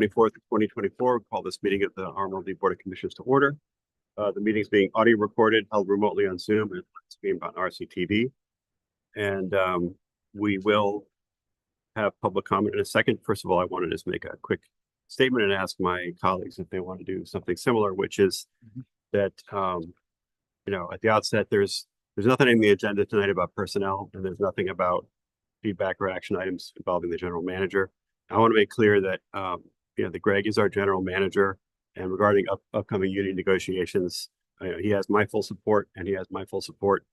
24th, 2024. We call this meeting of the RMLD Board of Commissioners to order. The meeting is being audio recorded, held remotely on Zoom, and it's being on RCTV. And we will have public comment in a second. First of all, I want to just make a quick statement and ask my colleagues if they want to do something similar, which is that, you know, at the outset, there's nothing in the agenda tonight about personnel, and there's nothing about feedback or action items involving the general manager. I want to make clear that, you know, that Greg is our general manager, and regarding upcoming union negotiations, he has my full support, and he has my full support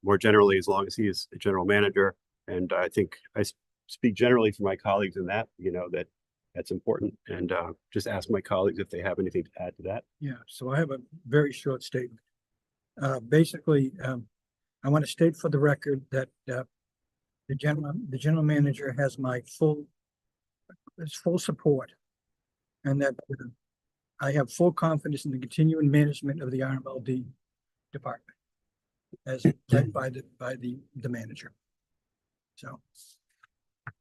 more generally as long as he is a general manager. And I think I speak generally for my colleagues in that, you know, that's important. And just ask my colleagues if they have anything to add to that. Yeah, so I have a very short statement. Basically, I want to state for the record that the general manager has my full support, and that I have full confidence in the continuing management of the RMLD department as led by the manager. So,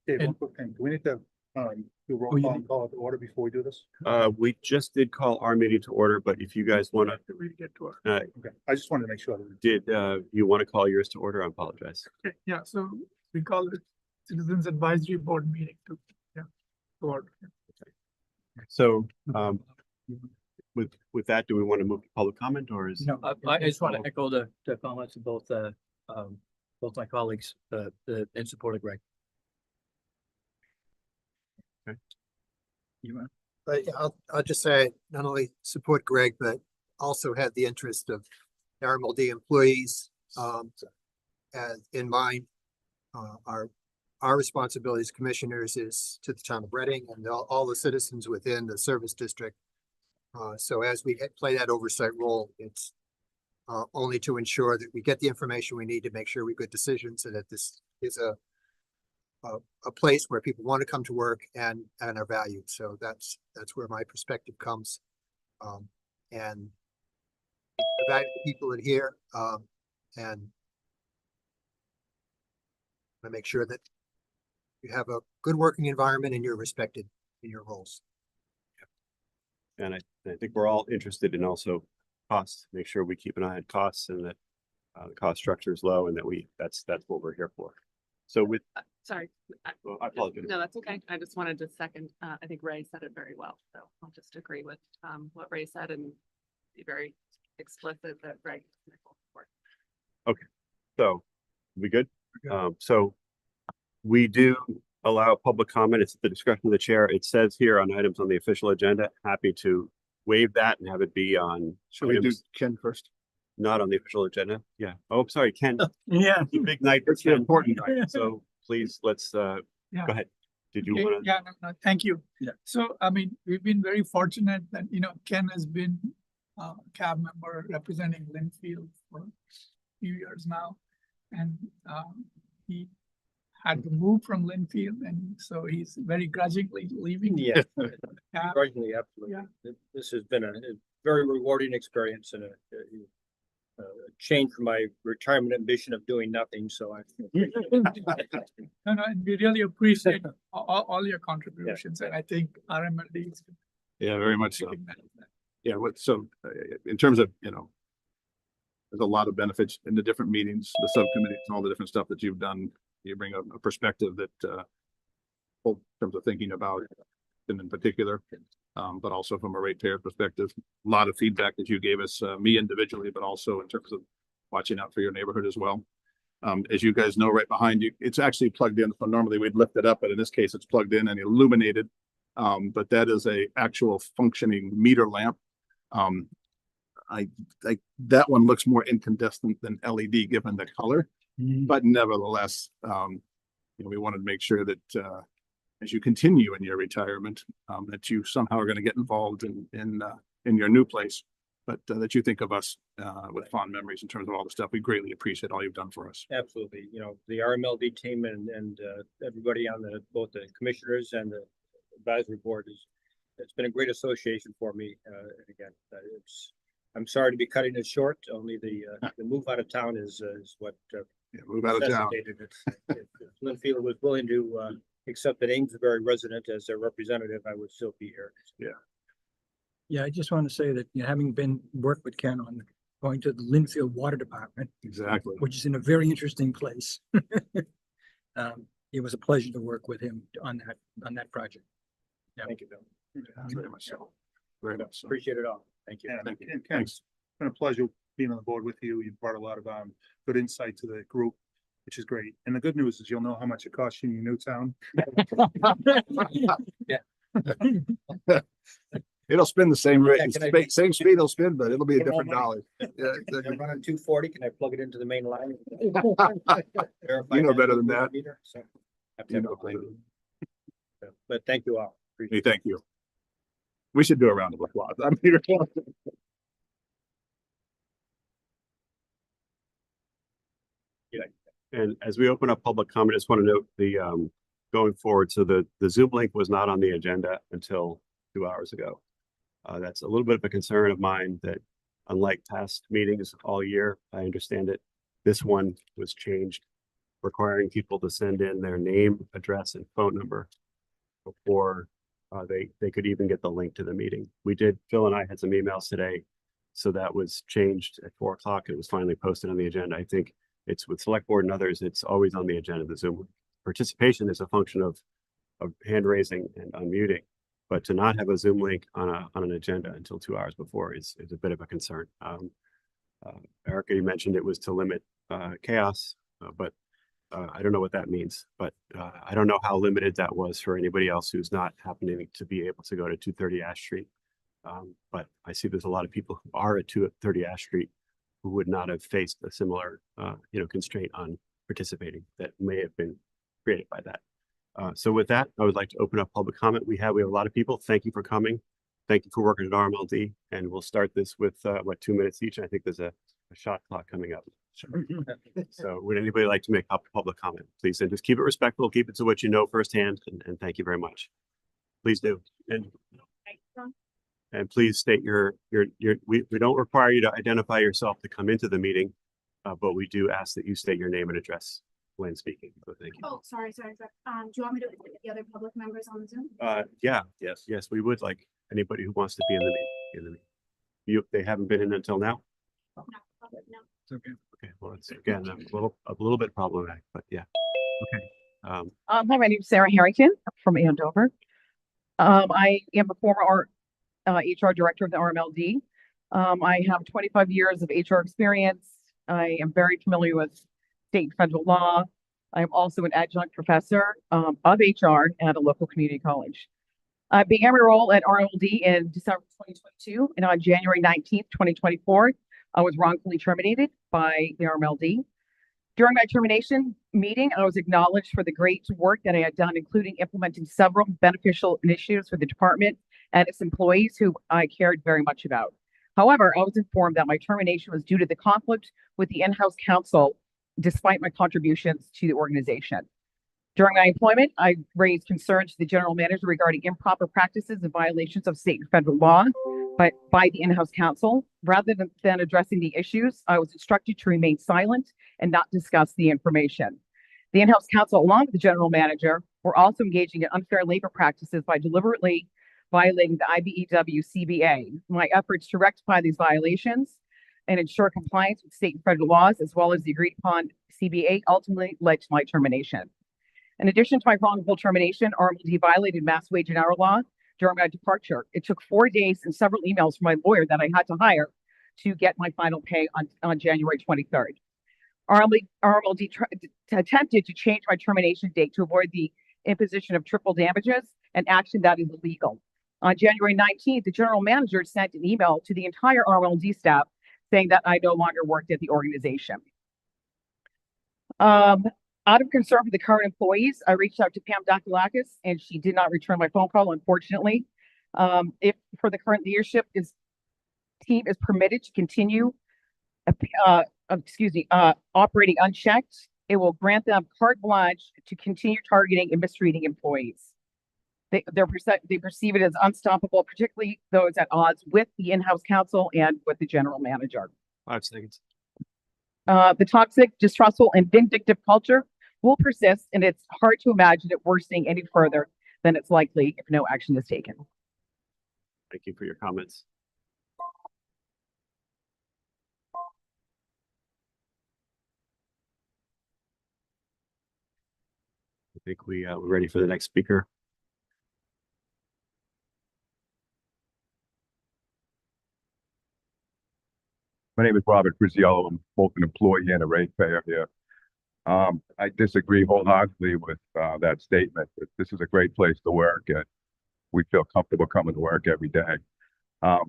Dave, one quick thing. Do we need to do roll call and call it to order before we do this? We just did call our meeting to order, but if you guys want to, Get to okay, I just wanted to make sure. did you want to call yours to order? I apologize. Okay, yeah, so we call it Citizens Advisory Board meeting to order. So, with that, do we want to move to public comment, or is no, I just want to echo the comments of both my colleagues in support of Greg. you want? But I'll just say, not only support Greg, but also have the interest of RMLD employees as in mind. Our responsibility as commissioners is to the town of Reading and all the citizens within the service district. So as we play that oversight role, it's only to ensure that we get the information we need to make sure we get decisions, and that this is a place where people want to come to work and are valued. So that's where my perspective comes. And the value of people in here, and I make sure that you have a good working environment and you're respected in your roles. and I think we're all interested in also costs, make sure we keep an eye on costs, and that the cost structure is low, and that that's what we're here for. So with, Sorry. well, I apologize. No, that's okay. I just wanted to second, I think Ray said it very well. So I'll just agree with what Ray said and be very explicit that Greg is my full support. Okay, so we good? So we do allow public comment. It's at the discretion of the chair. It says here on items on the official agenda, happy to waive that and have it be on. Should we do Ken first? Not on the official agenda. Yeah. Oh, sorry, Ken. Yeah. It's a big night. It's an important night. So please, let's go ahead. Did you Okay, want to? yeah, no, thank you. Yeah. So, I mean, we've been very fortunate that, you know, Ken has been a cab member representing Linfield for a few years now. And he had to move from Linfield, and so he's very grudgingly leaving. Yeah, Cab. grudgingly, absolutely. This has been a very rewarding experience and a change from my retirement ambition of doing nothing. So I No, and we really appreciate all your contributions, and I think RMLD is Yeah, very much so. taking that. Yeah, in terms of, you know, there's a lot of benefits in the different meetings, the subcommittees, and all the different stuff that you've done. You bring a perspective that, both in terms of thinking about them in particular, but also from a ratepayer perspective. A lot of feedback that you gave us, me individually, but also in terms of watching out for your neighborhood as well. As you guys know, right behind you, it's actually plugged in. So normally we'd lift it up, but in this case, it's plugged in and illuminated. But that is a actual functioning meter lamp. That one looks more incandescent than LED given the color, but nevertheless, you know, we wanted to make sure that as you continue in your retirement, that you somehow are going to get involved in your new place, but that you think of us with fond memories in terms of all the stuff. We greatly appreciate all you've done for us. absolutely, you know, the RMLD team and everybody on both the commissioners and the advisory board it's been a great association for me. And again, I'm sorry to be cutting it short. Only the move out of town is what Move out of town. necessitated it. If Linfield was willing to accept an Amesbury resident as their representative, I would still be here. Yeah, I just want to say that, you know, having worked with Ken on going to the Linfield Water Department, Exactly. which is in a very interesting place. It was a pleasure to work with him on that project. Thank you, Bill. Very much so. Very much so. Appreciate it all. Thank you. Yeah, Thank you. and Ken, it's been a pleasure being on the board with you. You've brought a lot of good insight to the group, which is great. And the good news is you'll know how much it costs you in your new town. It'll spin the same rate, Yeah, can I- same speed it'll spin, but it'll be a Put more different money. dollar. Yeah, I'm exactly. running 240. Can I plug it into the main line? You know better than that. Meter, so have to You have know it better behind me. But thank you all. Appreciate Hey, thank you. We should do a round of applause. I'm here. And as we open up public comment, I just want to note the, going forward, so the Zoom link was not on the agenda until 2 hours ago. That's a little bit of a concern of mine that unlike past meetings all year, I understand it. This one was changed, requiring people to send in their name, address, and phone number before they could even get the link to the meeting. Phil and I had some emails today, so that was changed at 4 o'clock. It was finally posted on the agenda. I think it's with select board and others, it's always on the agenda. The Zoom participation is a function of hand raising and unmuting, but to not have a Zoom link on an agenda until 2 hours before is a bit of a concern. Erica, you mentioned it was to limit chaos, but I don't know what that means, but I don't know how limited that was for anybody else who's not happening to be able to go to 230 Ash Street. But I see there's a lot of people who are at 230 Ash Street who would not have faced a similar, constraint on participating that may have been created by that. So with that, I would like to open up public comment. We have a lot of people. Thank you for coming. Thank you for working at RMLD, and we'll start this with 2 minutes each. I think there's a shot clock coming up. So would anybody like to make a public comment, please? And just keep it respectful, keep it to what you know firsthand, and thank you very much. Please do. And please state we don't require you to identify yourself to come into the meeting, but we do ask that you state your name and address when speaking. So thank you. Oh, sorry. Do you want me to include the other public members on the Zoom? Yeah, yes, we would like anybody who wants to be in the meeting. They haven't been in until now? No, public, no. It's okay. Okay, well, it's again, a little bit problematic, but yeah. Okay. Hi, my name is Sarah Harrington from Andover. I am a former HR director of the RMLD. I have 25 years of HR experience. I am very familiar with state and federal law. I am also an adjunct professor of HR at a local community college. I began my role at RMLD in December 2022, and on January 19th, 2024, I was wrongfully terminated by the RMLD. During my termination meeting, I was acknowledged for the great work that I had done, including implementing several beneficial initiatives for the department and its employees who I cared very much about. However, I was informed that my termination was due to the conflict with the in-house counsel, despite my contributions to the organization. During my employment, I raised concerns to the general manager regarding improper practices and violations of state and federal law by the in-house counsel. Rather than addressing the issues, I was instructed to remain silent and not discuss the information. The in-house counsel, along with the general manager, were also engaging in unfair labor practices by deliberately violating the IBEW CBA. My efforts to rectify these violations and ensure compliance with state and federal laws, as well as the agreed upon CBA, ultimately led to my termination. In addition to my wrongful termination, RMLD violated mass wage and hour law during my departure. It took 4 days and several emails from my lawyer that I had to hire to get my final pay on January 23rd. RMLD attempted to change my termination date to avoid the imposition of triple damages, an action that is illegal. On January 19th, the general manager sent an email to the entire RMLD staff saying that I no longer worked at the organization. Out of concern for the current employees, I reached out to Pam Dakulakis, and she did not return my phone call, unfortunately. If for the current leadership team is permitted to continue operating unchecked, it will grant them carte blanche to continue targeting and mistreating employees. They perceive it as unstoppable, particularly those at odds with the in-house counsel and with the general manager. 5 seconds. The toxic, distrustful, and vindictive culture will persist, and it's hard to imagine it worsening any further than it's likely if no action is taken. Thank you for your comments. I think we're ready for the next speaker. My name is Robert Grizziello. I'm both an employee and a ratepayer here. I disagree wholeheartedly with that statement. That this is a great place to work, and we feel comfortable coming to work every day.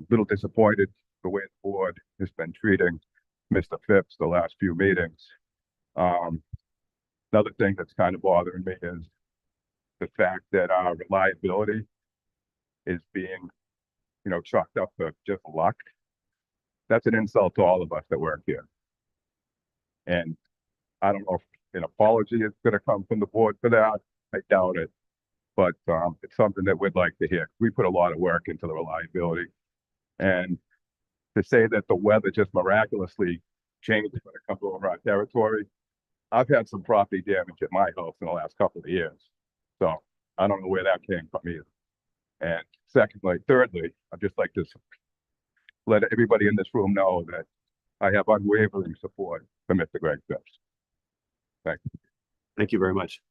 Little disappointed the way the board has been treating Mr. Phipps the last few meetings. Another thing that's kind of bothering me is the fact that our reliability is being, chalked up to just luck. That's an insult to all of us that work here. And I don't know if an apology is going to come from the board for that. I doubt it. But it's something that we'd like to hear. We put a lot of work into the reliability. And to say that the weather just miraculously changed when it comes over our territory, I've had some property damage at my house in the last couple of years. So I don't know where that came from either. And thirdly, I'd just like to let everybody in this room know that I have unwavering support for Mr. Greg Phipps. Thank you. Thank you very much.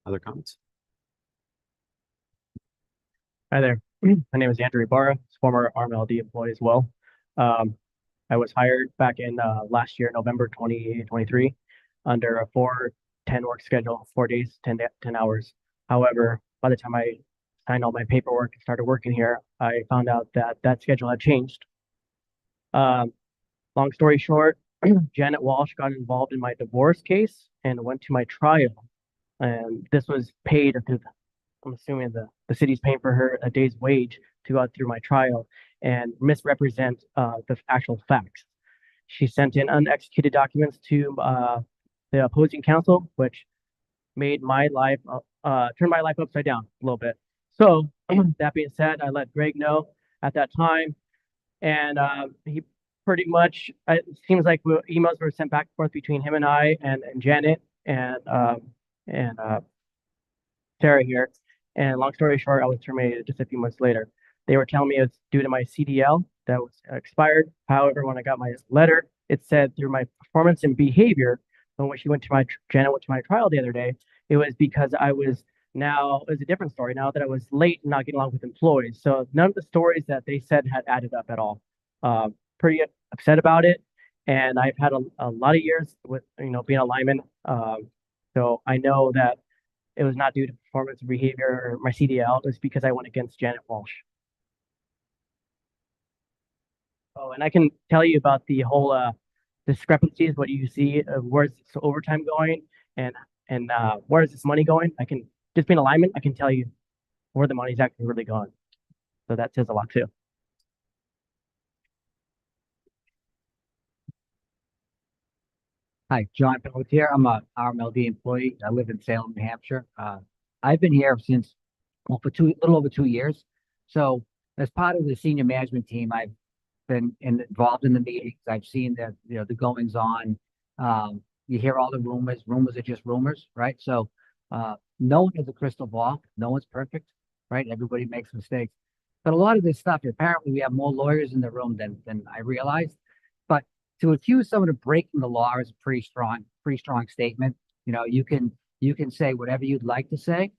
Other comments? Hi there. My name is Andrew Ibarra, former RMLD employee as well. I was hired back in last year, November 2023, under a 4-10 work schedule, 4 days, 10 hours. However, by the time I signed all my paperwork and started working here, I found out that that schedule had changed. Long story short, Janet Walsh got involved in my divorce case and went to my trial. And this was paid through I'm assuming the city's paying for her a day's wage to go out through my trial and misrepresent the actual facts. She sent in unexecuted documents to the opposing counsel, which made my life turned my life upside down a little bit. So that being said, I let Greg know at that time, and he pretty much it seems like emails were sent back and forth between him and I and Janet and Sarah here. And long story short, I was terminated just a few months later. They were telling me it's due to my CDL that was expired. However, when I got my letter, it said through my performance and behavior. And when Janet went to my trial the other day, it was because it's a different story now that I was late and not getting along with employees. So none of the stories that they said had added up at all. Pretty upset about it. And I've had a lot of years with, being a lineman. So I know that it was not due to performance or behavior or my CDL. It was because I went against Janet Walsh. Oh, and I can tell you about the whole discrepancies, what you see, where's this overtime going and where is this money going? I can, just being a lineman, I can tell you where the money's actually really going. So that says a lot too. Hi, John Pelletier. I'm a RMLD employee. I live in Salem, New Hampshire. I've been here since, for a little over 2 years. So as part of the senior management team, I've been involved in the meetings. I've seen the goings on. You hear all the rumors. Rumors are just rumors, right? So no one has a crystal ball. No one's perfect, right? Everybody makes mistakes. But a lot of this stuff, apparently we have more lawyers in the room than I realized. But to accuse someone of breaking the law is a pretty strong statement. You can say whatever you'd like to say,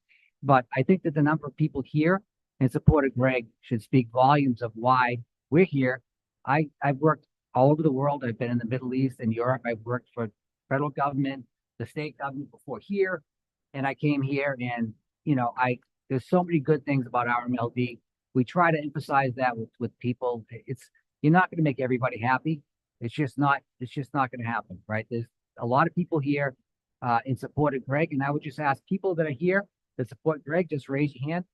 but I think that the number of people here in support of Greg should speak volumes of why we're here. I've worked all over the world. I've been in the Middle East and Europe. I've worked for federal government, the state government before here, and I came here and there's so many good things about RMLD. We try to emphasize that with people. You're not going to make everybody happy. It's just not going to happen, right? There's a lot of people here in support of Greg, and I would just ask people that are here that support Greg, just raise your hand.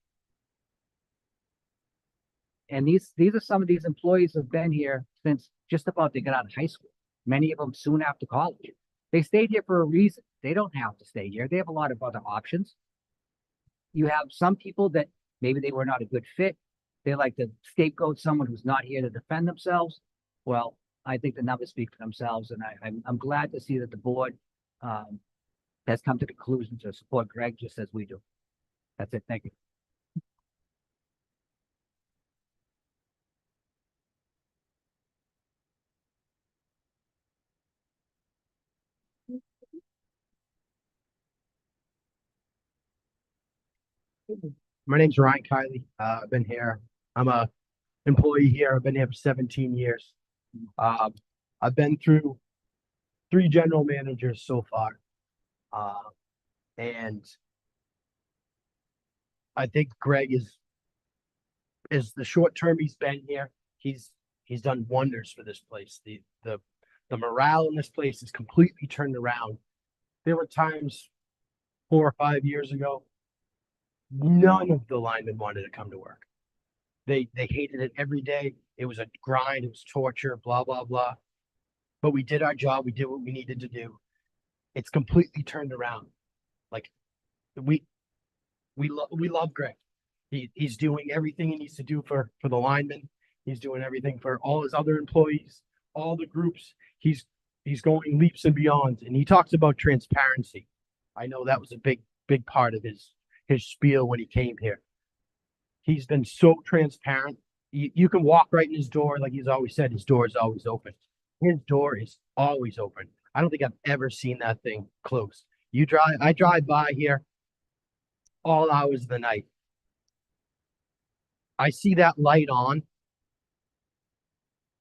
And these are some of these employees who have been here since just about they got out of high school. Many of them soon after college. They stayed here for a reason. They don't have to stay here. They have a lot of other options. You have some people that maybe they were not a good fit. they like to scapegoat someone who's not here to defend themselves. Well, I think the numbers speak for themselves, and I'm glad to see that the board has come to the conclusion to support Greg just as we do. That's it. Thank you. My name's Ryan Kiley. I've been here. I'm a employee here. I've been here for 17 years. I've been through 3 general managers so far. And I think Greg is the short term he's been here, he's done wonders for this place. The morale in this place is completely turned around. There were times 4 or 5 years ago, none of the linemen wanted to come to work. They hated it every day. It was a grind, it was torture, blah, blah, blah. But we did our job, we did what we needed to do. It's completely turned around. Like we love Greg. He's doing everything he needs to do for the linemen. He's doing everything for all his other employees, all the groups. He's going leaps and beyonds. And he talks about transparency. I know that was a big part of his spiel when he came here. He's been so transparent. You can walk right in his door, like he's always said, his door is always open. His door is always open. I don't think I've ever seen that thing closed. I drive by here all hours of the night. I see that light on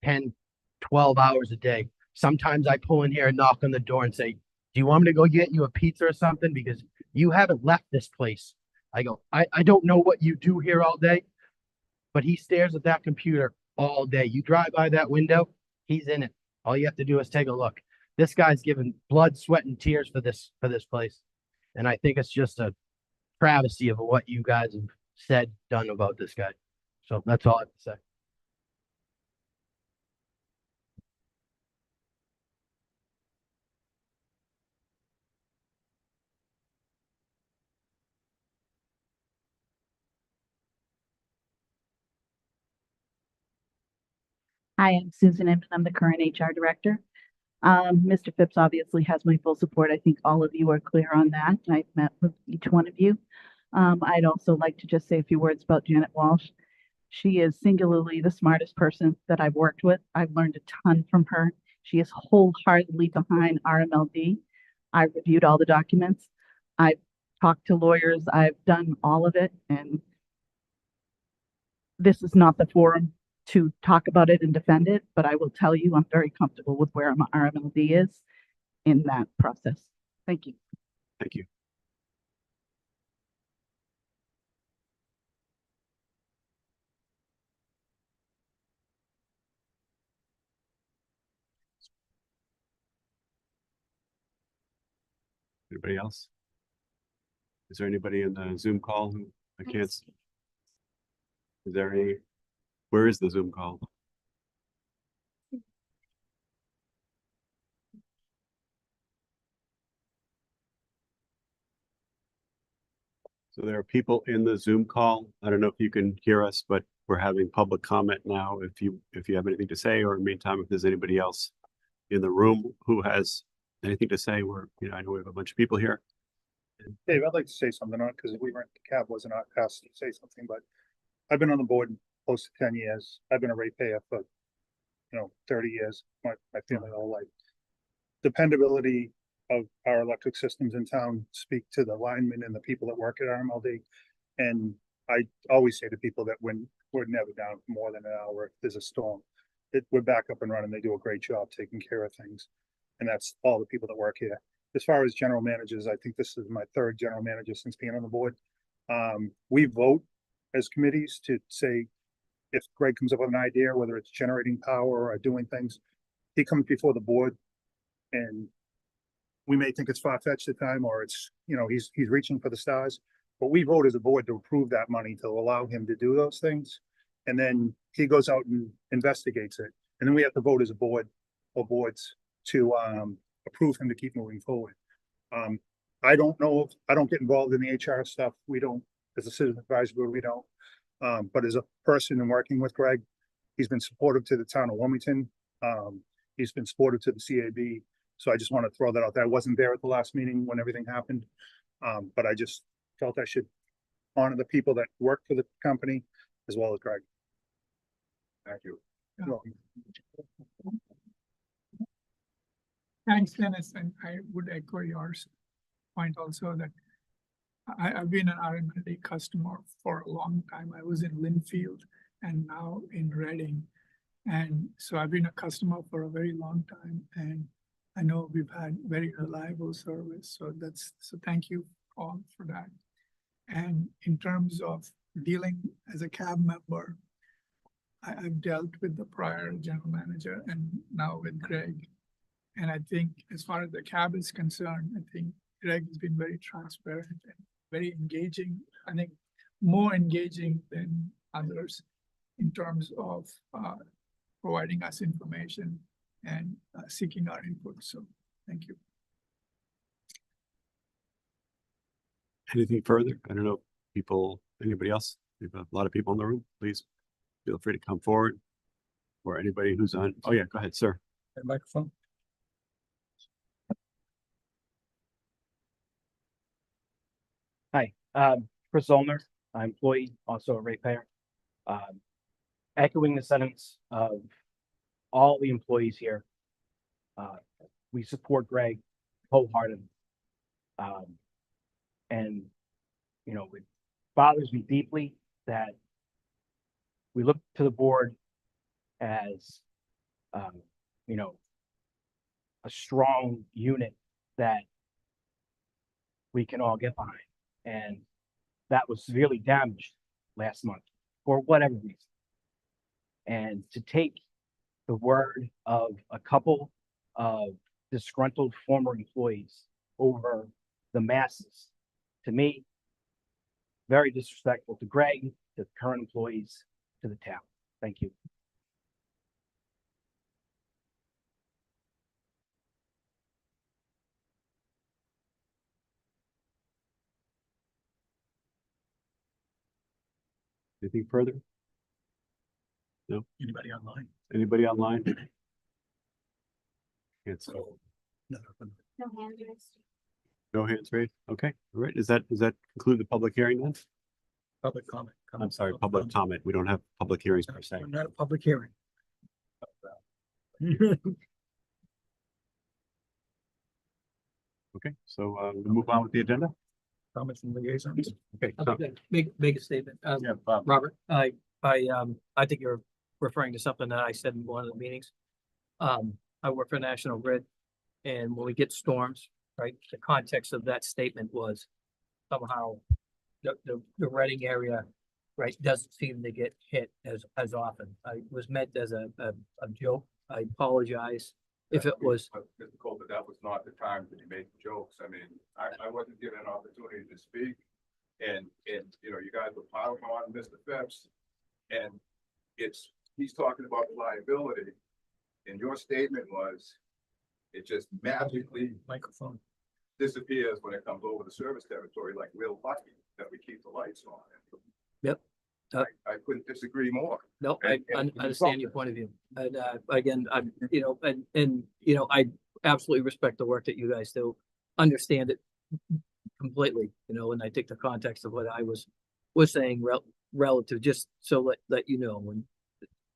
10, 12 hours a day. Sometimes I pull in here and knock on the door and say, do you want me to go get you a pizza or something? Because you haven't left this place. I go, I don't know what you do here all day, but he stares at that computer all day. You drive by that window, he's in it. All you have to do is take a look. This guy's given blood, sweat, and tears for this place. And I think it's just a travesty of what you guys have said, done about this guy. So that's all I have to say. Hi, I'm Susan Inman. I'm the current HR director. Mr. Phipps obviously has my full support. I think all of you are clear on that. I've met with each one of you. I'd also like to just say a few words about Janet Walsh. She is singularly the smartest person that I've worked with. I've learned a ton from her. She is wholeheartedly behind RMLD. I've reviewed all the documents. I've talked to lawyers. I've done all of it. And this is not the forum to talk about it and defend it, but I will tell you, I'm very comfortable with where RMLD is in that process. Thank you. Thank you. Anybody else? Is there anybody in the Zoom call who I can't see? Is there any? Where is the Zoom call? So there are people in the Zoom call. I don't know if you can hear us, but we're having public comment now. If you have anything to say, or in the meantime, if there's anybody else in the room who has anything to say, I know we have a bunch of people here. Dave, I'd like to say something on it because we weren't, the cab wasn't asked to say something, but I've been on the board close to 10 years. I've been a ratepayer for, 30 years, my family all life. Dependability of our electric systems in town speak to the linemen and the people that work at RMLD. And I always say to people that when we're never down for more than an hour, if there's a storm, we're back up and running. They do a great job taking care of things. And that's all the people that work here. As far as general managers, I think this is my 3rd general manager since being on the board. We vote as committees to say, if Greg comes up with an idea, whether it's generating power or doing things, he comes before the board, and we may think it's far-fetched at time, or it's, he's reaching for the stars, but we vote as a board to approve that money to allow him to do those things. And then he goes out and investigates it. And then we have to vote as a board or boards to approve him to keep moving forward. I don't know, I don't get involved in the HR stuff. We don't, as a citizen advisory board, we don't. But as a person and working with Greg, he's been supportive to the town of Wilmington. He's been supportive to the CAB. So I just want to throw that out there. I wasn't there at the last meeting when everything happened. But I just felt I should honor the people that work for the company as well as Greg. Thank you. Thanks, Dennis, and I would echo yours point also that I've been an RMLD customer for a long time. I was in Linfield and now in Reading. And so I've been a customer for a very long time, and I know we've had very reliable service. So thank you all for that. And in terms of dealing as a cab member, I've dealt with the prior general manager and now with Greg. And I think as far as the cab is concerned, I think Greg has been very transparent and very engaging. I think more engaging than others in terms of providing us information and seeking our input. So thank you. Anything further? I don't know, anybody else? We have a lot of people in the room. Please feel free to come forward. Or anybody who's on. Oh yeah, go ahead, sir. Microphone. Hi, Chris Zollner, I'm employee, also a ratepayer. Echoing the sentiments of all the employees here. We support Greg wholeheartedly. And, you know, it bothers me deeply that we look to the board as, you know, a strong unit that we can all get behind. And that was severely damaged last month for whatever reason. And to take the word of a couple of disgruntled former employees over the masses, to me, very disrespectful to Greg, to the current employees, to the town. Thank you. Anything further? No? Anybody online? Anybody online? Can't see. No hands raised. No hands raised? Okay, all right. Does that conclude the public hearing then? Public comment. I'm sorry, public comment. We don't have public hearings per se. Not a public hearing. Okay, so we'll move on with the agenda. Comments from liaisons. Okay, I'll so, make a statement. yeah, Bob. Robert, I think you're referring to something that I said in one of the meetings. I work for National Grid, and when we get storms, right, the context of that statement was somehow the Reading area, right, doesn't seem to get hit as often. I was meant as a joke. I apologize if it was. Mr. Cole, but that was not the time that he made jokes. I mean, I wasn't given an opportunity to speak. And you know, you guys were piling on Mr. Phipps, and he's talking about reliability. And your statement was, it just magically Microphone. disappears when it comes over the service territory, like we're lucky that we keep the lights on. Yep. I couldn't disagree more. No, And I you understand your point of view. And again, you know, and you know, I absolutely respect the work that you guys do. Understand it completely, you know, and I think the context of what I was saying relative, just so that you know, when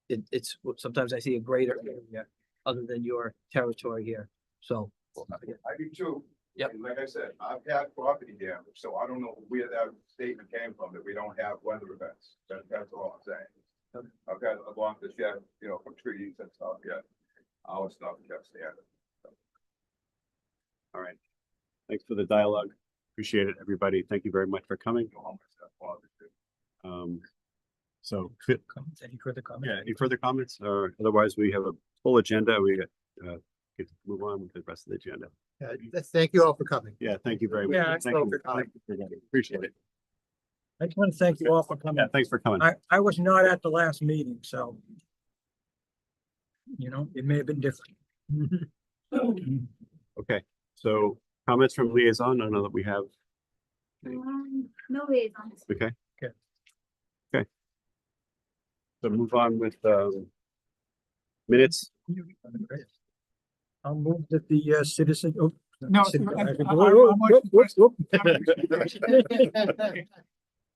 it's sometimes I see a greater area other than your territory here. So I do too. Yep. And like I said, I've had property damage, so I don't know where that statement came from, that we don't have weather events. That's all I'm saying. I've got a lot of shed, you know, from trees and stuff, yeah. Our stuff kept standing. All right. Thanks for the dialogue. Appreciate it, everybody. Thank you very much for coming. So, Comments? Any further comments? yeah, any further comments? Or otherwise, we have a full agenda. We get to move on with the rest of the agenda. Thank you all for coming. Yeah, thank you very much. Yeah, Thank you. Thank you for coming. Appreciate it. I just want to thank you all for coming. Yeah, thanks for coming. I was not at the last meeting, so you know, it may have been different. Okay, so comments from liaison. I know that we have. No liaisons. Okay. Okay. Okay. So move on with, minutes. I'll move that the citizen, oh. No, citizen- I- whoop, I- whoop, I'm whoop, whoop, whoop.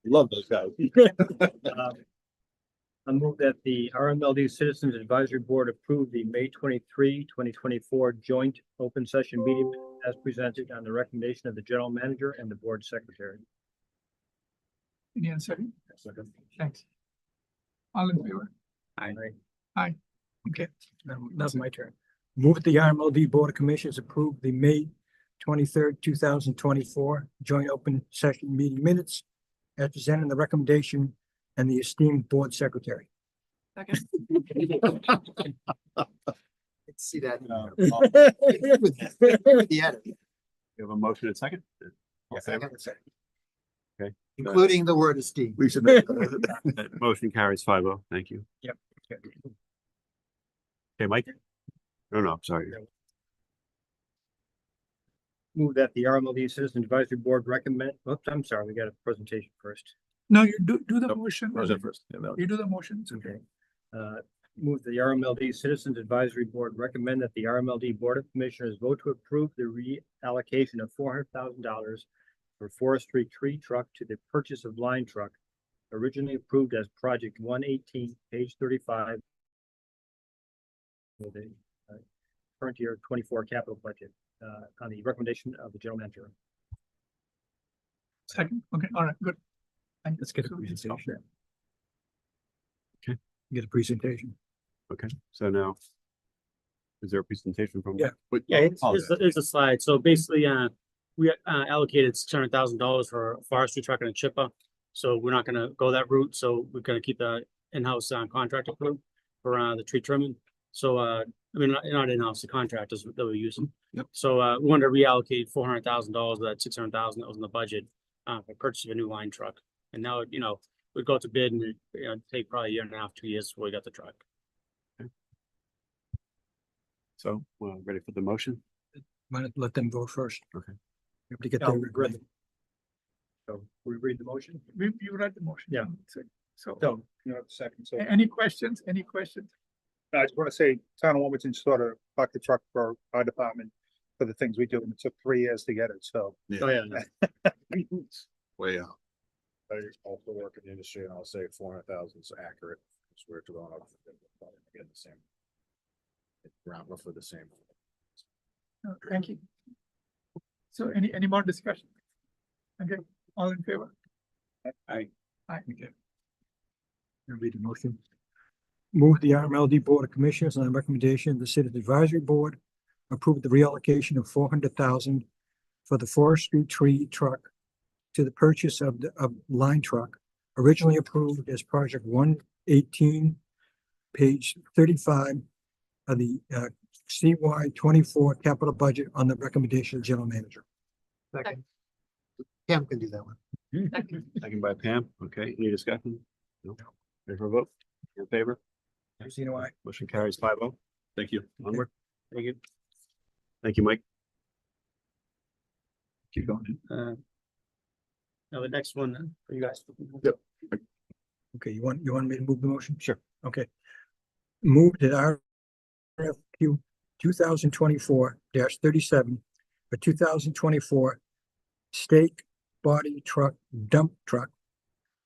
Love those guys. I move that the RMLD Citizens Advisory Board approve the May 23, 2024 joint open session meeting as presented on the recommendation of the general manager and the board secretary. Any answer? Thanks. All in favor? Aye. Aye. Okay. That's my turn. Move that the RMLD Board of Commissioners approve the May 23rd, 2024 joint open session meeting minutes as presented in the recommendation and the esteemed board secretary. Second. See that. We have a motion and second. All in favor? Okay. Including the word esteem. We should. Motion carries 5-0. Thank you. Yep. Okay, Mike? No, sorry. Move that the RMLD Citizen Advisory Board recommend, oops, I'm sorry, we got a presentation first. No, you do the motion. That was it first. Yeah, that was- You do the motion. It's okay. Move the RMLD Citizens Advisory Board recommend that the RMLD Board of Commissioners vote to approve the reallocation of $400,000 for forestry tree truck to the purchase of line truck, originally approved as project 118, page 35. With the current year 24 capital budget, on the recommendation of the general manager. Second, okay, all right, good. Let's get a So we presentation. stop there. Get a presentation. Okay, so now. Is there a presentation from? Yeah. Yeah, It's a slide. So basically, we allocated $600,000 for a forestry truck and a chipper. So we're not gonna go that route. So we're gonna keep the in-house contractor crew for the tree trimming. So I mean, not in-house, the contractors that we're using. Yep. So we wanted to reallocate $400,000 of that 600,000 that was in the budget for purchase of a new line truck. And now, we'd go to bid and take probably a year and a half, 2 years before we got the truck. So, ready for the motion? Why not let them go first? Okay. We have to get Yeah, them. read it. So we read the motion? You read the motion. Yeah. So, So, You know, second, so any questions? Any questions? I just want to say, town of Wilmington sort of bought the truck for our department for the things we do, and it took 3 years to get it, so. oh yeah, Way out. I also work in the industry and I'll say 400,000 is accurate. Because we're going up. Get the same. Round roughly the same. Thank you. So any more discussion? Okay, all in favor? Aye. Aye. Okay. I'll read the motion. Move the RMLD Board of Commissioners on the recommendation of the Citizen Advisory Board approve the reallocation of $400,000 for the forestry tree truck to the purchase of line truck, originally approved as project 118, page 35 of the CY 24 capital budget on the recommendation of general manager. Second. Cam can do that one. Second by Pam. Okay, any discussion? No. Ready for a vote? In favor? You know why? Motion carries 5-0. Thank you. Onward. Thank you. Thank you, Mike. Keep going. Now the next one for you guys. Yep. Okay, you want me to move the motion? Sure. Okay. Move that RFQ 2024-37 for 2024 stake body truck dump truck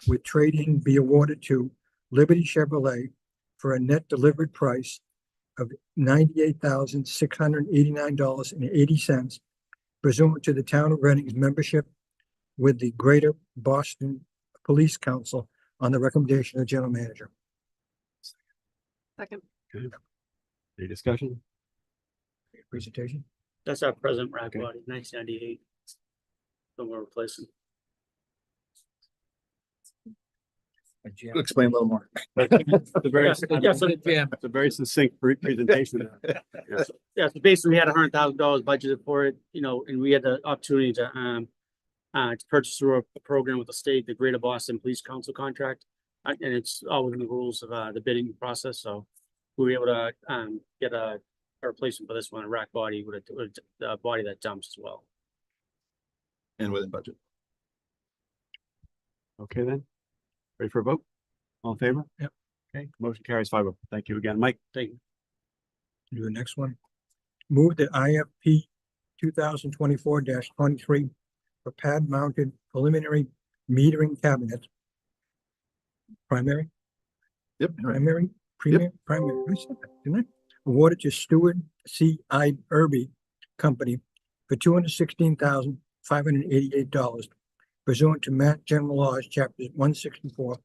with trade-in be awarded to Liberty Chevrolet for a net delivered price of $98,689.80 pursuant to the town of Reading's membership with the Greater Boston Police Council on the recommendation of the general manager. Second. Good. Any discussion? Presentation. That's our present rack Okay. body, 1998. So we're replacing. Explain a little more. It's a very, Yeah, so it's a very succinct presentation. Yes. Yeah, so basically we had $100,000 budgeted for it, and we had the opportunity to purchase through a program with the state, the Greater Boston Police Council contract. And it's all within the rules of the bidding process, so we were able to get a replacement for this one, a rack body with a body that dumps as well. And within budget. Okay, then. Ready for a vote? All in favor? Yep. Okay, motion carries 5-0. Thank you again, Mike. Thank you. Do the next one. Move that IFP 2024-23 for pad mounted preliminary metering cabinet. Primary, Yep. primary, premier, primary, I said that, didn't I? Awarded to Stewart C. I. Irby Company for $216,588 pursuant to Mass General Laws, Chapter 164,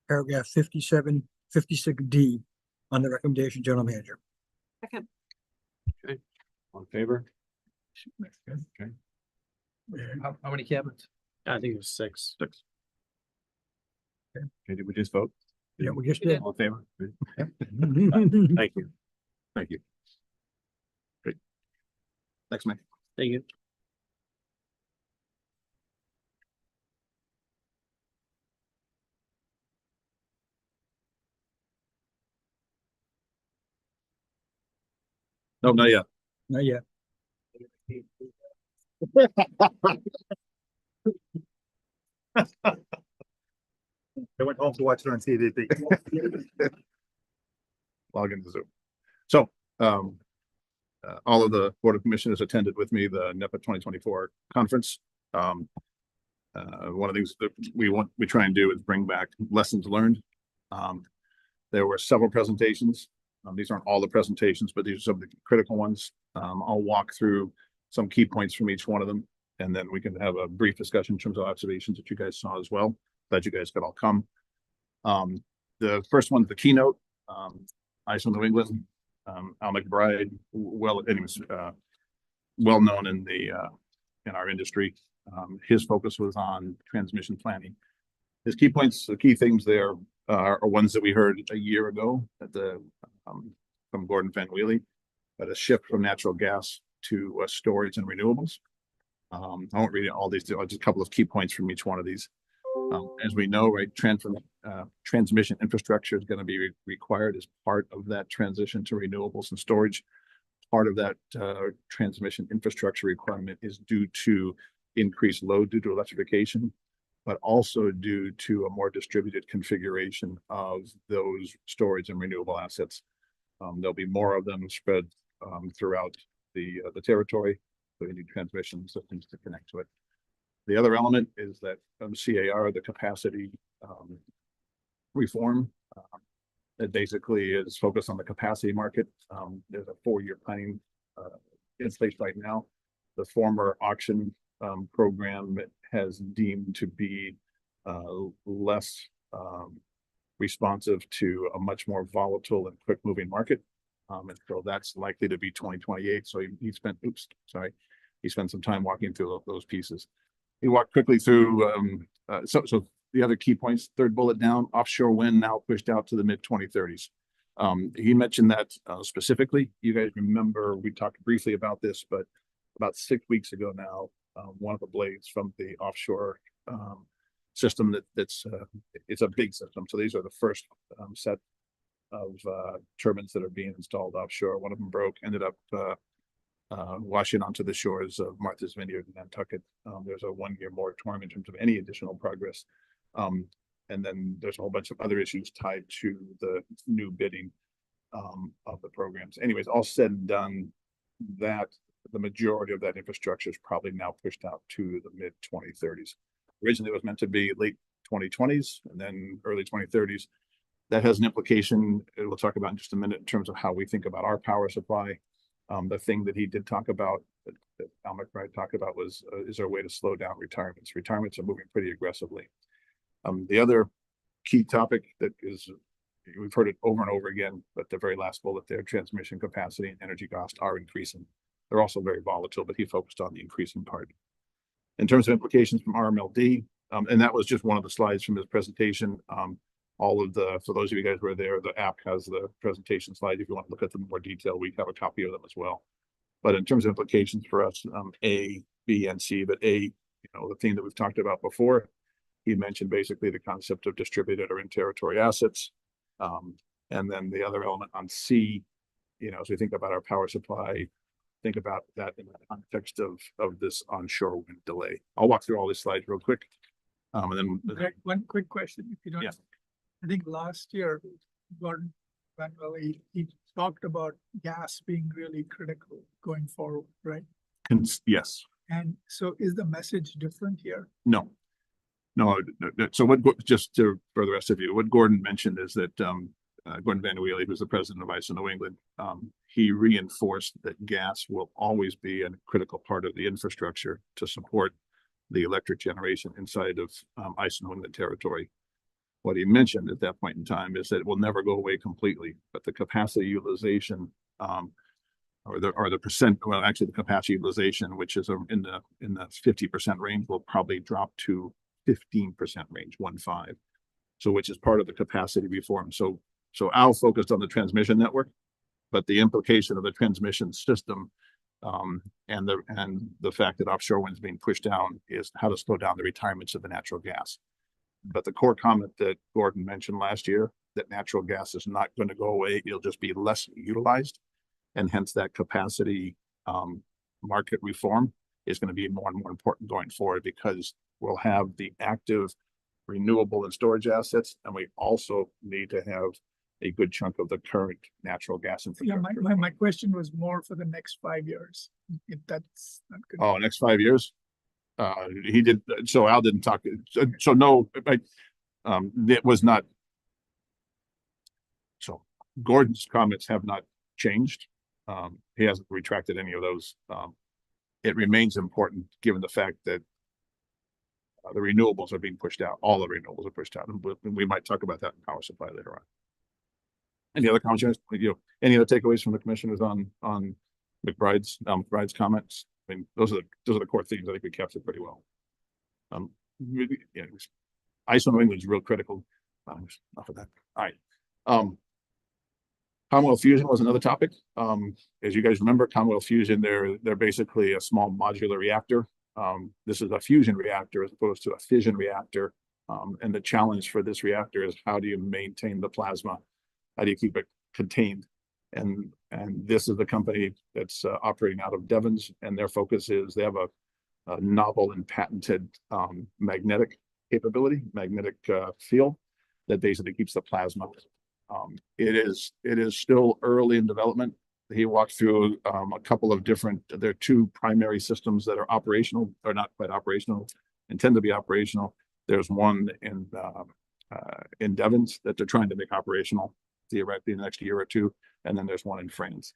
Paragraph 56D, on the recommendation of General Manager. Second. All in favor? Okay. How many cabinets? I think it was 6. Okay, did we just vote? Yeah, we just did. All in favor? Good. Thank Thank you. Thank you. Great. Thanks, Mike. Thank you. No, not yet. Not yet. I went home to watch it on TV. Log into Zoom. So, all of the Board of Commissioners attended with me the NEPA 2024 conference. One of the things that we try and do is bring back lessons learned. There were several presentations. These aren't all the presentations, but these are some of the critical ones. I'll walk through some key points from each one of them, and then we can have a brief discussion in terms of observations that you guys saw as well. Glad you guys could all come. The first one's the keynote. ISO New England, Al McBride, well known in our industry. His focus was on transmission planning. His key points, the key things there are ones that we heard a year ago at from Gordon Van Wheely, but a shift from natural gas to storage and renewables. I won't read all these, just a couple of key points from each one of these. As we know, right, transmission infrastructure is going to be required as part of that transition to renewables and storage. Part of that transmission infrastructure requirement is due to increased load due to electrification, but also due to a more distributed configuration of those storage and renewable assets. There'll be more of them spread throughout the territory, so you need transmission systems to connect to it. The other element is that CAR, the capacity reform, that basically is focused on the capacity market. There's a 4-year planning in place right now. The former auction program has deemed to be less responsive to a much more volatile and quick moving market. And so that's likely to be 2028. So he spent some time walking through those pieces. He walked quickly through, so the other key points, third bullet down, offshore wind now pushed out to the mid-2030s. He mentioned that specifically. You guys remember we talked briefly about this, but about 6 weeks ago now, one of the blades from the offshore system it's a big system. So these are the first set of turbines that are being installed offshore. One of them broke, ended up washing onto the shores of Martha's Vineyard in Nantucket. There's a 1-year moratorium in terms of any additional progress. And then there's a whole bunch of other issues tied to the new bidding of the programs. Anyways, all said and done, that the majority of that infrastructure is probably now pushed out to the mid-2030s. Originally, it was meant to be late 2020s and then early 2030s. That has an implication we'll talk about in just a minute in terms of how we think about our power supply. The thing that he did talk about, that Al McBride talked about, was is there a way to slow down retirements? Retirements are moving pretty aggressively. The other key topic that is, we've heard it over and over again, but the very last bullet there, transmission capacity and energy cost are increasing. They're also very volatile, but he focused on the increasing part. In terms of implications from RMLD, and that was just one of the slides from his presentation. For those of you guys who are there, the app has the presentation slide. If you want to look at them in more detail, we have a copy of them as well. But in terms of implications for us, A, B, and C, but A, the thing that we've talked about before, he mentioned basically the concept of distributed or in-territory assets. And then the other element on C, as we think about our power supply, think about that in the context of this onshore wind delay. I'll walk through all these slides real quick. And then Greg, one quick question, if you don't. Yeah. I think last year Gordon Van Valley, he talked about gas being really critical going forward, right? Yes, And so is the message different here? no. So just for the rest of you, what Gordon mentioned is that, Gordon Van Wheelie, who's the president of ISO New England, he reinforced that gas will always be a critical part of the infrastructure to support the electric generation inside of ISO New England territory. What he mentioned at that point in time is that it will never go away completely, but the capacity utilization, or the percent, well, actually the capacity utilization, which is in the 50% range, will probably drop to 15% range, 1.5. So which is part of the capacity reform. So Al focused on the transmission network, but the implication of the transmission system, and the fact that offshore wind's being pushed down is how to slow down the retirements of the natural gas. But the core comment that Gordon mentioned last year, that natural gas is not going to go away, it'll just be less utilized. And hence that capacity market reform is going to be more and more important going forward, because we'll have the active renewable and storage assets, and we also need to have a good chunk of the current natural gas Yeah, infrastructure. my question was more for the next 5 years. If that's not good. Oh, next 5 years? He did, so Al didn't talk, so no, it was not. So Gordon's comments have not changed. He hasn't retracted any of those. It remains important given the fact that the renewables are being pushed out. All the renewables are pushed out, and we might talk about that in power supply later on. Any other comments? Any other takeaways from the commissioners on McBride's comments? I mean, those are the core themes. I think we captured pretty well. ISO New England is real critical. Enough of that. All right. Commonwealth Fusion was another topic. As you guys remember, Commonwealth Fusion, they're basically a small modular reactor. This is a fusion reactor as opposed to a fission reactor. And the challenge for this reactor is, how do you maintain the plasma? How do you keep it contained? And this is the company that's operating out of Devons, and their focus is they have a novel and patented magnetic capability, magnetic field that basically keeps the plasma. It is still early in development. He walked through a couple of different, there are two primary systems that are operational, or not quite operational, intend to be operational. There's one in Devons that they're trying to make operational theoretically in the next year or two, and then there's one in France.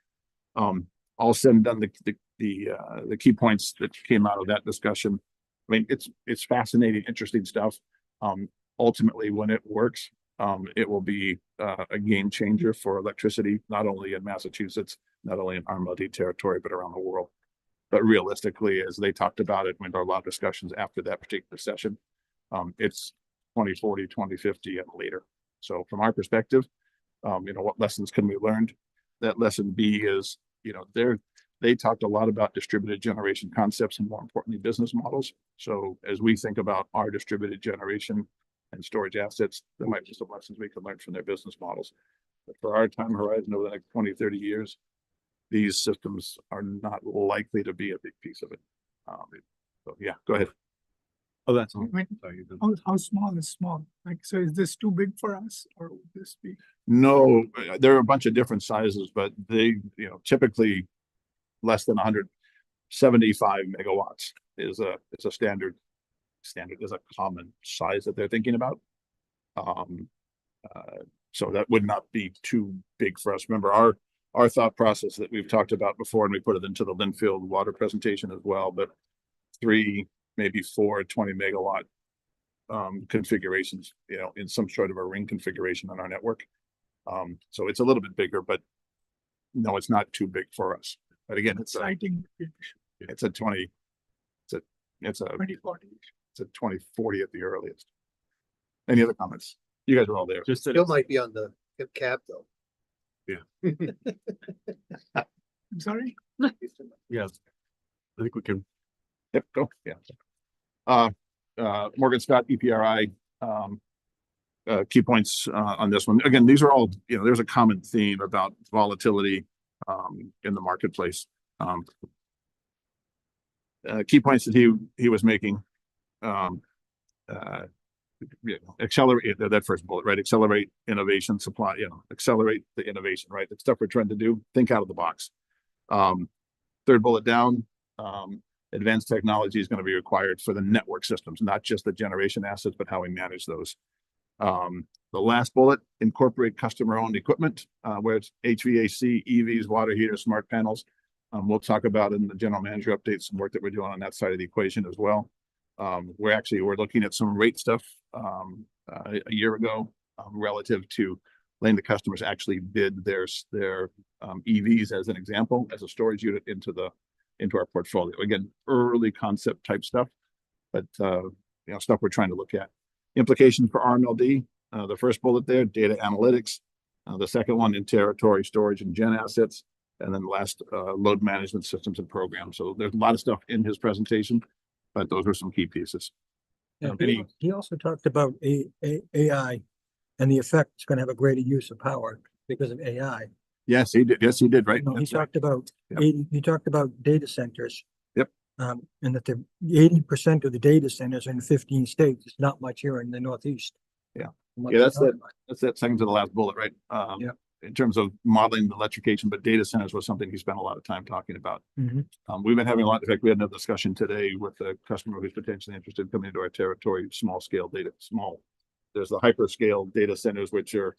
All said and done, the key points that came out of that discussion, I mean, it's fascinating, interesting stuff. Ultimately, when it works, it will be a game changer for electricity, not only in Massachusetts, not only in RMLD territory, but around the world. But realistically, as they talked about it, when there were a lot of discussions after that particular session, it's 2040, 2050 and later. So from our perspective, what lessons can we learn? That lesson B is, they talked a lot about distributed generation concepts and, more importantly, business models. So as we think about our distributed generation and storage assets, there might be some lessons we can learn from their business models. But for our time horizon over the next 20, 30 years, these systems are not likely to be a big piece of it. So yeah, go ahead. Oh, that's all. How small is small? Like, so is this too big for us, or would this be? No, there are a bunch of different sizes, but they, typically less than 175 megawatts is a standard is a common size that they're thinking about. So that would not be too big for us. Remember our thought process that we've talked about before, and we put it into the Linfield water presentation as well, but 3, maybe 4 20 megawatt configurations, in some sort of a ring configuration on our network. So it's a little bit bigger, but no, it's not too big for us. But again, it's a 2040. It's a 2040 at the earliest. Any other comments? You guys are all there. Just that Still might be on the cab though. Yeah. I'm sorry? Yeah. I think we can. Yep, go. Yeah. Morgan Scott, EPRI. Key points on this one. Again, these are all, there's a common theme about volatility in the marketplace. Key points that he was making. accelerate that first bullet, right? Accelerate innovation, supply, accelerate the innovation, right? The stuff we're trying to do, think out of the box. Third bullet down, advanced technology is going to be required for the network systems, not just the generation assets, but how we manage those. The last bullet, incorporate customer-owned equipment, where it's HVAC, EVs, water heaters, smart panels. We'll talk about in the general manager update some work that we're doing on that side of the equation as well. We're looking at some rate stuff a year ago relative to letting the customers actually bid their EVs as an example, as a storage unit into our portfolio. Again, early concept type stuff, but stuff we're trying to look at. Implications for RMLD, the first bullet there, data analytics. The second one, in territory storage and gen assets. And then the last, load management systems and programs. So there's a lot of stuff in his presentation, but those were some key pieces. Yeah, he also talked about AI and the effect it's going to have a greater use of power because of AI. Yes, he did. Yes, he did. Right. No, he That's right. talked about Yep. he talked about data centers. Yep. And that the 80% of the data centers are in 15 states. It's not much here in the Northeast. Yeah. What Yeah, they that's talk that. about. That's that second to the last bullet, right? Yeah. In terms of modeling the electrification, but data centers was something he spent a lot of time talking about. Mhm. We've been having a lot. In fact, we had another discussion today with a customer who's potentially interested in coming into our territory. Small scale data, small. There's the hyperscale data centers, which are,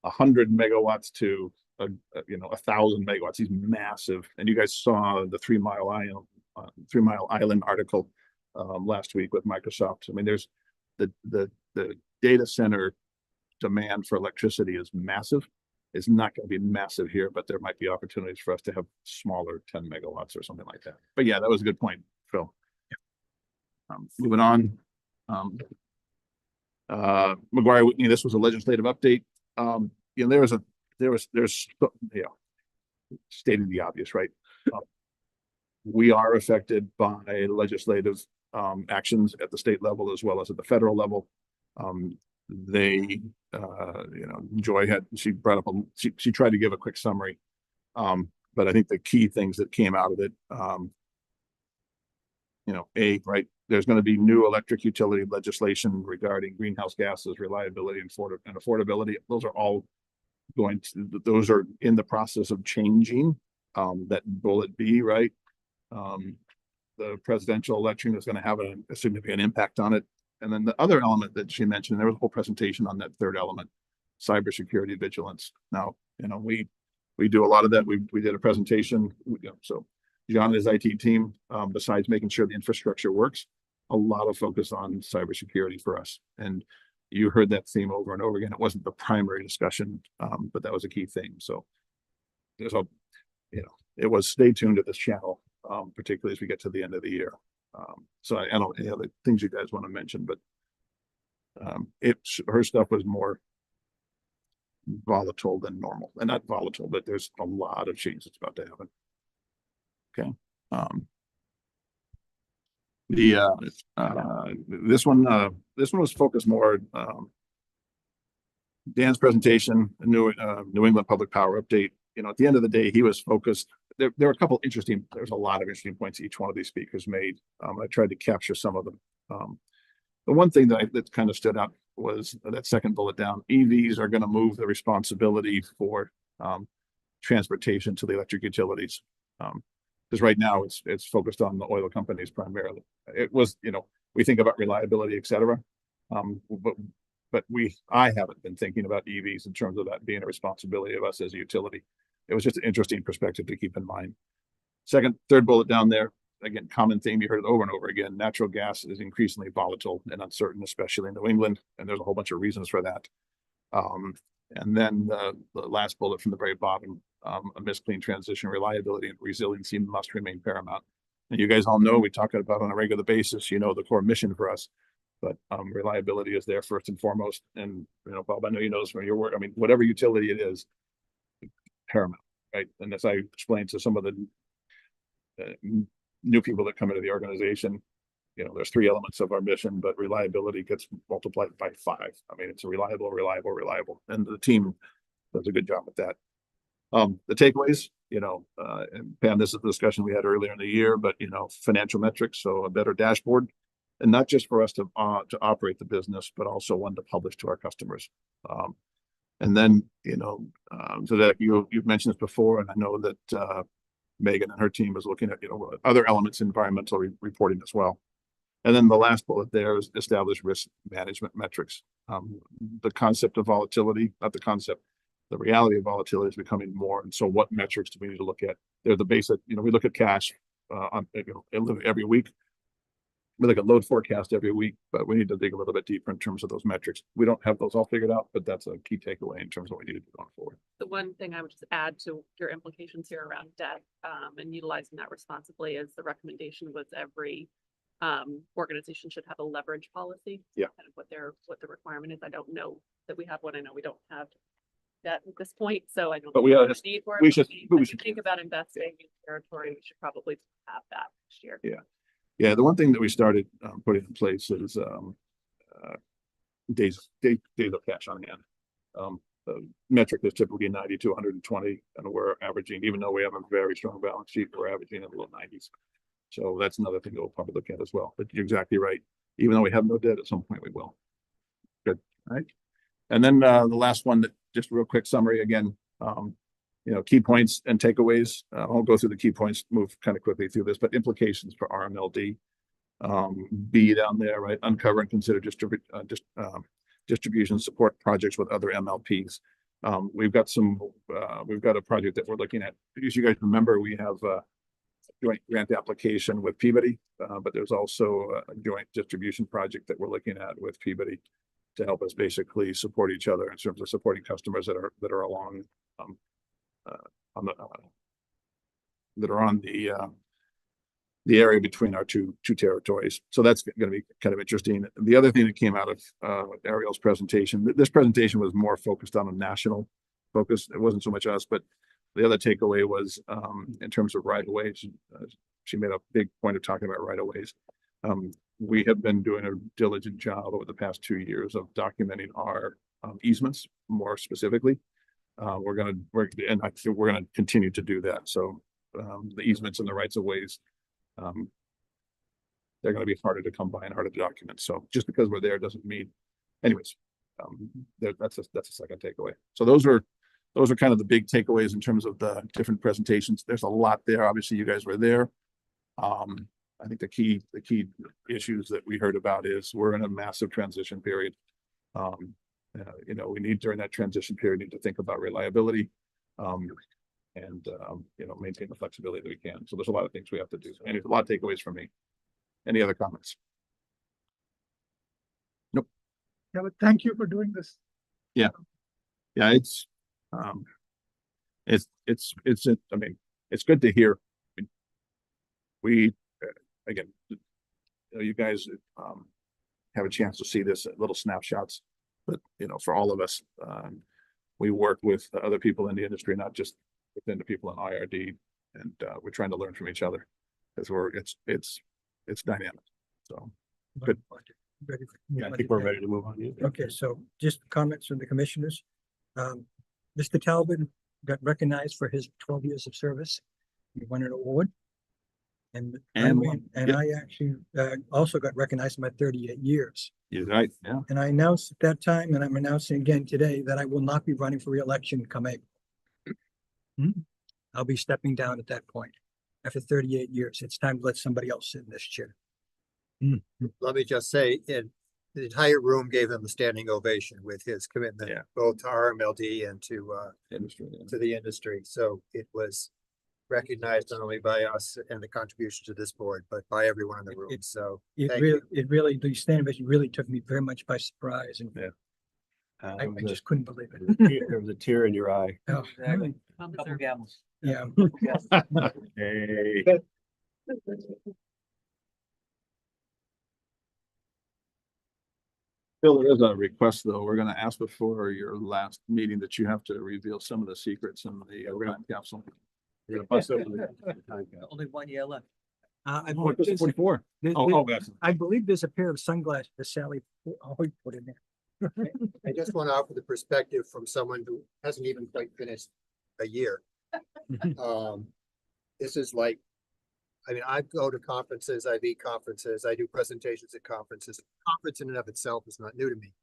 100 megawatts to 1,000 megawatts. These massive. And you guys saw the 3 Mile Island article last week with Microsoft. I mean, there's the data center demand for electricity is massive. It's not going to be massive here, but there might be opportunities for us to have smaller 10 megawatts or something like that. But yeah, that was a good point, Phil. Moving on. McGuire Whitney, this was a legislative update. There's stating the obvious, right? We are affected by legislative actions at the state level as well as at the federal level. Joy she brought up, she tried to give a quick summary. But I think the key things that came out of it, right, there's going to be new electric utility legislation regarding greenhouse gases, reliability, and affordability. Those are in the process of changing. That bullet B, right? The presidential election is going to have a significant impact on it. And then the other element that she mentioned, there was a whole presentation on that third element, cybersecurity vigilance. Now, we do a lot of that. We did a presentation. So John and his IT team, besides making sure the infrastructure works, a lot of focus on cybersecurity for us. And you heard that theme over and over again. It wasn't the primary discussion, but that was a key thing. So there's it was stay tuned to this channel, particularly as we get to the end of the year. So I don't know any other things you guys want to mention, but her stuff was more volatile than normal, and not volatile, but there's a lot of change that's about to happen. Okay. This one was focused more. Dan's presentation, New England Public Power Update. At the end of the day, he was focused. There were a couple interesting. There's a lot of interesting points each one of these speakers made. I tried to capture some of them. The one thing that kind of stood out was that second bullet down. EVs are going to move the responsibility for transportation to the electric utilities. Because right now it's focused on the oil companies primarily. It was, we think about reliability, et cetera. But I haven't been thinking about EVs in terms of that being a responsibility of us as a utility. It was just an interesting perspective to keep in mind. Third bullet down there, again, common theme, you heard it over and over again. Natural gas is increasingly volatile and uncertain, especially in New England, and there's a whole bunch of reasons for that. And then the last bullet from the very bottom, amidst clean transition, reliability and resiliency must remain paramount. And you guys all know, we talk about on a regular basis, the core mission for us. But reliability is there first and foremost. And, Bob, I know you know this from your work. I mean, whatever utility it is, paramount, right? And as I explained to some of the new people that come into the organization, there's 3 elements of our mission, but reliability gets multiplied by 5. I mean, it's a reliable. And the team does a good job with that. The takeaways, and Pam, this is the discussion we had earlier in the year, but, financial metrics, so a better dashboard, and not just for us to operate the business, but also one to publish to our customers. And then, so that you've mentioned this before, and I know that Megan and her team is looking at, other elements in environmental reporting as well. And then the last bullet there is establish risk management metrics. The concept of volatility, not the concept, the reality of volatility is becoming more. And so what metrics do we need to look at? They're the basic, we look at cash every week. We look at load forecast every week, but we need to dig a little bit deeper in terms of those metrics. We don't have those all figured out, but that's a key takeaway in terms of what we need to do going forward. The one thing I would just add to your implications here around debt, and utilizing that responsibly is the recommendation was every organization should have a leverage policy. Yeah. Kind of what the requirement is. I don't know that we have one. I know we don't have debt at this point, so I don't. But we know are, the need for it. we But should, as you think about investing in territory, we should probably have that next year. Yeah. Yeah, the one thing that we started putting in place is days of cash on hand. The metric is typically 90 to 120, and we're averaging, even though we have a very strong balance sheet, we're averaging in the low 90s. So that's another thing that we'll probably look at as well. But you're exactly right. Even though we have no debt, at some point we will. Good. All right. And then the last one, that just a real quick summary again. Key points and takeaways. I'll go through the key points, move kind of quickly through this, but implications for RMLD. B down there, right? Uncover and consider distribution support projects with other MLPs. We've got a project that we're looking at. As you guys remember, we have a joint grant application with Peabody, but there's also a joint distribution project that we're looking at with Peabody to help us basically support each other in terms of supporting customers that are along that are on the area between our two territories. So that's going to be kind of interesting. The other thing that came out of Ariel's presentation, this presentation was more focused on a national focus. It wasn't so much us, but the other takeaway was in terms of right of ways. She made a big point of talking about right of ways. We have been doing a diligent job over the past 2 years of documenting our easements more specifically. We're going to continue to do that. So the easements and the rights of ways, they're going to be harder to come by and harder to document. So just because we're there doesn't mean, anyways, that's a second takeaway. So those are kind of the big takeaways in terms of the different presentations. There's a lot there. Obviously you guys were there. I think the key issues that we heard about is we're in a massive transition period. We need during that transition period, need to think about reliability, and maintain the flexibility that we can. So there's a lot of things we have to do. And there's a lot of takeaways from me. Any other comments? Nope. Yeah, but thank you for doing this. Yeah. Yeah, it's good to hear. We again, you guys have a chance to see this little snapshots, but for all of us, we work with other people in the industry, not just within the people in IRD, and we're trying to learn from each other because it's dynamic. So good. Yeah, I think we're ready to move on. Yeah. Okay, so just comments from the commissioners. Mr. Talbot got recognized for his 12 years of service. He won an award. And I actually also got recognized for my 38 years. You're right. Yeah. And I announced at that time, and I'm announcing again today, that I will not be running for re-election come April. I'll be stepping down at that point. After 38 years, it's time to let somebody else sit in this chair. Let me just say, the entire room gave him a standing ovation with his commitment, both to RMLD and to the industry. So it was recognized not only by us and the contribution to this board, but by everyone in the room. So it really, the standing ovation really took me very much by surprise, and I just couldn't believe it. There was a tear in your eye. Oh, Exactly. Couple gavels. yeah. Hey. Bill, there is a request though. We're going to ask before your last meeting that you have to reveal some of the secrets in the time capsule. We're gonna bust open the time capsule. Only 1 year left. I Oh, it goes to 44. That's I believe there's a pair of sunglasses that Sally Hoyt put in there. I just want to offer the perspective from someone who hasn't even quite finished a year. This is like I mean, I go to conferences, I lead conferences, I do presentations at conferences. Conference in and of itself is not new to me.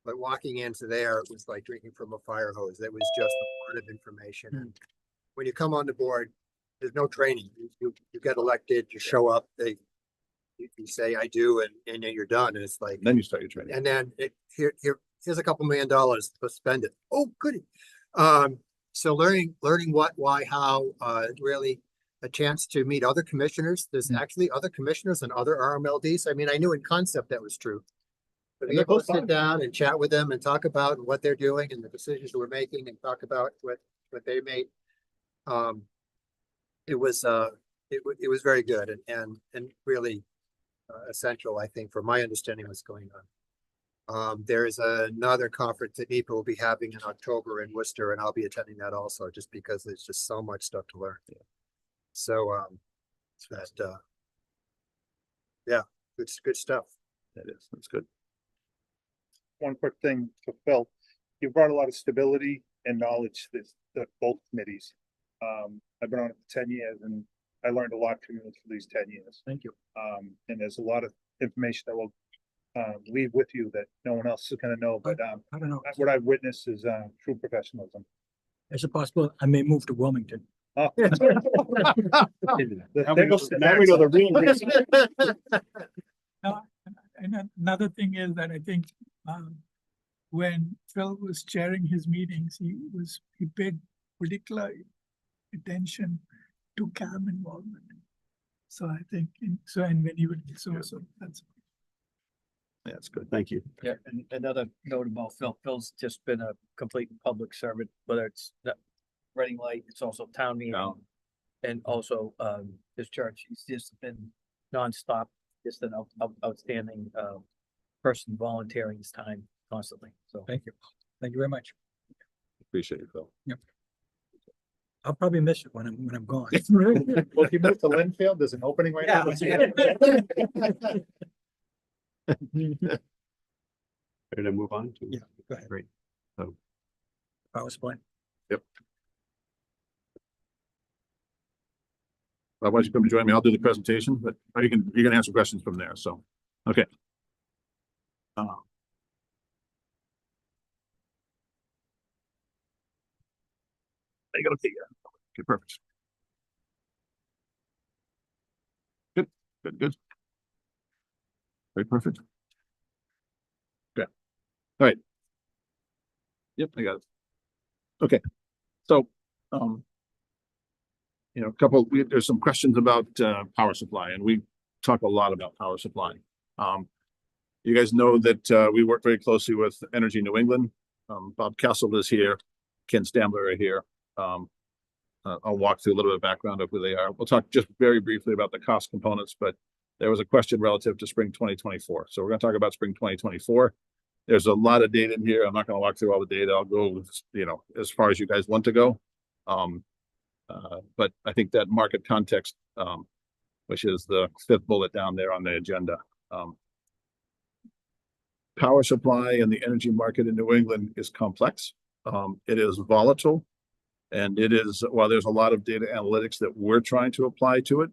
But walking into there, it was like drinking from a fire hose. That was just a lot of information. And when you come on the board, there's no training. You get elected, you show up, you say, I do, and then you're done. And it's like, Then you start your training. and then here's a couple $1 million, let's spend it. Oh, goody. So learning what, why, how, really a chance to meet other commissioners. There's actually other commissioners and other RMLDs. I mean, I knew in concept that was true. But And being they're able to both sit fun. down and chat with them and talk about what they're doing and the decisions we're making and talk about what they made. It was very good and really essential, I think, for my understanding what's going on. There is another conference that NEPA will be having in October in Worcester, and I'll be attending that also, just because there's just so much stuff to learn. So, yeah, good stuff. That is, that's good. One quick thing for Phil, you brought a lot of stability and knowledge to both committees. I've been on it for 10 years and I learned a lot from you for these 10 years. Thank you. And there's a lot of information that will leave with you that no one else is gonna know, but I don't know. what I've witnessed is true professionalism. Is it possible I may move to Wilmington? Oh. Now we know the real. And another thing is that I think, when Phil was chairing his meetings, he paid particular attention to CAB involvement. So I think, and when he would, so that's. Yeah, that's good. Thank you. Yeah, and another note about Phil's just been a complete public servant, whether it's the Reading Light, it's also town meeting. No. And also, his church, he's just been nonstop, just an outstanding, person volunteering his time constantly, so. Thank you. Thank you very much. Appreciate it, Phil. I'll probably miss it when I'm gone. Well, if you move to Linfield, there's an opening right now. Ready to move on to? Yeah, go ahead. Great. Power supply. Why don't you come join me? I'll do the presentation, but you can answer questions from there. So, okay. I got okay. Okay, perfect. Good. Very perfect. Okay. All right. Yep, I got it. Okay. So, there's some questions about power supply, and we talk a lot about power supply. You guys know that we work very closely with Energy New England. Bob Kessel is here, Ken Stambler are here. I'll walk through a little bit of background of who they are. We'll talk just very briefly about the cost components, but there was a question relative to spring 2024. So we're going to talk about spring 2024. There's a lot of data in here. I'm not going to walk through all the data. I'll go, as far as you guys want to go. But I think that market context, which is the 5th bullet down there on the agenda. Power supply and the energy market in New England is complex. It is volatile. And it is, while there's a lot of data analytics that we're trying to apply to it,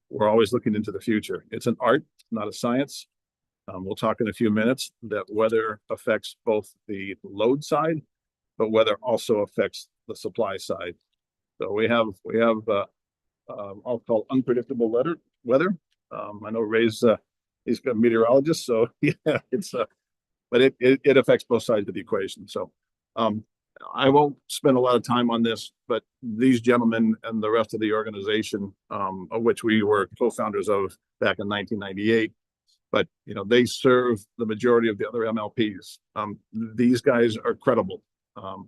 we're always looking into the future. It's an art, not a science. We'll talk in a few minutes that weather affects both the load side, but weather also affects the supply side. So we have I'll call unpredictable weather. I know Ray's he's a meteorologist, so yeah, but it affects both sides of the equation. So I won't spend a lot of time on this, but these gentlemen and the rest of the organization, of which we were co-founders of back in 1998, but they serve the majority of the other MLPs. These guys are credible. The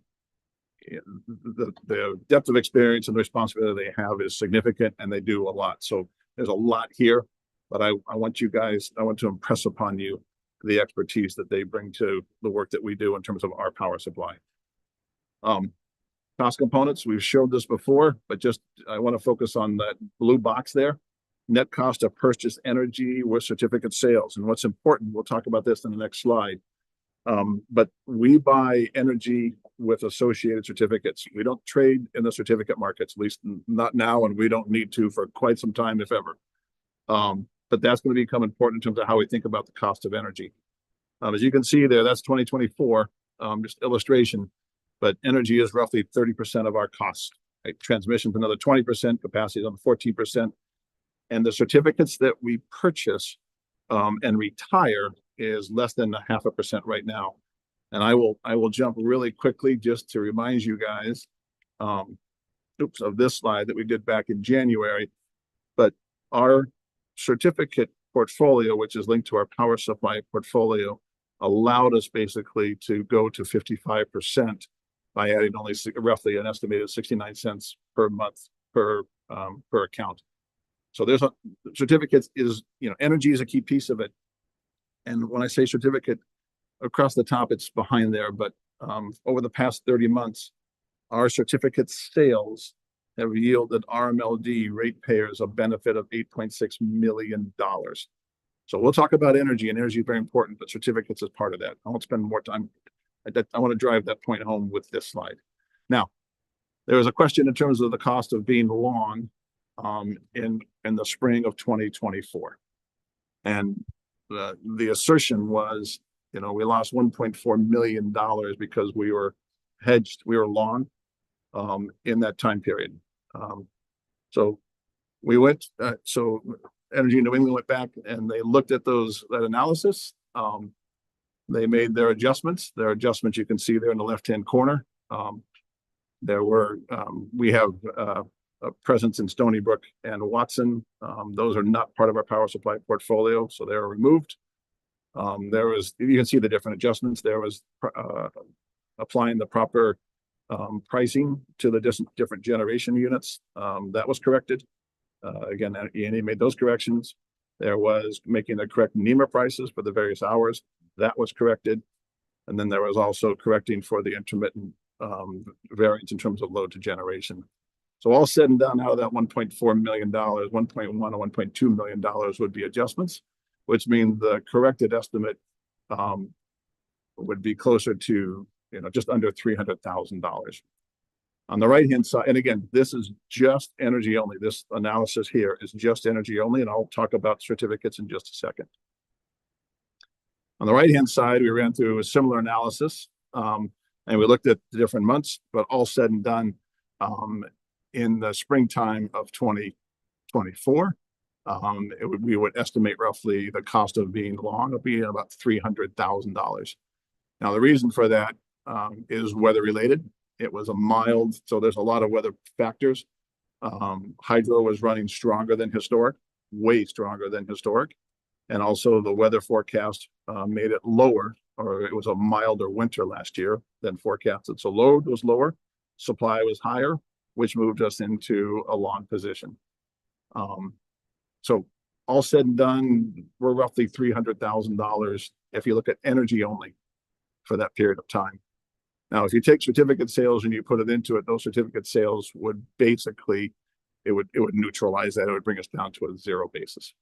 depth of experience and the responsibility they have is significant, and they do a lot. So there's a lot here, but I want to impress upon you the expertise that they bring to the work that we do in terms of our power supply. Cost components, we've showed this before, but I want to focus on that blue box there. Net cost of purchased energy with certificate sales. And what's important, we'll talk about this in the next slide, But we buy energy with associated certificates. We don't trade in the certificate markets, at least not now, and we don't need to for quite some time, if ever. But that's going to become important in terms of how we think about the cost of energy. As you can see there, that's 2024, just illustration, but energy is roughly 30% of our cost. Right? Transmission is another 20%, capacity is another 14%. And the certificates that we purchase and retire is less than 0.5% right now. And I will jump really quickly just to remind you guys, of this slide that we did back in January. But our certificate portfolio, which is linked to our power supply portfolio, allowed us basically to go to 55% by adding only roughly an estimated 69 cents per month per account. So there's certificates is, energy is a key piece of it. And when I say certificate, across the top, it's behind there. But over the past 30 months, our certificate sales have yielded RMLD ratepayers a benefit of $8.6 million. So we'll talk about energy, and energy is very important, but certificates is part of that. I won't spend more time. I want to drive that point home with this slide. Now, there was a question in terms of the cost of being long in the spring of 2024. And the assertion was, we lost $1.4 million because we were hedged, we were long in that time period. So we went, so Energy New England went back and they looked at that analysis. They made their adjustments. Their adjustments you can see there in the left-hand corner. We have a presence in Stony Brook and Watson. Those are not part of our power supply portfolio, so they're removed. You can see the different adjustments. There was applying the proper pricing to the different generation units. That was corrected. Again, E&E made those corrections. There was making the correct NEMA prices for the various hours. That was corrected. And then there was also correcting for the intermittent variance in terms of load to generation. So all said and done, out of that $1.4 million, 1.1 or $1.2 million would be adjustments, which means the corrected estimate would be closer to, just under $300,000. On the right-hand side, and again, this is just energy only. This analysis here is just energy only, and I'll talk about certificates in just a second. On the right-hand side, we ran through a similar analysis, and we looked at the different months, but all said and done, in the springtime of 2024, we would estimate roughly the cost of being long would be about $300,000. Now, the reason for that is weather related. It was a mild, so there's a lot of weather factors. Hydro was running stronger than historic, way stronger than historic. And also the weather forecast made it lower, or it was a milder winter last year than forecasted. So load was lower, supply was higher, which moved us into a long position. So all said and done, we're roughly $300,000 if you look at energy only for that period of time. Now, if you take certificate sales and you put it into it, those certificate sales would basically, it would neutralize that. It would bring us down to a zero basis.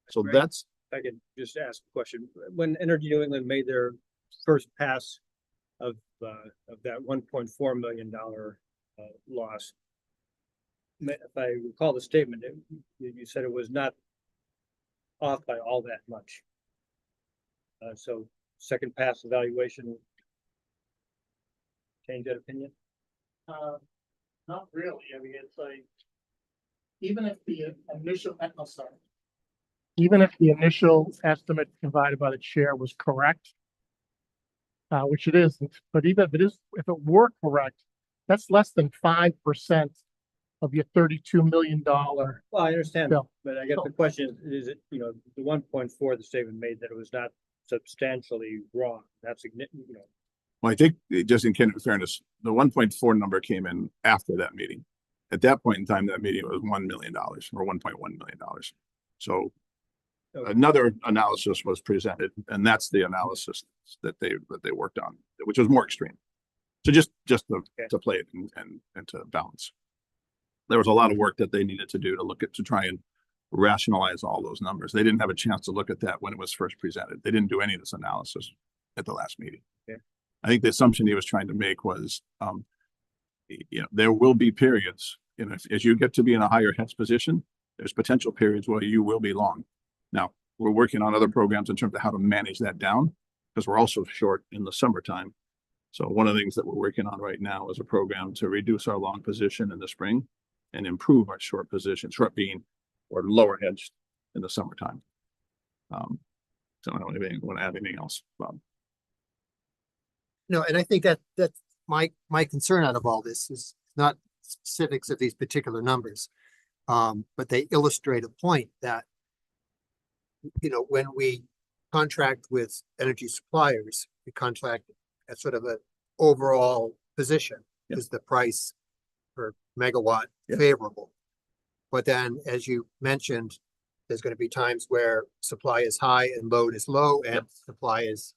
So Right. that's. I could just ask a question. When Energy New England made their first pass of that $1.4 million loss, if I recall the statement, you said it was not off by all that much. So second pass evaluation change that opinion? Not really. I mean, it's like, even if the initial, I'm sorry. Even if the initial estimate provided by the chair was correct, which it isn't, but even if it were correct, that's less than 5% of your $32 million. Well, I understand, bill. but I guess the question is it, the 1.4, the statement made that it was not substantially wrong. That's significant, Well, I think just in fairness, the 1.4 number came in after that meeting. At that point in time, that meeting was $1 million or $1.1 million. So another analysis was presented, and that's the analysis that they worked on, which was more extreme. So just to play it and to balance. There was a lot of work that they needed to do to try and rationalize all those numbers. They didn't have a chance to look at that when it was first presented. They didn't do any of this analysis at the last meeting. Okay. I think the assumption he was trying to make was, there will be periods, as you get to be in a higher hedge position, there's potential periods where you will be long. Now, we're working on other programs in terms of how to manage that down, because we're also short in the summertime. So one of the things that we're working on right now is a program to reduce our long position in the spring and improve our short position, short being or lower hedged in the summertime. So I don't want to add anything else, Bob. No, and I think that's my concern out of all this is not specifics of these particular numbers. But they illustrate a point that, when we contract with energy suppliers, we contract at sort of an overall position. Is the price per megawatt favorable? But then, as you mentioned, there's going to be times where supply is high and load is low, and supply is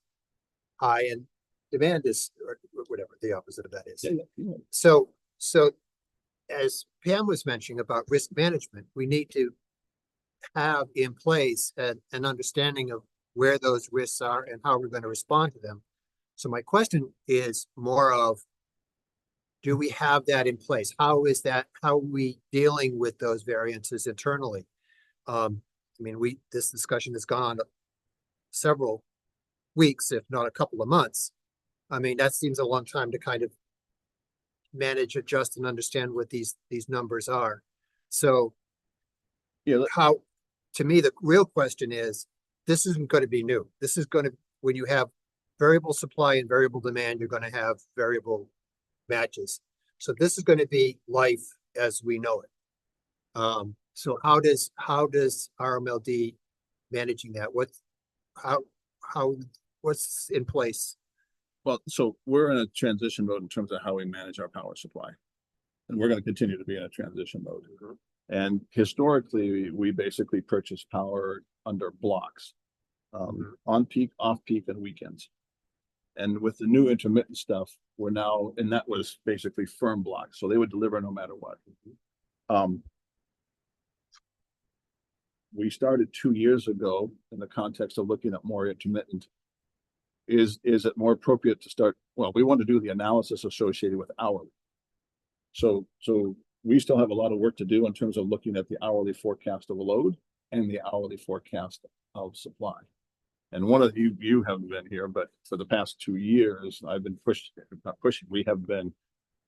high and demand is, or whatever the opposite of that is. So as Pam was mentioning about risk management, we need to have in place an understanding of where those risks are and how we're going to respond to them. So my question is more of, do we have that in place? How are we dealing with those variances internally? This discussion has gone on several weeks, if not a couple of months. That seems a long time to kind of manage, adjust, and understand what these numbers are. So to me, the real question is, this isn't going to be new. This is going to, when you have variable supply and variable demand, you're going to have variable matches. So this is going to be life as we know it. So how does RMLD managing that? What's in place? Well, so we're in a transition mode in terms of how we manage our power supply. And we're going to continue to be in a transition mode. And historically, we basically purchase power under blocks, on peak, off peak, and weekends. And with the new intermittent stuff, we're now, and that was basically firm blocks. So they would deliver no matter what. We started 2 years ago in the context of looking at more intermittent. Is it more appropriate to start? Well, we want to do the analysis associated with hourly. So we still have a lot of work to do in terms of looking at the hourly forecast of a load and the hourly forecast of supply. And one of you haven't been here, but for the past 2 years, I've been we have been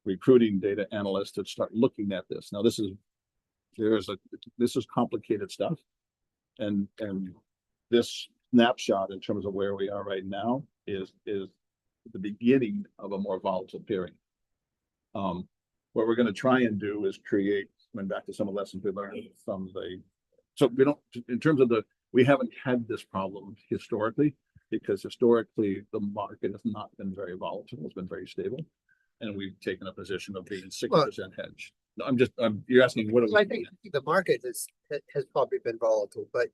recruiting data analysts to start looking at this. Now, this is complicated stuff. And this snapshot in terms of where we are right now is the beginning of a more volatile period. What we're going to try and do is create, going back to some of the lessons we learned from so we don't, in terms of we haven't had this problem historically, because historically the market has not been very volatile. It's been very stable. And we've taken a position of being 6% hedged. You're asking what I think the market has probably been volatile, but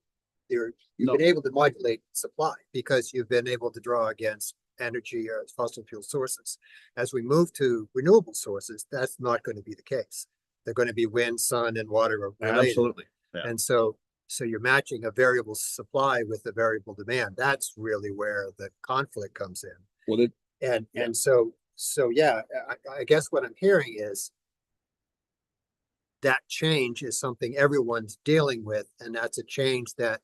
you've been able to modulate supply because you've been able to draw against energy or fossil fuel sources. As we move to renewable sources, that's not going to be the case. They're going to be wind, sun, and water related. Absolutely. Yeah. And so you're matching a variable supply with a variable demand. That's really where the conflict comes in. Well, I guess what I'm hearing is that change is something everyone's dealing with, and that's a change that,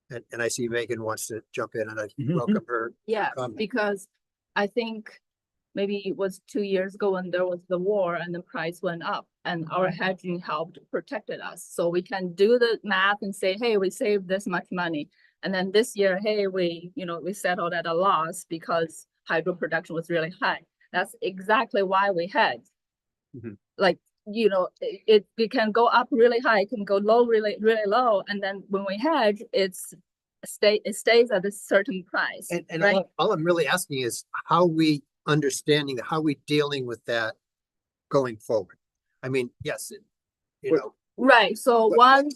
and I see Megan wants to jump in, and I welcome her. Yeah, because I think maybe it was 2 years ago when there was the war and the price went up, and our hedging helped protected us. So we can do the math and say, hey, we saved this much money. And then this year, hey, we settled at a loss because hydro production was really high. That's exactly why we hedge. Like, it can go up really high, it can go low, really, really low. And then when we hedge, it stays at a certain price. And right? all I'm really asking is how we understanding that, how we dealing with that going forward. I mean, yes, right. So one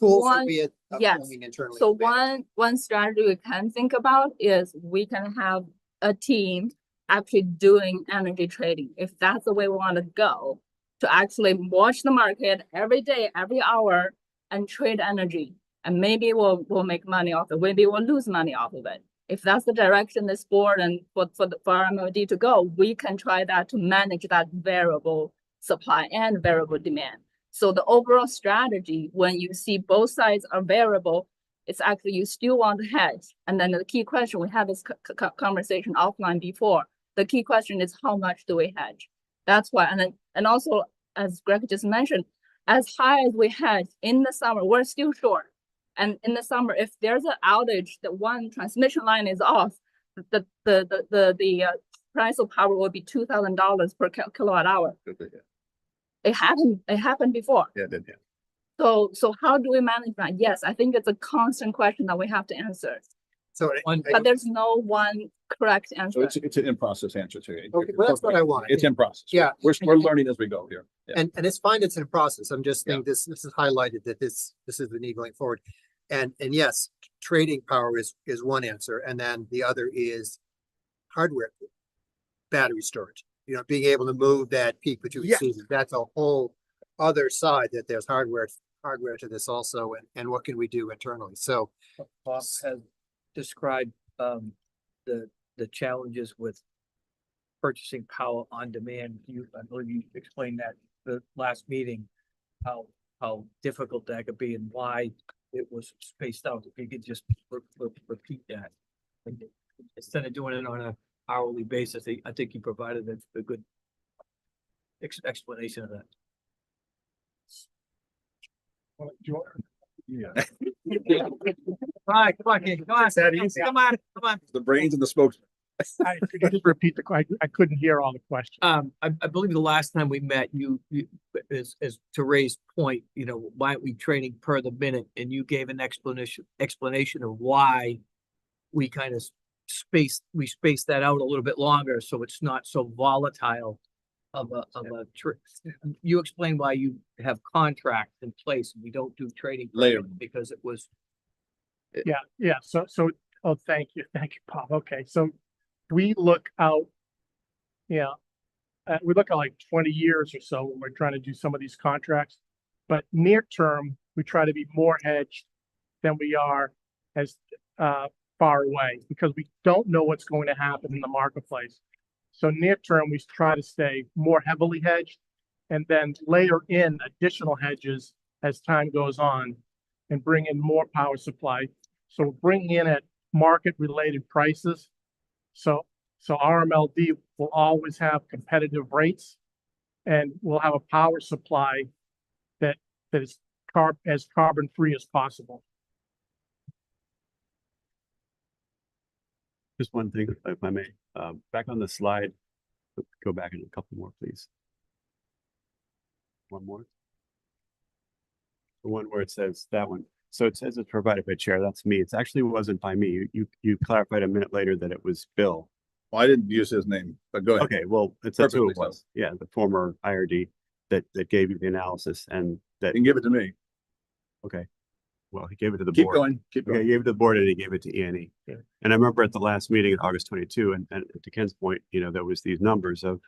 strategy we can think about is we can have a team actually doing energy trading, if that's the way we want to go, to actually watch the market every day, every hour, and trade energy. And maybe we'll make money off it. Maybe we'll lose money off of it. If that's the direction this board and for RMLD to go, we can try that to manage that variable supply and variable demand. So the overall strategy, when you see both sides are variable, it's actually you still want to hedge. And then the key question, we had this conversation offline before. The key question is how much do we hedge? That's why, and also as Greg just mentioned, as high as we hedge in the summer, we're still short. And in the summer, if there's an outage, the one transmission line is off, the price of power will be $2,000 per kilowatt hour. It happened before. Yeah, it did, yeah. So how do we manage that? Yes, I think it's a constant question that we have to answer. So, But there's no one correct So answer. it's an in-process answer to it. Okay, well, that's what I want. It's in process. Yeah. We're learning as we go here. Yeah. And it's fine, it's in process. I'm just saying this is highlighted that this is the need going forward. And yes, trading power is one answer. And then the other is hardware, battery storage, you know, being able to move that peak between seasons. That's a whole other side, that there's hardware to this also, and what can we do internally? So Bob has described the challenges with purchasing power on demand. I believe you explained that the last meeting, how difficult that could be and why it was spaced out. If you could just repeat that. Instead of doing it on an hourly basis, I think you provided a good explanation of that. Yeah. Come on, King, come on. that easy? Come on. The brains and the spokesman. Could you just repeat the question? I couldn't hear all the questions. I believe the last time we met, you is to Ray's point, you know, why aren't we trading per the minute? And you gave an explanation of why we kind of spaced that out a little bit longer, so it's not so volatile of a you explained why you have contracts in place and we don't do trading Later. because it was Yeah. So, oh, thank you, Bob. Okay, so we look out, we look at like 20 years or so when we're trying to do some of these contracts. But near term, we try to be more hedged than we are as far away, because we don't know what's going to happen in the marketplace. So near term, we try to stay more heavily hedged and then layer in additional hedges as time goes on and bring in more power supply. So bring in at market related prices. So RMLD will always have competitive rates, and we'll have a power supply that is as carbon free as possible. Just one thing, if I may, back on the slide, go back in a couple more, please. One more. The one where it says that one. So it says it's provided by chair. That's me. It actually wasn't by me. You clarified a minute later that it was Bill. Well, I didn't use his name, but go ahead. Okay, well, that's who Perfectly it was. Yeah, the former IRD that gave you the analysis and that. You can give it to me. Okay. Well, he gave it to the Keep board. going, keep Okay, going. he gave it to the board and he gave it to E&E. Yeah. And I remember at the last meeting in August 22, and to Ken's point, there was these numbers of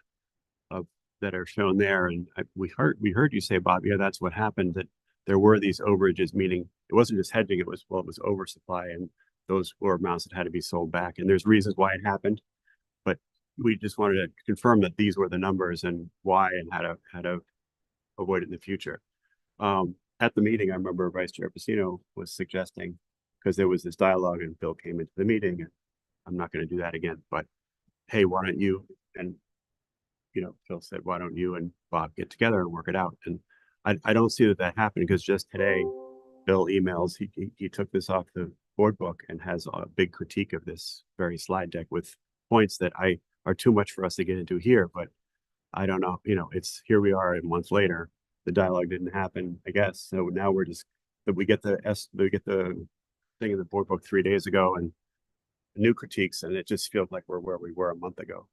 that are shown there. And we heard you say, Bob, yeah, that's what happened, that there were these overages, meaning it wasn't just hedging, it was oversupply, and those were amounts that had to be sold back. And there's reasons why it happened, but we just wanted to confirm that these were the numbers and why and how to avoid it in the future. At the meeting, I remember Vice Chair Pacino was suggesting, because there was this dialogue and Bill came into the meeting, and I'm not going to do that again, but hey, why don't you, and Phil said, why don't you and Bob get together and work it out? And I don't see that happened, because just today, Bill emails, he took this off the board book and has a big critique of this very slide deck with points that are too much for us to get into here, but I don't know, it's here we are a month later. The dialogue didn't happen, I guess. So now we get the thing in the board book 3 days ago and new critiques, and it just feels like we're where we were a month ago.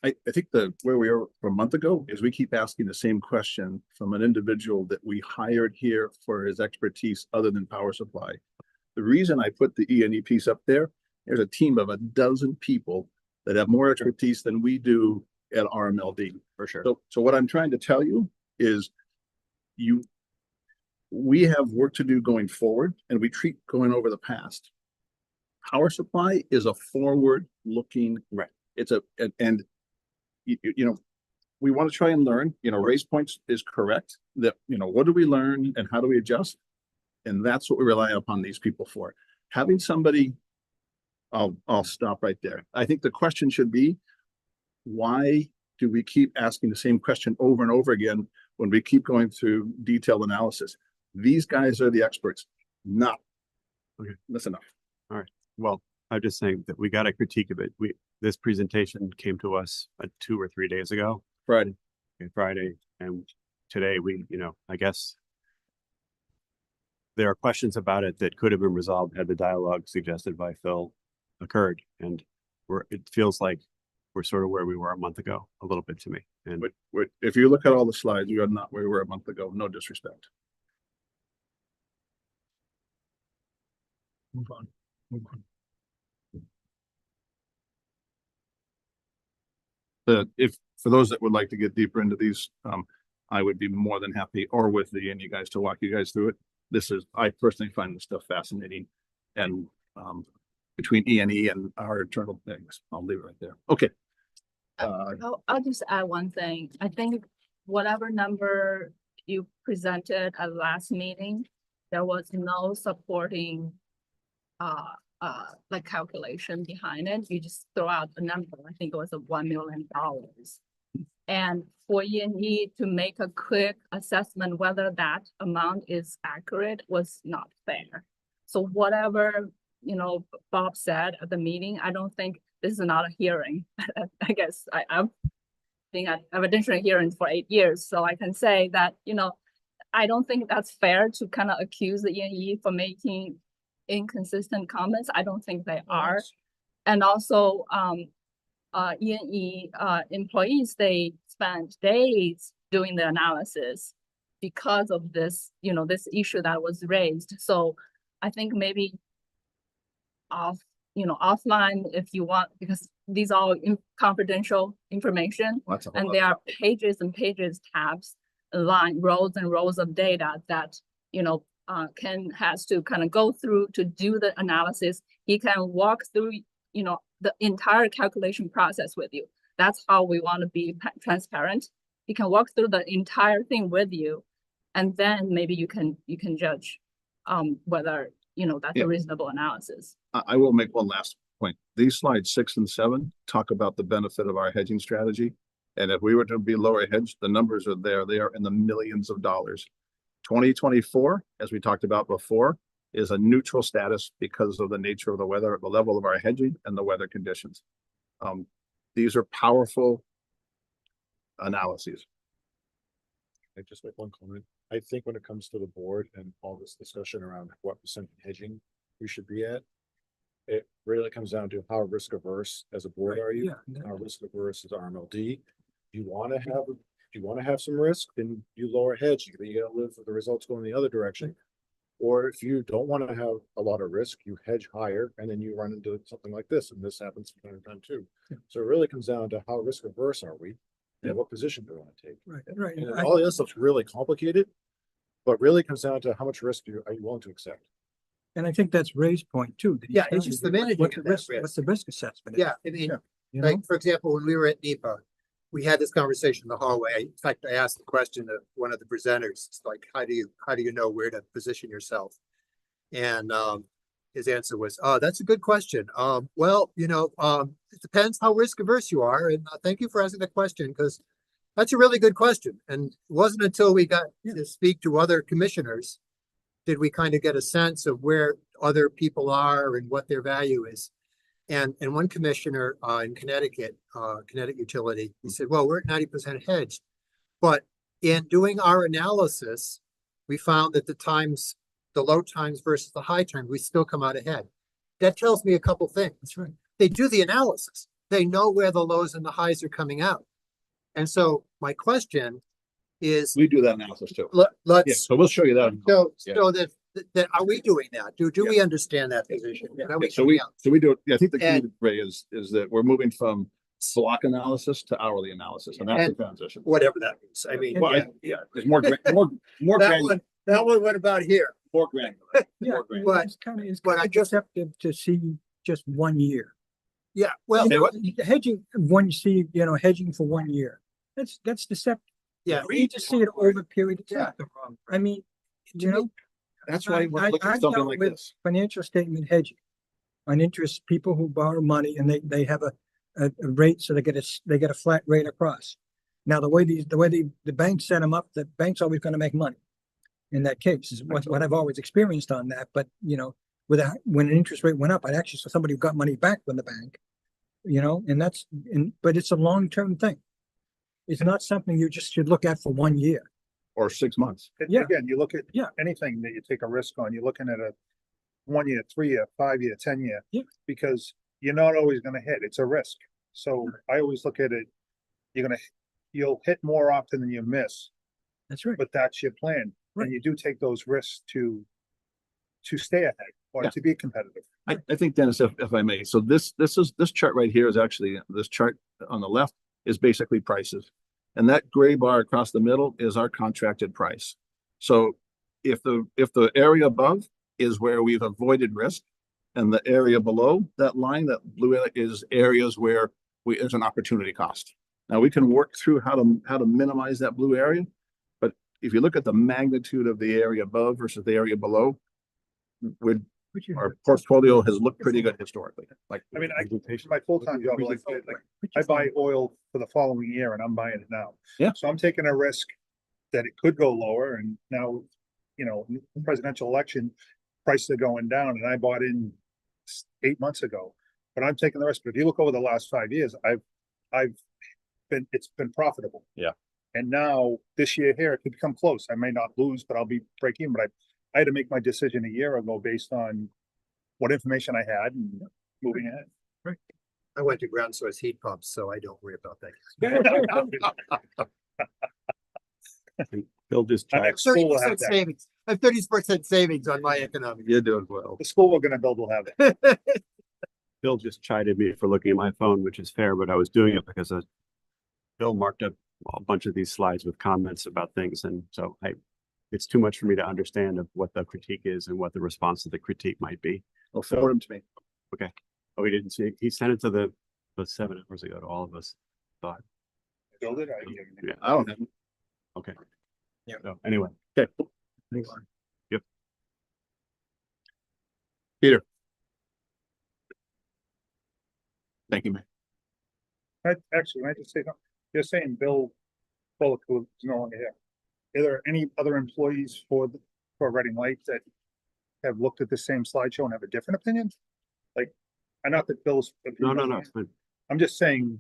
I think where we were a month ago is we keep asking the same question from an individual that we hired here for his expertise other than power supply. The reason I put the E&E piece up there's a team of 12 people that have more expertise than we do at RMLD. For sure. So what I'm trying to tell you is we have work to do going forward, and we treat going over the past. power supply is a forward-looking. Right. It's and you know, we want to try and learn, Ray's points is correct, that, what do we learn and how do we adjust? And that's what we rely upon these people for. Having somebody, I'll stop right there. I think the question should be, why do we keep asking the same question over and over again when we keep going through detailed analysis? These guys are the experts. No. Okay, that's enough. All right. Well, I'm just saying that we got a critique of it. This presentation came to us 2 or 3 days ago. Friday. Okay, Friday, and today I guess there are questions about it that could have been resolved had the dialogue suggested by Phil occurred, and it feels like we're sort of where we were a month ago, a little bit to me. And But if you look at all the slides, you are not where we were a month ago. No disrespect. Move on. Move on. If for those that would like to get deeper into these, I would be more than happy, or with you guys, to walk you guys through it. I personally find this stuff fascinating, and between E&E and our internal things, I'll leave it right there. Okay. I'll just add one thing. I think whatever number you presented at last meeting, there was no supporting like calculation behind it. You just throw out the number. I think it was $1 million. And for E&E to make a quick assessment whether that amount is accurate was not fair. So whatever, Bob said at the meeting, I don't think this is not a hearing. I guess I've additional hearings for 8 years. So I can say that, I don't think that's fair to kind of accuse the E&E for making inconsistent comments. I don't think they are. And also, E&E employees, they spent days doing the analysis because of this, this issue that was raised. So I think maybe offline if you want, because these are all confidential information, and there are pages and pages, tabs, rows and rows of data that, Ken has to kind of go through to do the analysis. He can walk through, the entire calculation process with you. That's how we want to be transparent. He can walk through the entire thing with you, and then maybe you can judge whether that's a reasonable analysis. I will make one last point. These slides 6 and 7 talk about the benefit of our hedging strategy. And if we were to be lower hedged, the numbers are there. They are in the millions of dollars. 2024, as we talked about before, is a neutral status because of the nature of the weather, the level of our hedging, and the weather conditions. These are powerful analyses. I just make one comment. I think when it comes to the board and all this discussion around what percent hedging we should be at, it really comes down to how risk averse as a board are you? Yeah. How risk averse is RMLD? You want to have some risk, then you lower hedge. You gotta live with the results going the other direction. Or if you don't want to have a lot of risk, you hedge higher, and then you run into something like this, and this happens from time to time too. Yeah. So it really comes down to how risk averse are we, and what position do we want to take. Right. And all this stuff's really complicated, but really comes down to how much risk are you willing to accept. And I think that's Ray's point too. that he's Yeah, it's trying just to the do. managing What's of the that risk? risk. What's the risk assessment? Yeah, I mean, You like, know? for example, when we were at NEPA, we had this conversation in the hallway. In fact, I asked the question of one of the presenters, it's like, how do you know where to position yourself? And his answer was, "Oh, that's a good question. Well, it depends how risk averse you are. And thank you for asking that question, because that's a really good question." And it wasn't until we got to speak to other commissioners did we kind of get a sense of where other people are and what their value is. And one commissioner in Connecticut Utility, he said, "Well, we're at 90% hedged, but in doing our analysis, we found that the low times versus the high times, we still come out ahead." That tells me a couple things. That's right. They do the analysis. They know where the lows and the highs are coming out. And so my question is, We do that analysis too. let's. Yeah, so we'll show you that. So that are we doing that? Do we understand that position? Are we So we do it. Yeah, I think the key, And- Ray, is that we're moving from block analysis to hourly analysis, and that's the And transition. whatever that means. I mean, Well, there's more that one, what about here? more granular. Yeah, More granular. But- it's kind of but I just- deceptive to see just 1 year. Yeah, well, Hedging hedging for 1 year. That's deceptive. yeah, We need to see it over a period of time. I mean, That's why we're looking at I've something dealt like with this. financial statement hedging on interest, people who borrow money and they have a rate, so they get a flat rate across. Now, the way the banks set them up, the bank's always going to make money in that case, is what I've always experienced on that. But, when an interest rate went up, I actually saw somebody who got money back from the bank, but it's a long-term thing. It's not something you just should look at for 1 year. Or 6 months. Yeah. Again, you look at Yeah. anything that you take a risk on, you're looking at a 1 year, 3 year, 5 year, 10 year. Yeah. Because you're not always gonna hit. It's a risk. So I always look at it, you'll hit more often than you miss, That's right. but that's your plan. Right. And you do take those risks to stay ahead or Yeah. to be competitive. I think, Dennis, if I may, so this chart right here is actually, this chart on the left is basically prices. And that gray bar across the middle is our contracted price. So if the area above is where we've avoided risk, and the area below that line, that blue area, is areas where there's an opportunity cost. Now, we can work through how to minimize that blue area, but if you look at the magnitude of the area above versus the area below, our portfolio has looked pretty good historically. Like, I mean, my full-time job, I buy oil for the following year and I'm buying it now. Yeah. So I'm taking a risk that it could go lower and now, presidential election, prices are going down and I bought in 8 months ago, but I'm taking the risk. But if you look over the last 5 years, it's been profitable. Yeah. And now this year here, it could become close. I may not lose, but I'll be breaking, but I had to make my decision a year ago based on what information I had and moving ahead. Right. I went to ground source heat pumps, so I don't worry about that. Bill just Our tried. next school will have 30% that. savings. I have 30% savings on my economic. you're doing well. The school we're gonna build will have it. Bill just chided me for looking at my phone, which is fair, but I was doing it because Bill marked up a bunch of these slides with comments about things, and so it's too much for me to understand of what the critique is and what the response to the critique might be. Well, forward them to me. Okay. Oh, he didn't see it. He sent it to the 7 hours ago to all of us. Thought. Build it. Yeah. I don't have. Okay. Yeah. So anyway. Okay. Yep. Peter. Thank you, man. Actually, can I just say something? You're saying Bill Bullock, who is no longer here. Are there any other employees for Reading Lights that have looked at the same slideshow and have a different opinion? Like, I not that Bill's. No. It's fine. I'm just saying,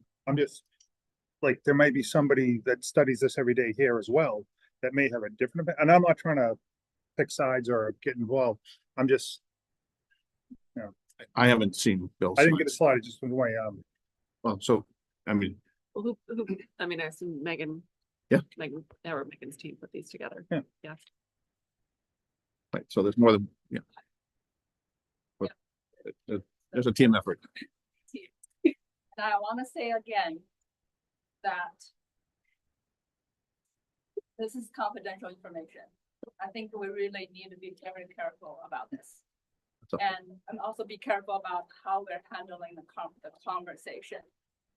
like, there might be somebody that studies this every day here as well that may have a different opinion. And I'm not trying to pick sides or get involved. I'm just, I haven't seen Bill's. I didn't get a slides. slide, it just went away. Well, so, I mean, Well, I assume Megan. Yeah. Megan's team put these together. Yeah. Yes. right, so there's more than, yeah. But there's a team effort. And I want to say again that this is confidential information. I think we really need to be very careful about this. And also be careful about how we're handling the conversation.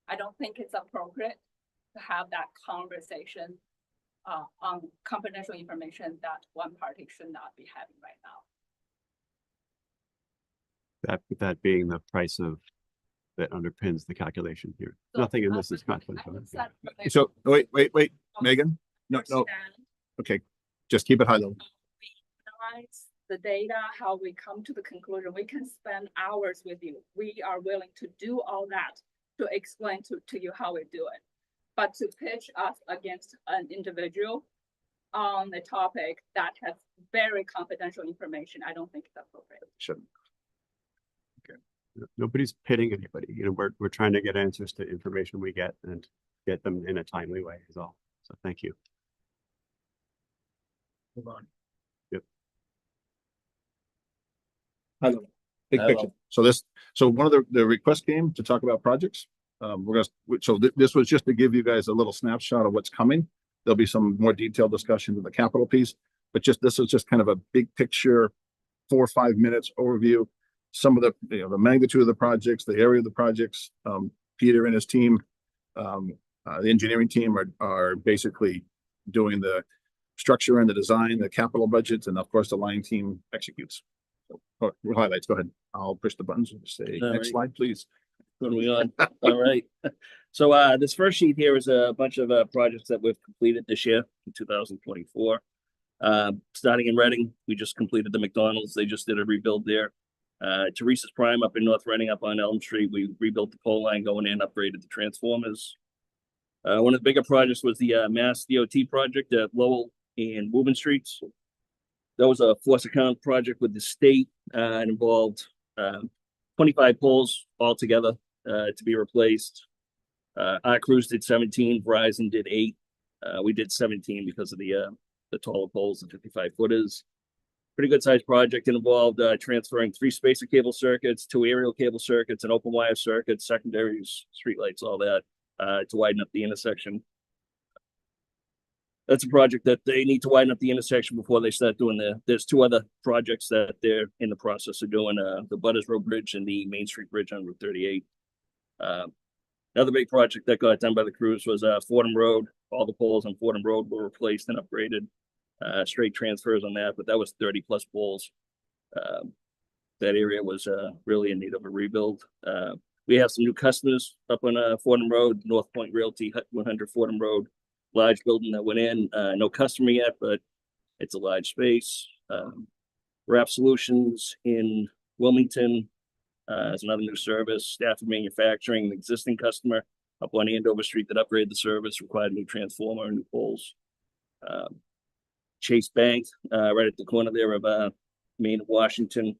I don't think it's appropriate to have that conversation on confidential information that one party should not be having right now. That being the price that underpins the calculation here. So Nothing in I this is would- confidential. I would set- So, wait, Megan? No. understand Okay, just keep it high level. analyze the data, how we come to the conclusion. We can spend hours with you. We are willing to do all that to explain to you how we do it. But to pitch us against an individual on a topic that has very confidential information, I don't think it's appropriate. Shouldn't. Nobody's pitting anybody. We're trying to get answers to information we get and get them in a timely way is all. So thank you. Move on. High level. Big picture. So one of the requests came to talk about projects. This was just to give you guys a little snapshot of what's coming. There'll be some more detailed discussion of the capital piece, but this is just kind of a big picture, 4 or 5 minutes overview. some of the, the magnitude of the projects, the area of the projects. Peter and his team, the engineering team are basically doing the structure and the design, the capital budgets, and of course, the line team executes. So, highlights, go ahead. I'll push the buttons and say, All next right. slide, please. What are we on? All right. So this first sheet here is a bunch of projects that we've completed this year in 2024. Starting in Reading, we just completed the McDonald's. They just did a rebuild there. Teresa's Prime up in North Reading, up on Elm Street, we rebuilt the pole line going in, upgraded the transformers. One of the bigger projects was the Mass DOT project at Lowell and Woburn Streets. That was a force account project with the state. It involved 25 poles altogether to be replaced. Our crews did 17, Verizon did 8. We did 17 because of the taller poles, the 55 footers. Pretty good sized project. It involved transferring 3 spacer cable circuits, 2 aerial cable circuits, an open wire circuit, secondaries, streetlights, all that to widen up the intersection. That's a project that they need to widen up the intersection before they start doing there's 2 other projects that they're in the process of doing, the Butters Road Bridge and the Main Street Bridge on Route 38. Another big project that got done by the crews was Fordham Road. All the poles on Fordham Road were replaced and upgraded. Straight transfers on that, but that was 30 plus poles. That area was really in need of a rebuild. We have some new customers up on Fordham Road, North Point Realty, 100 Fordham Road. Large building that went in, no customer yet, but it's a large space. Wrap Solutions in Wilmington is another new service. Stafford Manufacturing, an existing customer up on Andover Street that upgraded the service, required a new transformer and new poles. Chase Bank, right at the corner there of Main and Washington,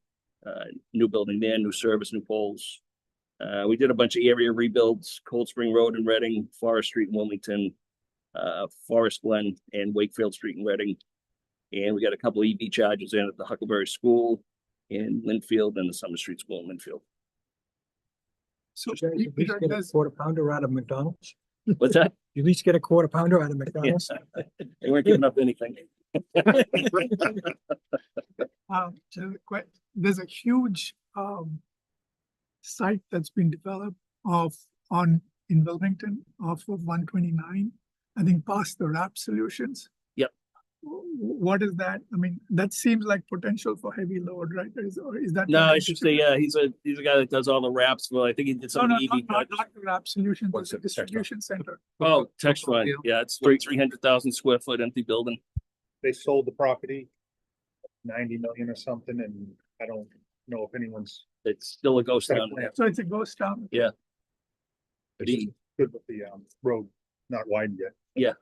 new building there, new service, new poles. We did a bunch of area rebuilds, Cold Spring Road in Reading, Forest Street in Wilmington, Forest Glen and Wakefield Street in Reading. And we got a couple of EV chargers in at the Huckleberry School in Linfield and the Summer Street School in Linfield. So You guys at least get a quarter pounder out of McDonald's. What's that? You at least get a quarter pounder out of McDonald's. They weren't giving up anything. There's a huge site that's been developed in Wilmington off of 129. I think past the Wrap Solutions. Yep. What is that? I mean, that seems like potential for heavy load, right? Is that? No, it's just he's a guy that does all the wraps. Well, I think he did some No, EV not the Wrap Solutions, but the distribution center. Oh, Textron. Yeah, it's 300,000 square foot empty building. They sold the property 90 million or something, and I don't know if anyone's. It's still a ghost town. So it's a ghost town. Yeah. It's just good with the road not widened yet. Yeah.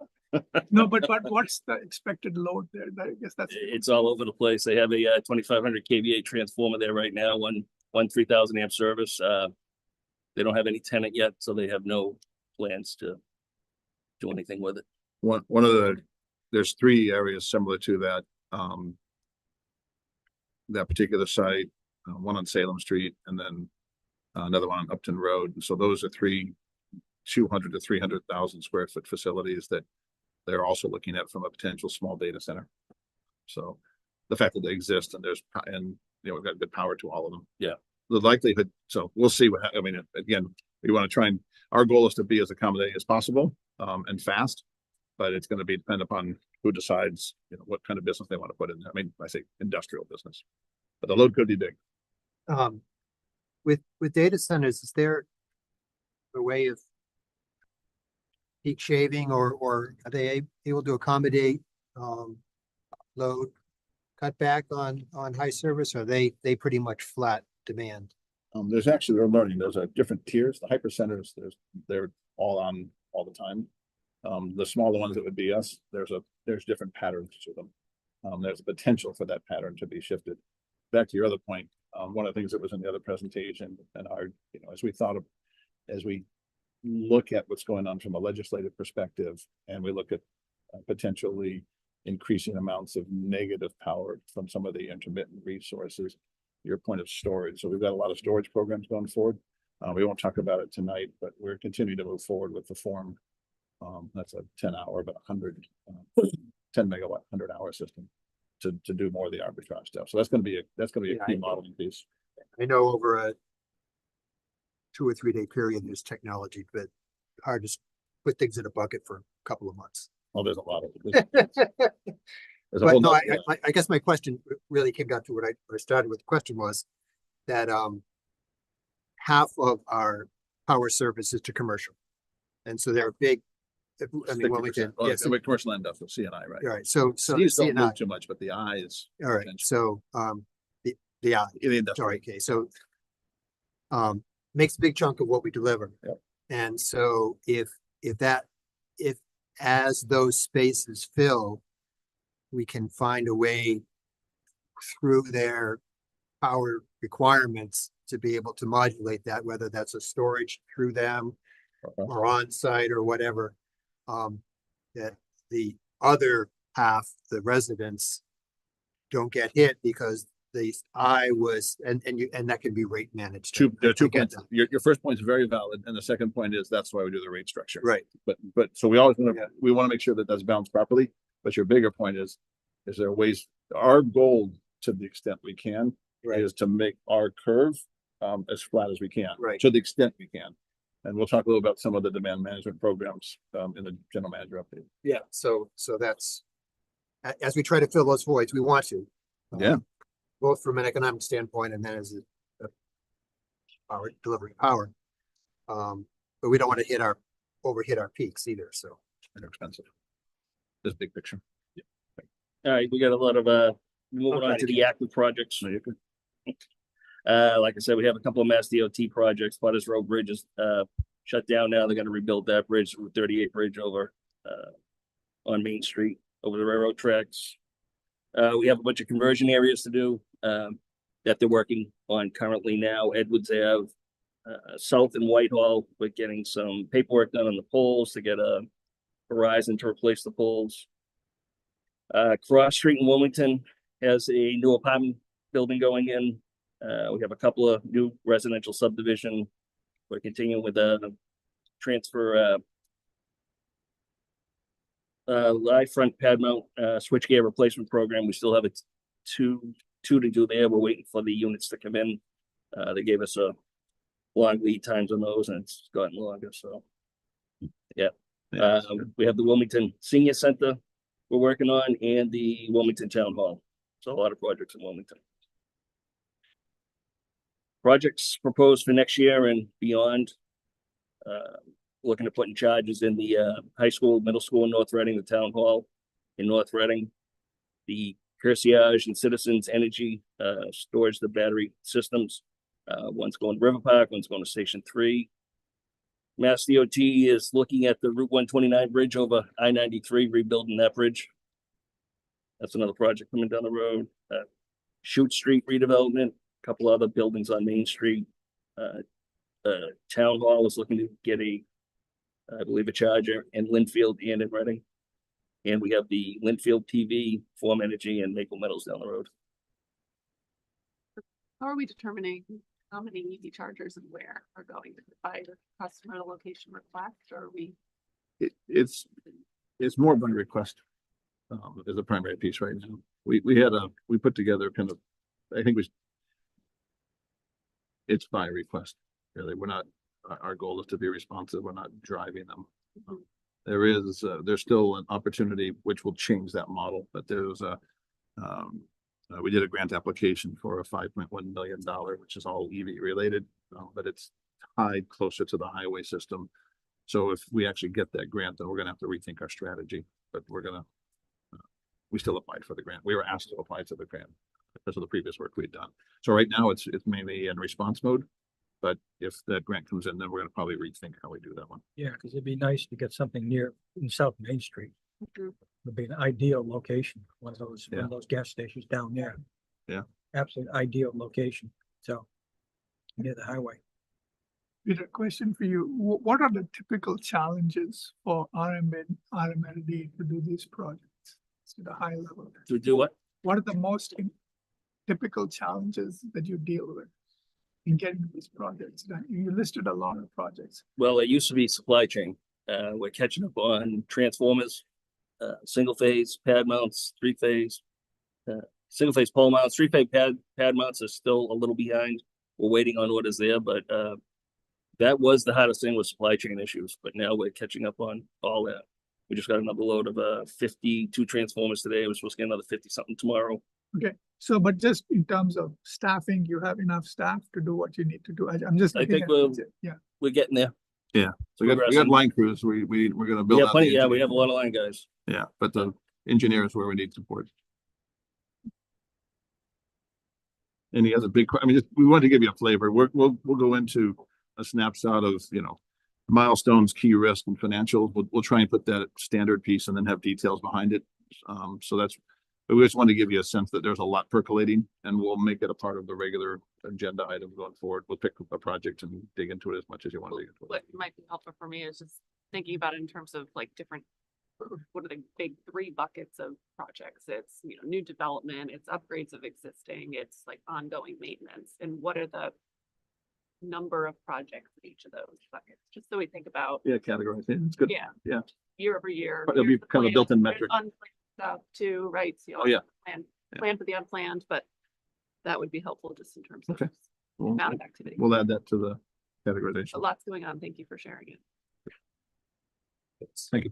No, but what's the expected load there? I guess that's. It's all over the place. They have a 2,500 kVA transformer there right now, one 3,000 amp service. They don't have any tenant yet, so they have no plans to do anything with it. There's 3 areas similar to that, that particular site, one on Salem Street and then another one on Upton Road. And so those are 3 200 to 300,000 square foot facilities that they're also looking at from a potential small data center. So the fact that they exist and we've got good power to all of them. Yeah. The likelihood, so we'll see I mean, again, we want to try and, our goal is to be as accommodating as possible and fast, but it's going to be dependent upon who decides, what kind of business they want to put in there. I mean, I say industrial business, but the load could be big. With data centers, is there a way of peak shaving or are they able to accommodate load cutback on high service, or are they pretty much flat demand? They're learning. There's different tiers. The hyper centers, they're all on all the time. The smaller ones that would be us, there's different patterns to them. There's a potential for that pattern to be shifted. Back to your other point, one of the things that was in the other presentation and as we look at what's going on from a legislative perspective, and we look at potentially increasing amounts of negative power from some of the intermittent resources, your point of storage. So we've got a lot of storage programs going forward. We won't talk about it tonight, but we're continuing to move forward with the form. That's a 10-hour, but 10 megawatt, 100-hour system to do more of the arbitrage stuff. So that's going to be a key modeling piece. I know over a 2 or 3 day period, there's technology, but hard to put things in a bucket for a couple of months. Well, there's a lot of it. There's a But whole no, nother- I guess my question really came down to what I started with. The question was that half of our power service is to commercial. And so they're big, I mean, when we can, 60%. Oh, yes, yeah, with commercial and industrial, CNI, right? right, so These don't CNI. move too much, but the I is. All right, so the I, In the industrial. sorry, okay, so makes a big chunk of what we deliver. Yep. And so if as those spaces fill, we can find a way through their power requirements to be able to modulate that, whether that's a storage through them or on site or whatever. That the other half, the residents, don't get hit because and that can be rate managed. There are I 2 get points. that. Your first point is very valid, and the second point is that's why we do the rate structure. Right. But so we always want to, Yeah. we want to make sure that that's balanced properly. But your bigger point is there ways, our goal to the extent we can Right. is to make our curve as flat as we can. Right. To the extent we can. And we'll talk a little about some of the demand management programs in the general manager update. Yeah, so that's, as we try to fill those voids, we want to. Yeah. Both from an economic standpoint and then as a power delivering power. But we don't want to overhit our peaks either, so. They're expensive. This big picture. All right, we got a lot of, moving on to the active projects. No, you're good. Like I said, we have a couple of Mass DOT projects. Butters Road Bridge is shut down now. They're gonna rebuild that bridge, Route 38 bridge over on Main Street, over the railroad tracks. We have a bunch of conversion areas to do that they're working on currently now. Edwards Ave, South and Whitehall, we're getting some paperwork done on the poles to get a horizon to replace the poles. Cross Street in Wilmington has a new apartment building going in. We have a couple of new residential subdivision. We're continuing with a transfer live front pad mount switchgear replacement program. We still have two to do there. We're waiting for the units to come in. They gave us a long lead times on those, and it's gotten longer. So, yeah. We have the Wilmington Senior Center we're working on, and the Wilmington Town Hall. So a lot of projects in Wilmington. Projects proposed for next year and beyond. Looking to put in charges in the high school, middle school in North Reading, the town hall in North Reading, the Concierge and Citizens Energy storage the battery systems. One's going to River Park, one's going to Station 3. Mass DOT is looking at the Route 129 bridge over I-93, rebuilding that bridge. That's another project coming down the road. Chute Street redevelopment, a couple other buildings on Main Street. Town Hall is looking to get I believe a charger in Linfield and in Reading. And we have the Linfield TV, Form Energy, and Maple Meadows down the road. How are we determining how many EV chargers and where are going by the customer location request, or are we? It's more by request is the primary piece right now. We put together kind of, I think it's by request. Really, we're not, our goal is to be responsive. We're not driving them. There's still an opportunity which will change that model, but we did a grant application for a $5.1 million, which is all EV related, but it's tied closer to the highway system. So if we actually get that grant, then we're gonna have to rethink our strategy, but we still applied for the grant. We were asked to apply to the grant because of the previous work we'd done. So right now it's mainly in response mode, but if that grant comes in, then we're gonna probably rethink how we do that one. Yeah, because it'd be nice to get something near in South Main Street. Would be an ideal location, one of those gas stations down there. Yeah. Absolute ideal location, so near the highway. Peter, question for you. What are the typical challenges for RMLD to do these projects at a high level? To do what? What are the most typical challenges that you deal with in getting these projects done? You listed a lot of projects. Well, it used to be supply chain. We're catching up on transformers, single phase pad mounts, 3-phase, single phase pole mounts, 3-phase pad mounts are still a little behind. we're waiting on what is there, but that was the hardest thing with supply chain issues, but now we're catching up on all that. We just got another load of 52 transformers today. We're supposed to get another 50 something tomorrow. Okay, so but just in terms of staffing, you have enough staff to do what you need to do. I'm just I looking think at, yeah. we're getting there. Yeah, so we got Progressing. line crews, we're gonna We build have out. plenty, the yeah, we engineer. have a lot of line guys. Yeah, but the engineer is where we need support. Any other big, I mean, we want to give you a flavor. We'll go into a snapshot of, you know, milestones, key risk and financials. We'll try and put that standard piece and then have details behind it. So that's, but we just want to give you a sense that there's a lot percolating, and we'll make it a part of the regular agenda item going forward. We'll pick a project and dig into it as much as you want to dig into it. What might be helpful for me is just thinking about it in terms of like different, what are the big three buckets of projects? It's, you know, new development, it's upgrades of existing, it's like ongoing maintenance, and what are the number of projects in each of those buckets, just so we think about. Yeah, categorize it. It's good. Yeah. Yeah. Year over year. But it'll be here's the kind of a plan, built-in here's metric. Unplanned stuff too, right? So you Oh, yeah. Plan, Yeah. plan for the unplanned, but that would be helpful just in terms of Okay. We'll, amount of activity. we'll add that to the categorization. A lot's going on. Thank you for sharing it. Thank you.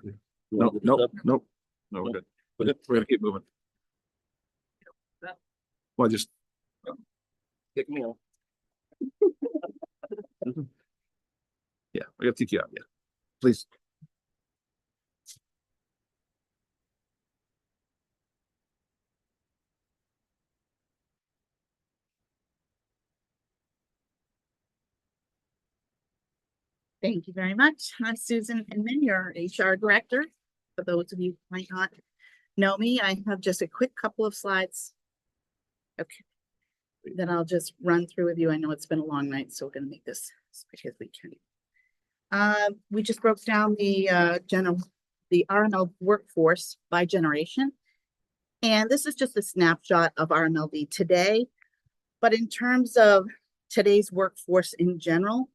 You No, want to do no, stuff? no, no, we're good. We're good. We're gonna keep moving. That- Well, just, Kick me off. yeah, we got to take you out. Yeah, please. Thank you very much. I'm Susan Inman, your HR director. For those of you who might not know me, I have just a quick couple of slides. Okay. Then I'll just run through with you. I know it's been a long night, so we're gonna make this as quick as we can. We just broke down the RML workforce by generation. And this is just a snapshot of RMLD today. But in terms of today's workforce in general,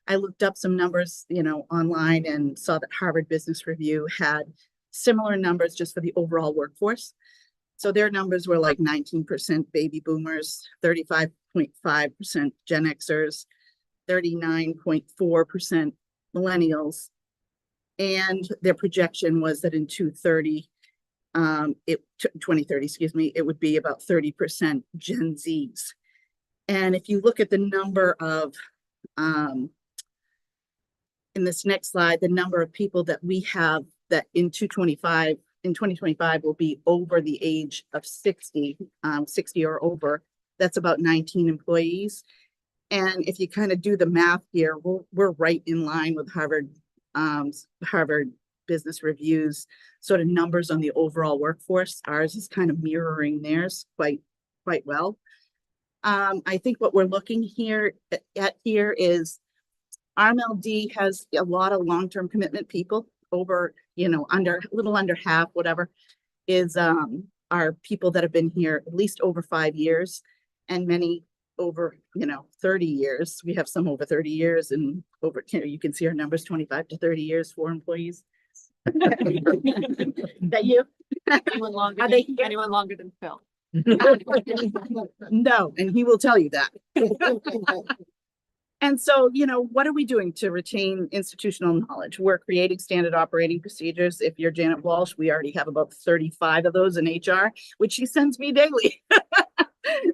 I looked up some numbers, you know, online and saw that Harvard Business Review had similar numbers just for the overall workforce. So their numbers were like 19% baby boomers, 35.5% Gen Xers, 39.4% millennials. And their projection was that in 2030, excuse me, it would be about 30% Gen Zs. And if you look at the number of, in this next slide, the number of people that we have that in 2025 will be over the age of 60, 60 or over, that's about 19 employees. And if you kind of do the math here, we're right in line with Harvard Business Review's sort of numbers on the overall workforce. Ours is kind of mirroring theirs quite well. I think what we're looking at here is RMLD has a lot of long-term commitment people over, you know, a little under half, whatever, is are people that have been here at least over 5 years, and many over, you know, 30 years. We have some over 30 years, and over, you know, you can see our numbers, 25 to 30 years for employees. That you? Anyone longer, Are they than, anyone longer than Phil? No, and he will tell you that. And so, you know, what are we doing to retain institutional knowledge? We're creating standard operating procedures. If you're Janet Walsh, we already have about 35 of those in HR, which she sends me daily.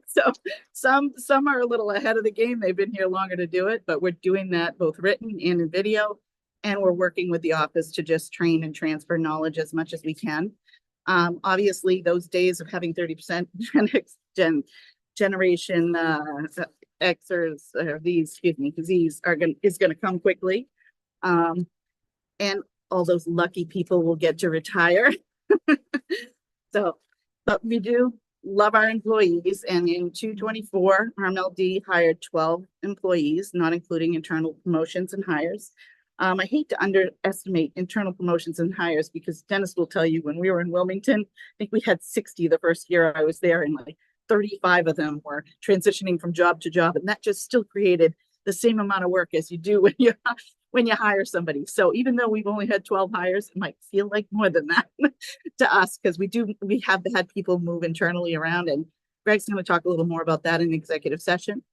So some are a little ahead of the game. They've been here longer to do it, but we're doing that both written and in video. And we're working with the office to just train and transfer knowledge as much as we can. Obviously, those days of having 30% generation Xers, Zs is gonna come quickly. And all those lucky people will get to retire. So, but we do love our employees, and in 2024, RMLD hired 12 employees, not including internal promotions and hires. I hate to underestimate internal promotions and hires, because Dennis will tell you, when we were in Wilmington, I think we had 60 the first year I was there, and like 35 of them were transitioning from job to job, and that just still created the same amount of work as you do when you hire somebody. So even though we've only had 12 hires, it might feel like more than that to us, because we have had people move internally around, and Greg's going to talk a little more about that in executive session.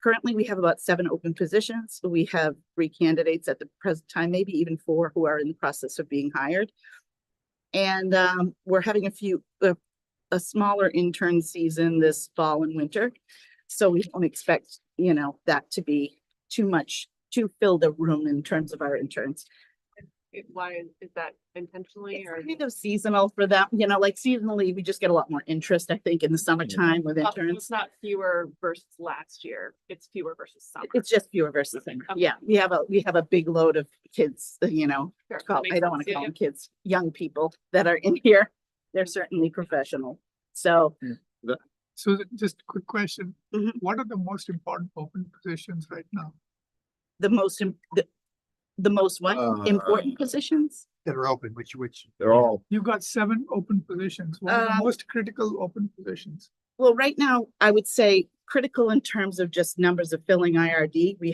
Currently, we have about 7 open positions. We have 3 candidates at the present time, maybe even 4 who are in the process of being hired. And we're having a smaller intern season this fall and winter. So we don't expect, that to be too much to fill the room in terms of our interns. Why is that intentionally It's or? kind of seasonal for them, like seasonally, we just get a lot more interest, I think, in the summertime with Oh, so interns. it's not fewer versus last year, it's fewer versus summer. It's just fewer versus summer. Okay. Yeah, we have a big load of kids, Sure, I that makes don't want sense. to Yeah, call yeah. them kids, young people that are in here. They're certainly professional. So So just a quick question. Mhm. What are the most important open positions right now? the most, the most what? Important positions? That are open, which, They're all, You've got 7 open positions. What are the Um, most critical open positions? Well, right now, I would say critical in terms of just numbers of filling IRD. We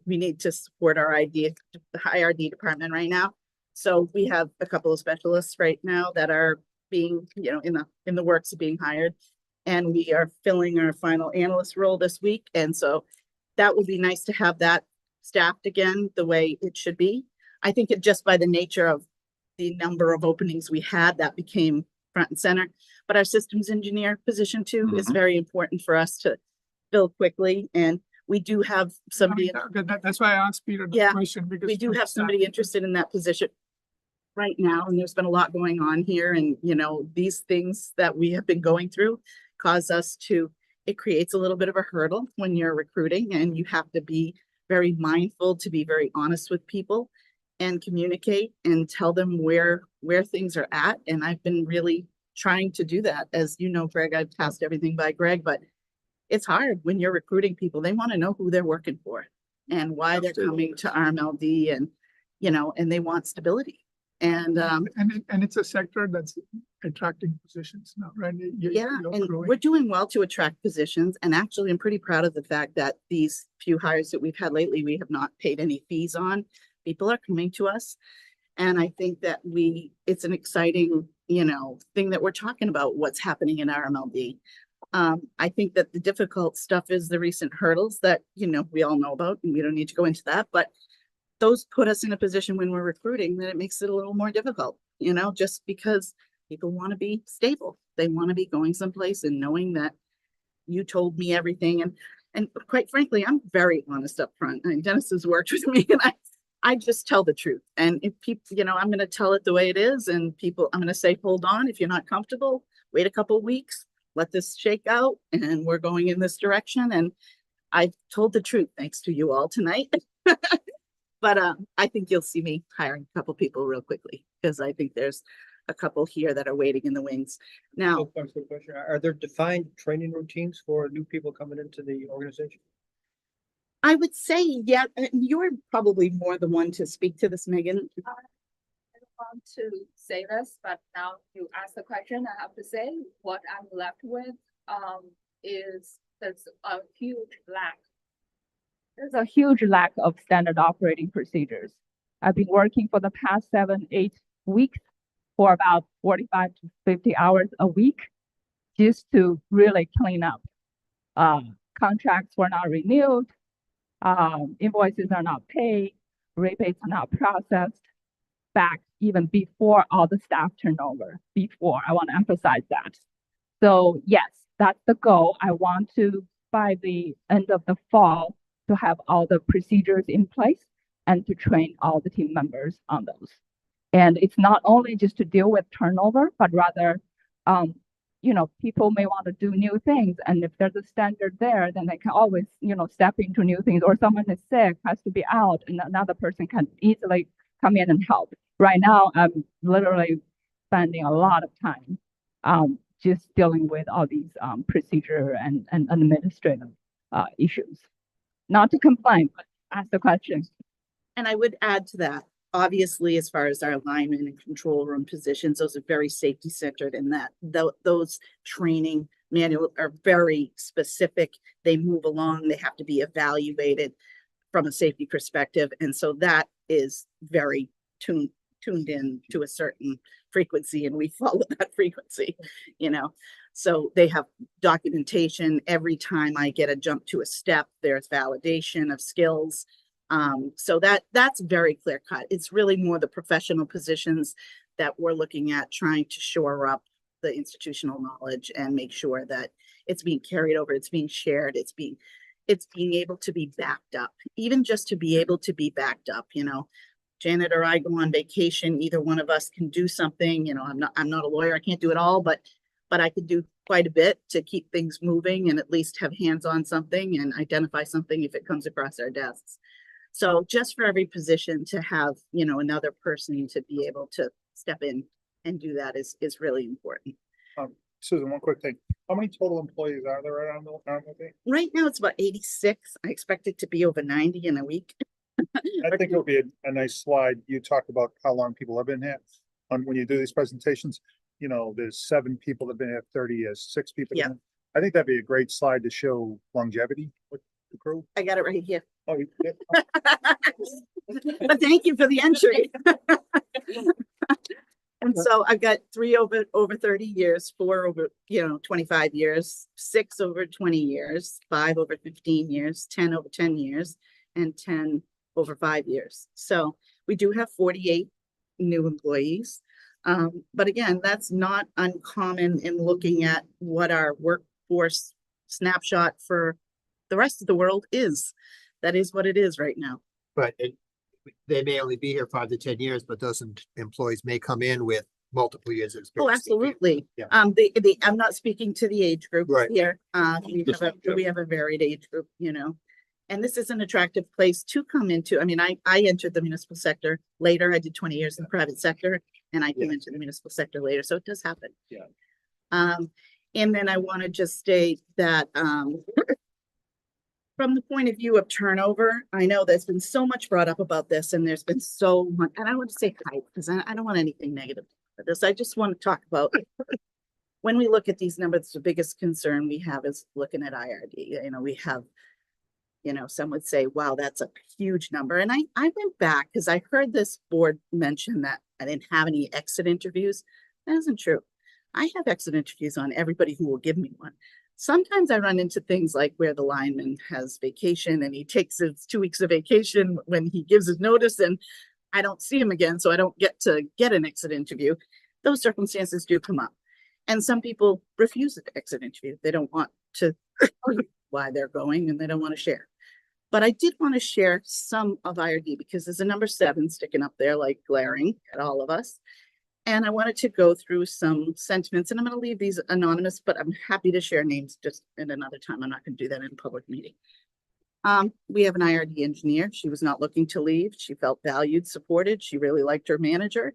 need to support our IRD department right now. So we have a couple of specialists right now that are being, in the works of being hired. And we are filling our final analyst role this week. And so that would be nice to have that staffed again the way it should be. I think it just by the nature of the number of openings we had, that became front and center. But our systems engineer position too is Mhm. very important for us to fill quickly. And we do have somebody, That's why I asked Peter the Yeah, question because. we do have somebody interested in that position right now. And there's been a lot going on here. And, these things that we have been going through cause us to, it creates a little bit of a hurdle when you're recruiting, and you have to be very mindful to be very honest with people and communicate and tell them where things are at. And I've been really trying to do that. As you know, Greg, I've passed everything by Greg, but it's hard when you're recruiting people. They want to know who they're working for and why they're coming to RMLD, and, and they want stability. And, And it's a sector that's attracting positions now, right? yeah, You're and growing. we're doing well to attract positions. And actually, I'm pretty proud of the fact that these few hires that we've had lately, we have not paid any fees on. People are coming to us. And I think that it's an exciting, thing that we're talking about, what's happening in RMLD. I think that the difficult stuff is the recent hurdles that, we all know about, and we don't need to go into that, but those put us in a position when we're recruiting that it makes it a little more difficult, just because people want to be stable. They want to be going someplace and knowing that you told me everything. And quite frankly, I'm very honest up front. I mean, Dennis has worked with me, and I just tell the truth. And if people, I'm going to tell it the way it is, and I'm going to say, hold on, if you're not comfortable, wait a couple of weeks, let this shake out, and we're going in this direction. And I've told the truth thanks to you all tonight. But I think you'll see me hiring a couple people real quickly, because I think there's a couple here that are waiting in the wings. Now, Quick question. Are there defined training routines for new people coming into the organization? I would say, yeah, you're probably more the one to speak to this, Megan. I don't want to say this, but now you ask the question, I have to say, what I'm left with, is there's a huge lack. There's a huge lack of standard operating procedures. I've been working for the past 7-8 weeks for about 45 to 50 hours a week just to really clean up. Contracts were not renewed, invoices are not paid, rebates are not processed back even before all the staff turnover. I want to emphasize that. So yes, that's the goal. I want to, by the end of the fall, to have all the procedures in place and to train all the team members on those. And it's not only just to deal with turnover, but rather, people may want to do new things. And if there's a standard there, then they can always, step into new things. Or someone is sick, has to be out, and another person can easily come in and help. Right now, I'm literally spending a lot of time just dealing with all these procedure and administrative issues. Not to complain, but ask the question. And I would add to that, obviously, as far as our alignment and control room positions, those are very safety centered, in that those training manuals are very specific. They move along, they have to be evaluated from a safety perspective. And so that is very tuned in to a certain frequency, and we follow that frequency, So they have documentation. Every time I get a jump to a step, there's validation of skills. So that's very clear cut. It's really more the professional positions that we're looking at, trying to shore up the institutional knowledge and make sure that it's being carried over, it's being shared, it's being able to be backed up, even just to be able to be backed up, you know. Janet or I go on vacation, either one of us can do something, you know, I'm not a lawyer, I can't do it all, but I could do quite a bit to keep things moving and at least have hands on something and identify something if it comes across our desks. So just for every position to have, you know, another person to be able to step in and do that is really important. Susan, one quick thing. How many total employees are there around the RMLD? Right now it's about 86. I expect it to be over 90 in a week. I think it'll be a nice slide. You talked about how long people have been here. When you do these presentations, you know, there's 7 people that have been here 30 years, 6 people. Yeah. I think that'd be a great slide to show longevity with the crew. I got it right here. Oh, yeah. But thank you for the entry. And so I've got 3 over 30 years, 4 over, 25 years, 6 over 20 years, 5 over 15 years, 10 over 10 years, and 10 over 5 years. So we do have 48 new employees. But again, that's not uncommon in looking at what our workforce snapshot for the rest of the world is. That is what it is right now. But they may only be here 5 to 10 years, but those employees may come in with multiple years of Oh, experience. absolutely. Yeah. I'm not speaking to the age group Right. here. Just like We have a varied age group, you know. And this is an attractive place to come into. I mean, I entered the municipal sector later. I did 20 years in the private sector and I came into the municipal sector later. So it does happen. Yeah. And then I want to just state that, from the point of view of turnover, I know there's been so much brought up about this and there's been so much, and I want to say hype because I don't want anything negative for this. I just want to talk about when we look at these numbers, the biggest concern we have is looking at IRD. You know, we have, some would say, wow, that's a huge number. And I went back because I heard this board mention that I didn't have any exit interviews. That isn't true. I have exit interviews on everybody who will give me one. Sometimes I run into things like where the lineman has vacation and he takes his 2 weeks of vacation when he gives his notice and I don't see him again, so I don't get to get an exit interview. Those circumstances do come up. And some people refuse an exit interview. They don't want to why they're going and they don't want to share. But I did want to share some of IRD because there's a number 7 sticking up there like glaring at all of us. And I wanted to go through some sentiments, and I'm going to leave these anonymous, but I'm happy to share names just in another time. I'm not going to do that in a public meeting. We have an IRD engineer. She was not looking to leave. She felt valued, supported. She really liked her manager.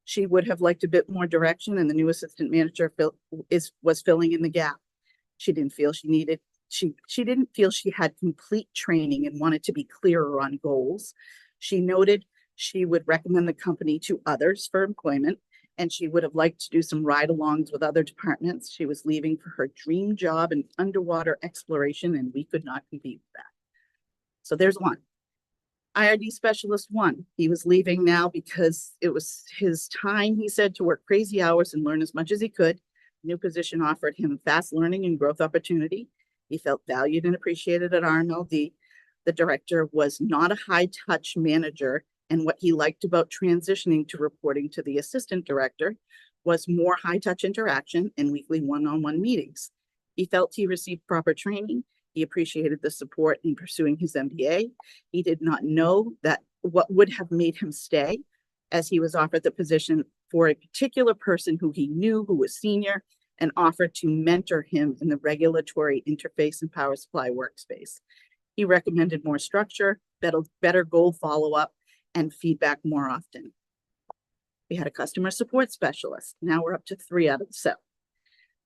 She would have liked a bit more direction, and the new assistant manager was filling in the gap. She didn't feel she needed. She didn't feel she had complete training and wanted to be clearer on goals. She noted she would recommend the company to others for employment, and she would have liked to do some ride-alongs with other departments. She was leaving for her dream job in underwater exploration, and we could not compete with that. So there's one. IRD specialist 1. He was leaving now because it was his time, he said, to work crazy hours and learn as much as he could. New position offered him fast learning and growth opportunity. He felt valued and appreciated at RMLD. The director was not a high-touch manager, and what he liked about transitioning to reporting to the assistant director was more high-touch interaction and weekly one-on-one meetings. He felt he received proper training. He appreciated the support in pursuing his MBA. He did not know that what would have made him stay, as he was offered the position for a particular person who he knew who was senior and offered to mentor him in the regulatory interface and power supply workspace. He recommended more structure, better goal follow-up, and feedback more often. We had a customer support specialist. Now we're up to 3 out of 7.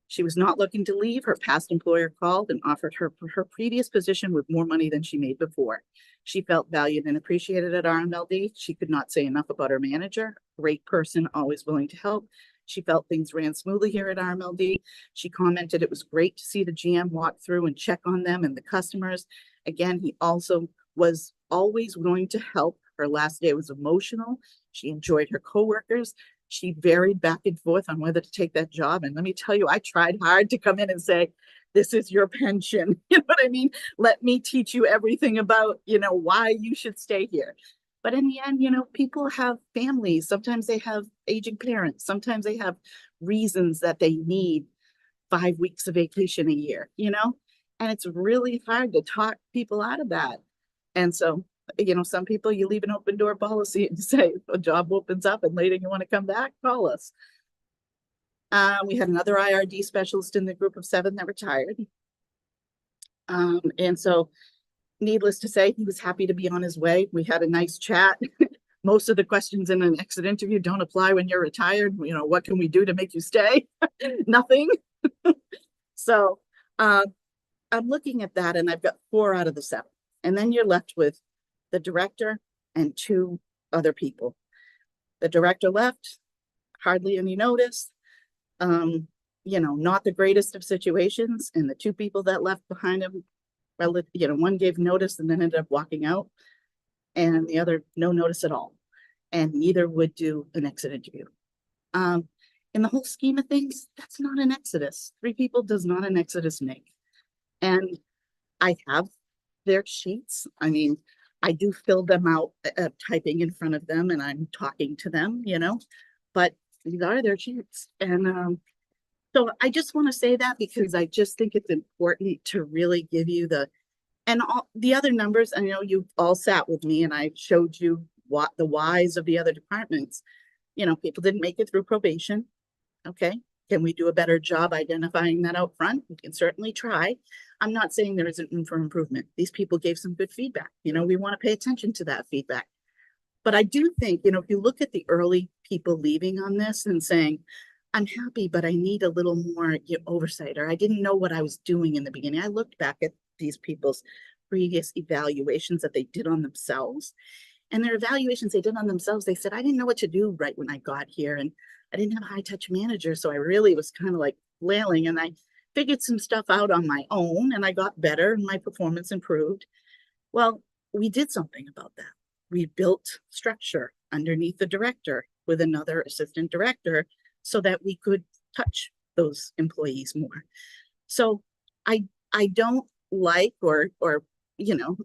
She was not looking to leave. Her past employer called and offered her previous position with more money than she made before. She felt valued and appreciated at RMLD. She could not say enough about her manager. Great person, always willing to help. She felt things ran smoothly here at RMLD. She commented it was great to see the GM walk through and check on them and the customers. Again, he also was always willing to help. Her last day was emotional. She enjoyed her coworkers. she varied back and forth on whether to take that job. And let me tell you, I tried hard to come in and say, this is your pension. You know what I mean? Let me teach you everything about, you know, why you should stay here. But in the end, you know, people have families. Sometimes they have aging parents. Sometimes they have reasons that they need 5 weeks of vacation a year, you know? And it's really hard to talk people out of that. And so, you know, some people, you leave an open door policy and say, if a job opens up and later you want to come back, call us. We had another IRD specialist in the group of 7 that retired. And so needless to say, he was happy to be on his way. We had a nice chat. Most of the questions in an exit interview don't apply when you're retired. You know, what can we do to make you stay? Nothing. So I'm looking at that and I've got 4 out of the 7. And then you're left with the director and 2 other people. The director left, hardly any notice. You know, not the greatest of situations. And the 2 people that left behind him, well, you know, one gave notice and then ended up walking out, and the other no notice at all. And neither would do an exit interview. In the whole scheme of things, that's not an exodus. 3 people does not an exodus make. And I have their sheets. I mean, I do fill them out, typing in front of them, and I'm talking to them, you know, but these are their sheets. And so I just want to say that because I just think it's important to really give you and all the other numbers. I know you all sat with me and I showed you what the whys of the other departments. You know, people didn't make it through probation. Okay. Can we do a better job identifying that out front? We can certainly try. I'm not saying there isn't room for improvement. These people gave some good feedback. You know, we want to pay attention to that feedback. But I do think, you know, if you look at the early people leaving on this and saying, I'm happy, but I need a little more oversight, or I didn't know what I was doing in the beginning. I looked back at these people's previous evaluations that they did on themselves, and their evaluations they did on themselves, they said, I didn't know what to do right when I got here. And I didn't have a high touch manager. So I really was kind of like flailing, and I figured some stuff out on my own and I got better and my performance improved. Well, we did something about that. We built structure underneath the director with another assistant director so that we could touch those employees more. So I don't like or you know,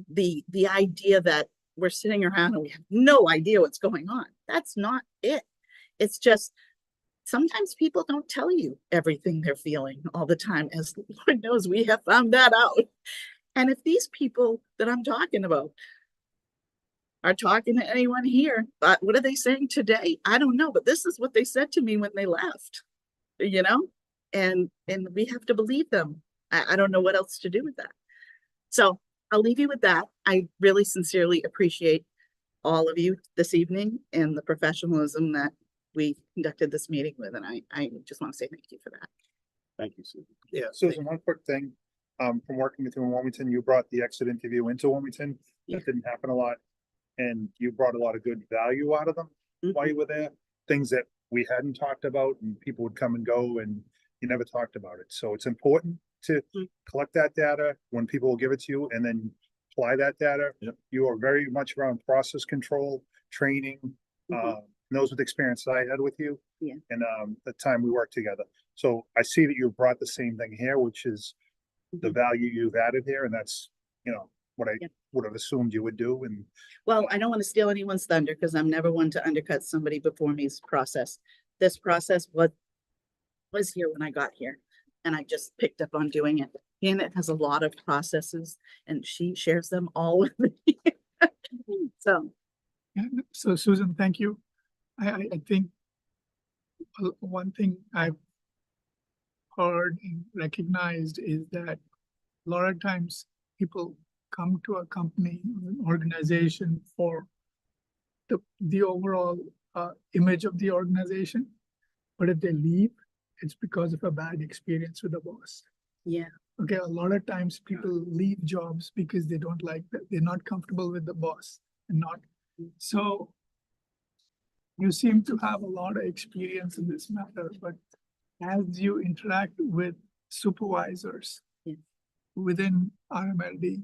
the idea that we're sitting around and we have no idea what's going on. That's not it. It's just sometimes people don't tell you everything they're feeling all the time. As Lord knows, we have found that out. And if these people that I'm talking about are talking to anyone here, but what are they saying today? I don't know, but this is what they said to me when they left, you know, and we have to believe them. I don't know what else to do with that. So I'll leave you with that. I really sincerely appreciate all of you this evening and the professionalism that we conducted this meeting with. And I just want to say thank you for that. Thank you, Susan. Yeah, Susan, one quick thing. From working with you in Wilmington, you brought the exit interview into Wilmington. That didn't happen a lot. And you brought a lot of good value out of them while you were there. Things that we hadn't talked about, and people would come and go and you never talked about it. So it's important to collect that data when people will give it to you and then apply that data. Yep. You are very much around process control, training, those with experience that I had with you. Yeah. And the time we worked together. So I see that you brought the same thing here, which is the value you've added here. And that's, you know, what I would have assumed you would do. And well, I don't want to steal anyone's thunder because I'm never one to undercut somebody before me's process. This process was here when I got here, and I just picked up on doing it. And it has a lot of processes, and she shares them all with me. So, Yeah, so Susan, thank you. I think one thing I've heard and recognized is that a lot of times people come to a company, an organization for the overall image of the organization. But if they leave, it's because of a bad experience with the boss. yeah. Okay, a lot of times people leave jobs because they don't like that. They're not comfortable with the boss and not. So you seem to have a lot of experience in this matter, but as you interact with supervisors within RMLD,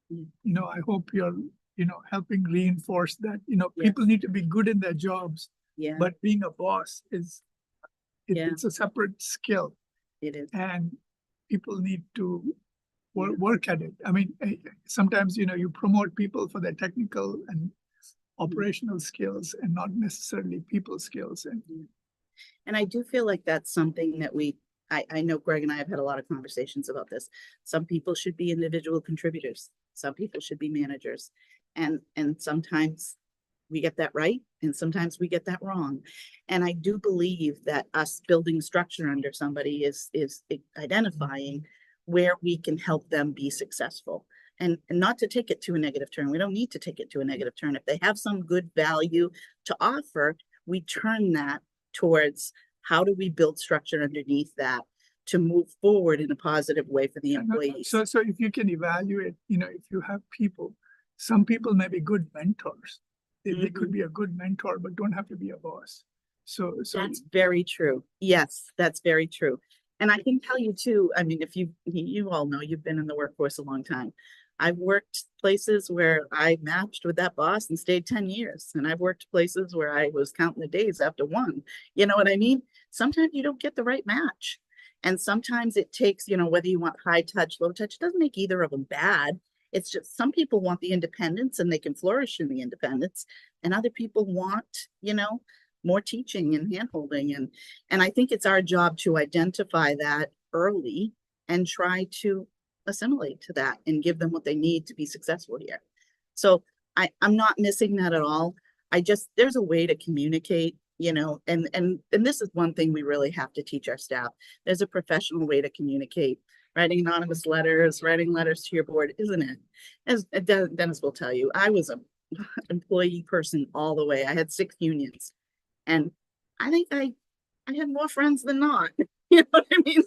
you know, I hope you're, you know, helping reinforce that, you know, people need to be good in their jobs, Yeah, but being a boss is, Yeah. it's a separate skill. it is. And people need to work at it. I mean, sometimes, you promote people for their technical and operational skills and not necessarily people skills. And I do feel like that's something that I know Greg and I have had a lot of conversations about this. Some people should be individual contributors. Some people should be managers. And sometimes we get that right and sometimes we get that wrong. And I do believe that us building structure under somebody is identifying where we can help them be successful. And not to take it to a negative turn. We don't need to take it to a negative turn. If they have some good value to offer, we turn that towards how do we build structure underneath that to move forward in a positive way for the employees. So if you can evaluate, if you have people, some people may be good mentors. They could be a good mentor, but don't have to be a boss. So That's very true. Yes, that's very true. And I can tell you too, I mean, if you all know, you've been in the workforce a long time. I've worked places where I matched with that boss and stayed 10 years. And I've worked places where I was counting the days after one. You know what I mean? Sometimes you don't get the right match. And sometimes it takes, whether you want high touch, low touch, it doesn't make either of them bad. It's just some people want the independence and they can flourish in the independence. And other people want, more teaching and handholding. And I think it's our job to identify that early and try to assimilate to that and give them what they need to be successful here. So I'm not missing that at all. There's a way to communicate, and this is one thing we really have to teach our staff. There's a professional way to communicate. Writing anonymous letters, writing letters to your board, isn't it? As Dennis will tell you, I was an employee person all the way. I had 6 unions. And I think I had more friends than not. You know what I mean?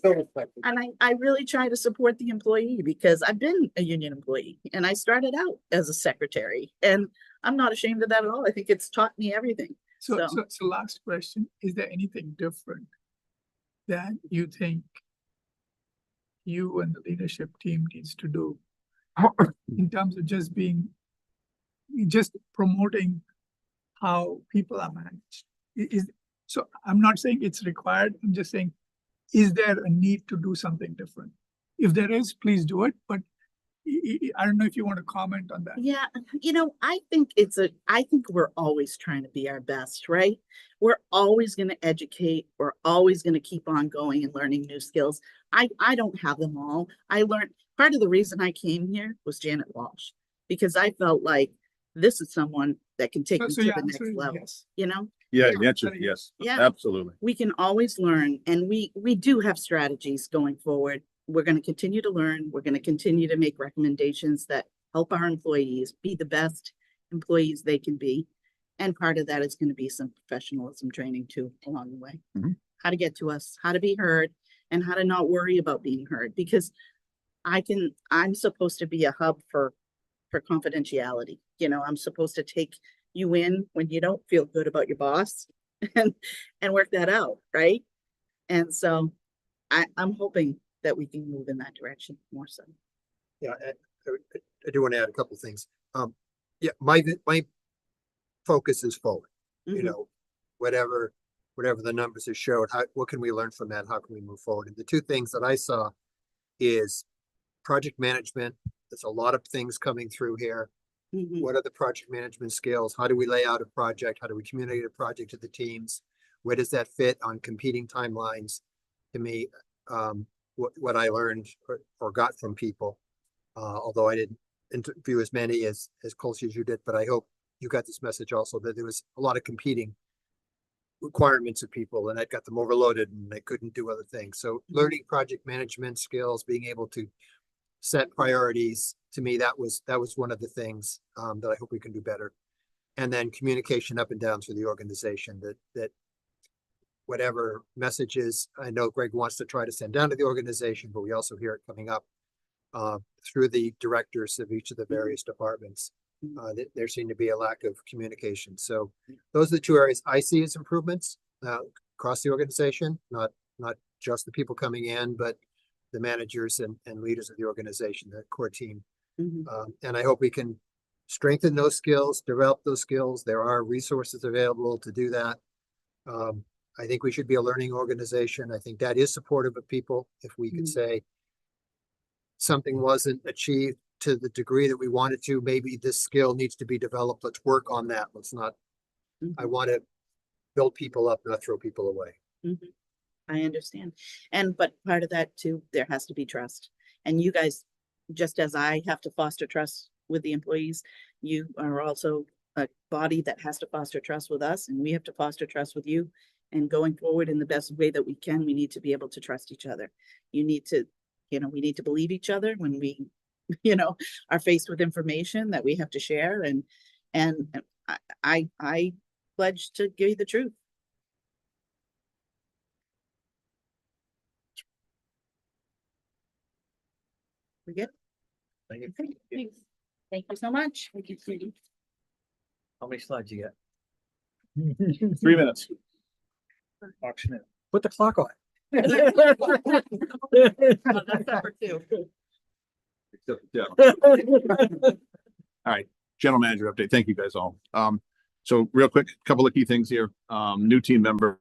And I really try to support the employee because I've been a union employee and I started out as a secretary and I'm not ashamed of that at all. I think it's taught me everything. So last question, is there anything different that you think you and the leadership team needs to do in terms of just promoting how people are managed? So I'm not saying it's required. I'm just saying, is there a need to do something different? If there is, please do it. But I don't know if you want to comment on that. Yeah, I think we're always trying to be our best, right? We're always going to educate. We're always going to keep on going and learning new skills. I don't have them all. I learned part of the reason I came here was Janet Walsh, because I felt like this is someone that can take me to the next level, yes. Yeah, the answer is yes. Yeah. Absolutely. We can always learn, and we do have strategies going forward. We're going to continue to learn. We're going to continue to make recommendations that help our employees be the best employees they can be. And part of that is going to be some professionalism training too along the way. How to get to us, how to be heard, and how to not worry about being heard. Because I'm supposed to be a hub for confidentiality. I'm supposed to take you in when you don't feel good about your boss and work that out, right? And so I'm hoping that we can move in that direction more so. Yeah, I do want to add a couple of things. Yeah, my focus is forward. Whatever the numbers have showed, what can we learn from that? How can we move forward? And the 2 things that I saw is project management. There's a lot of things coming through here. What are the project management skills? How do we lay out a project? How do we communicate a project to the teams? Where does that fit on competing timelines? To me, what I learned or got from people, although I didn't interview as many as closely as you did, but I hope you got this message also that there was a lot of competing requirements of people and that got them overloaded and they couldn't do other things. So learning project management skills, being able to set priorities, to me, that was one of the things that I hope we can do better. And then communication up and down through the organization, that whatever messages I know Greg wants to try to send down to the organization, but we also hear it coming up through the directors of each of the various departments. There seemed to be a lack of communication. So those are the 2 areas I see as improvements across the organization, not just the people coming in, but the managers and leaders of the organization, the core team. And I hope we can strengthen those skills, develop those skills. There are resources available to do that. I think we should be a learning organization. I think that is supportive of people. If we could say something wasn't achieved to the degree that we wanted to, maybe this skill needs to be developed. Let's work on that. Let's not, I want to build people up, not throw people away. I understand. And, but part of that too, there has to be trust. And you guys, just as I have to foster trust with the employees, you are also a body that has to foster trust with us, and we have to foster trust with you. And going forward in the best way that we can, we need to be able to trust each other. You need to, we need to believe each other when we, are faced with information that we have to share. And I pledge to give you the truth. We good? Thank you. Thanks. Thank you so much. Thank you. How many slides you got? 3 minutes. Auction it. Put the clock on. That's number 2. Yeah. All right, general manager update. Thank you guys all. So real quick, a couple of key things here. New team member.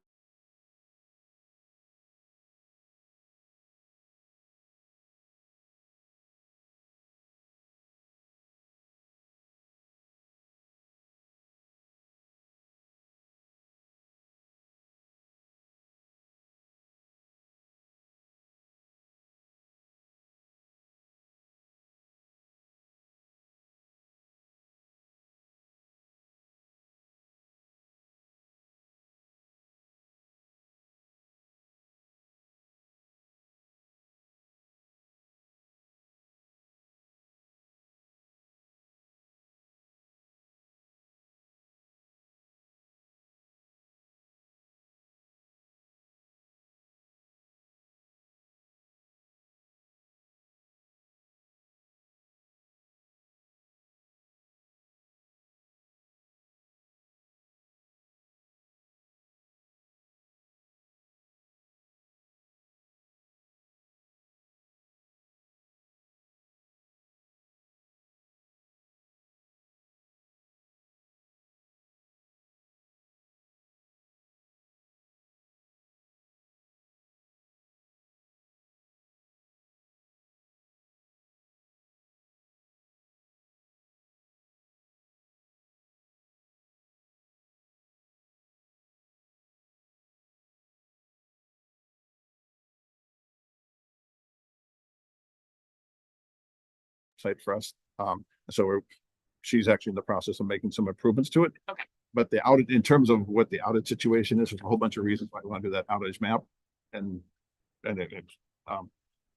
Site for us. So she's actually in the process of making some improvements to it. Okay. But the outage, in terms of what the outage situation is, there's a whole bunch of reasons why we want to do that outage map. And well,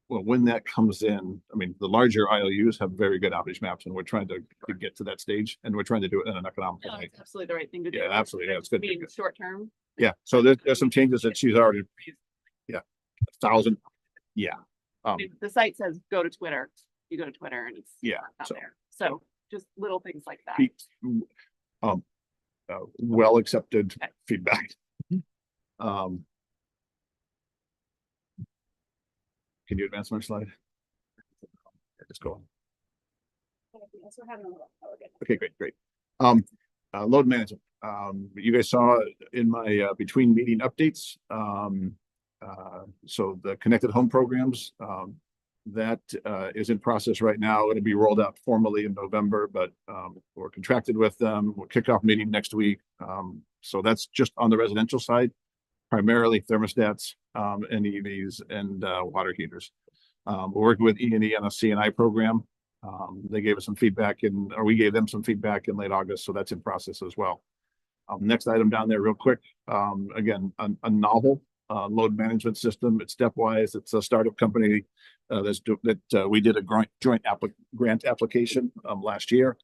when that comes in, I mean, the larger IOUs have very good outage maps, and we're trying to get to that stage, and we're trying to do it in an economical No, way. it's absolutely the right thing to do. Yeah, absolutely. Yeah, it's good. I mean, short term. Yeah, so there's some changes that she's already, 1,000. Yeah. I mean, the site says go to Twitter. You go to Twitter and it's not so there. So just little things like that. Well accepted feedback. Can you advance my slide? Just go on. Okay, great. Load management. You guys saw in my between meeting updates. So the connected home programs, that is in process right now. It'll be rolled out formally in November, but we're contracted with them. We'll kick off meeting next week. So that's just on the residential side, primarily thermostats and EVs and water heaters. We're working with E&E on a C&I program. They gave us some feedback or we gave them some feedback in late August, so that's in process as well. Next item down there real quick, again, a novel load management system. It's stepwise. It's a startup company that we did a joint grant application last year.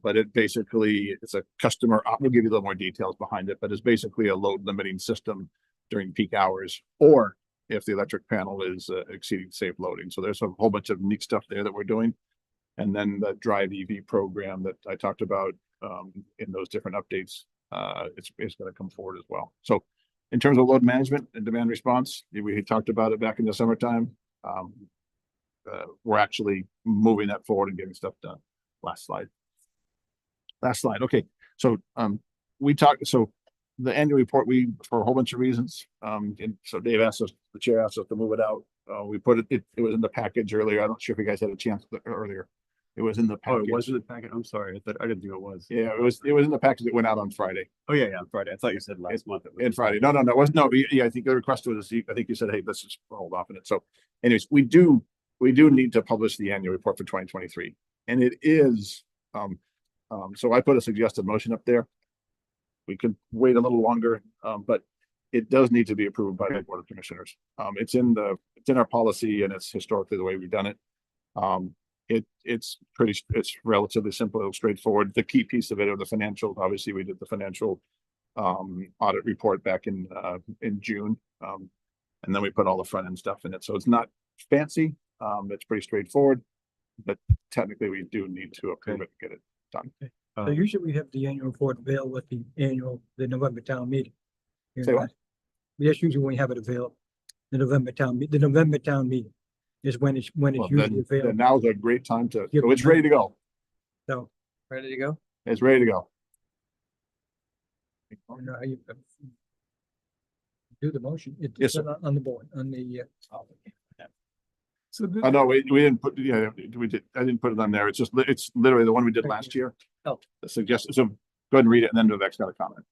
But it basically, it's a customer, we'll give you a little more details behind it, but it's basically a load limiting system during peak hours, or if the electric panel is exceeding safe loading. So there's a whole bunch of neat stuff there that we're doing. And then the Drive EV program that I talked about in those different updates, it's going to come forward as well. So in terms of load management and demand response, we had talked about it back in the summertime. We're actually moving that forward and getting stuff done. Last slide. Okay. So we talked, so the annual report, for a whole bunch of reasons, and so Dave asked us, the chair asked us to move it out. We put it was in the package earlier. I'm not sure if you guys had a chance to look earlier. It was in the Oh, package. it was in the packet. I'm sorry. I didn't think it was. Yeah, it was in the package that went out on Friday. Oh, yeah, on Friday. I thought you said last month. It was And Friday. No, it wasn't. No, yeah, I think the request was, I think you said, hey, let's just hold off on it. So anyways, we do need to publish the annual report for 2023. And it is, so I put a suggested motion up there. We could wait a little longer, but it does need to be approved by the Board of Commissioners. It's in our policy and it's historically the way we've done it. It's relatively simple, straightforward. The key piece of it are the financials. Obviously, we did the financial audit report back in June. And then we put all the front end stuff in it. So it's not fancy. It's pretty straightforward, but technically we do need to approve it and get it done. So usually we have the annual report available at the November town meeting. Say what? That's usually when we have it available. The November town meeting is when it's Well, usually then available. now's a great time to, Yep. so it's ready to go. So, Ready to go? It's ready to go. I don't know how you do the motion. Yes, It's sir. on the board, on the, So Oh, no, we didn't put, yeah, we did. I didn't put it on there. It's literally the one we did last year. Oh. The suggestion. So go ahead and read it and then Vivek's got a comment.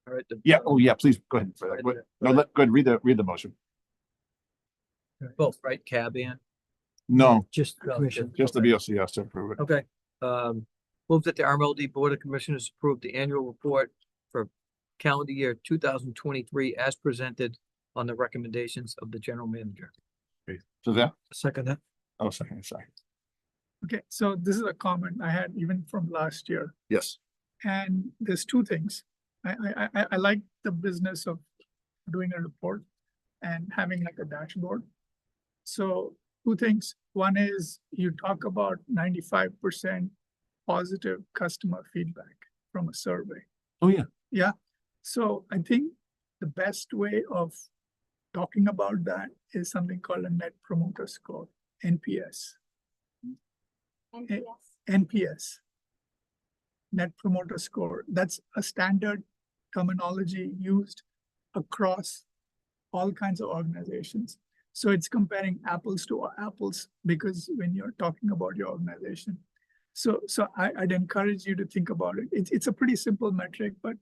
All right. Yeah. Oh, yeah, please go ahead. Go ahead. No, go ahead, read the motion. Both, right? Cab and. No, just No, commission. just the BOC has to approve it. Okay, move that the RMLD Board of Commissioners approve the annual report for calendar year 2023 as presented on the recommendations of the general manager. So that, Second that. oh, sorry. Okay, so this is a comment I had even from last year, Yes. and there's two things. I like the business of doing a report and having like a dashboard. So two things. One is you talk about 95% positive customer feedback from a survey. Oh, yeah. Yeah. So I think the best way of talking about that is something called a Net Promoter Score, NPS. NPS. Net Promoter Score. That's a standard terminology used across all kinds of organizations. So it's comparing apples to apples because when you're talking about your organization. So I'd encourage you to think about it. It's a pretty simple metric, but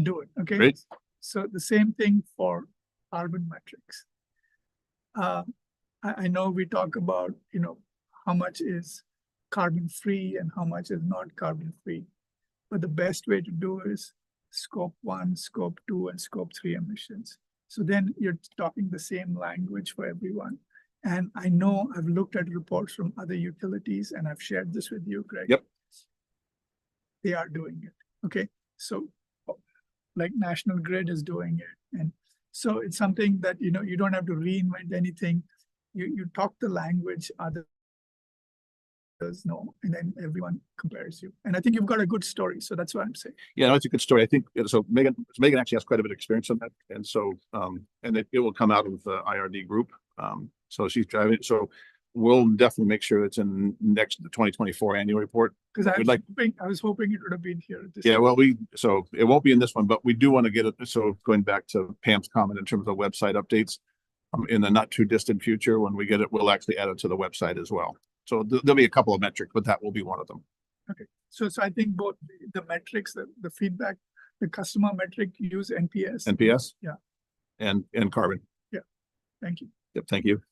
do it, okay? Great. So the same thing for carbon metrics. I know we talk about, how much is carbon free and how much is not carbon free. But the best way to do is scope 1, scope 2, and scope 3 emissions. So then you're talking the same language for everyone. And I know I've looked at reports from other utilities and I've shared this with you, Greg. Yep. They are doing it. Okay. So like National Grid is doing it. And so it's something that, you don't have to reinvent anything. You talk the language others know, and then everyone compares you. And I think you've got a good story. So that's what I'm saying. Yeah, no, it's a good story. I think so. Megan actually has quite a bit of experience on that, and so and it will come out of the IRD group. So she's driving. So we'll definitely make sure it's in the 2024 annual report. Because I was hoping it would have been here. Yeah, well, so it won't be in this one, but we do want to get it. So going back to Pam's comment in terms of website updates, in the not too distant future, when we get it, we'll actually add it to the website as well. So there'll be a couple of metrics, but that will be one of them. Okay, so I think both the metrics, the feedback, the customer metric, use NPS. NPS. Yeah. And carbon. Yeah. Thank you. Yep. Thank you.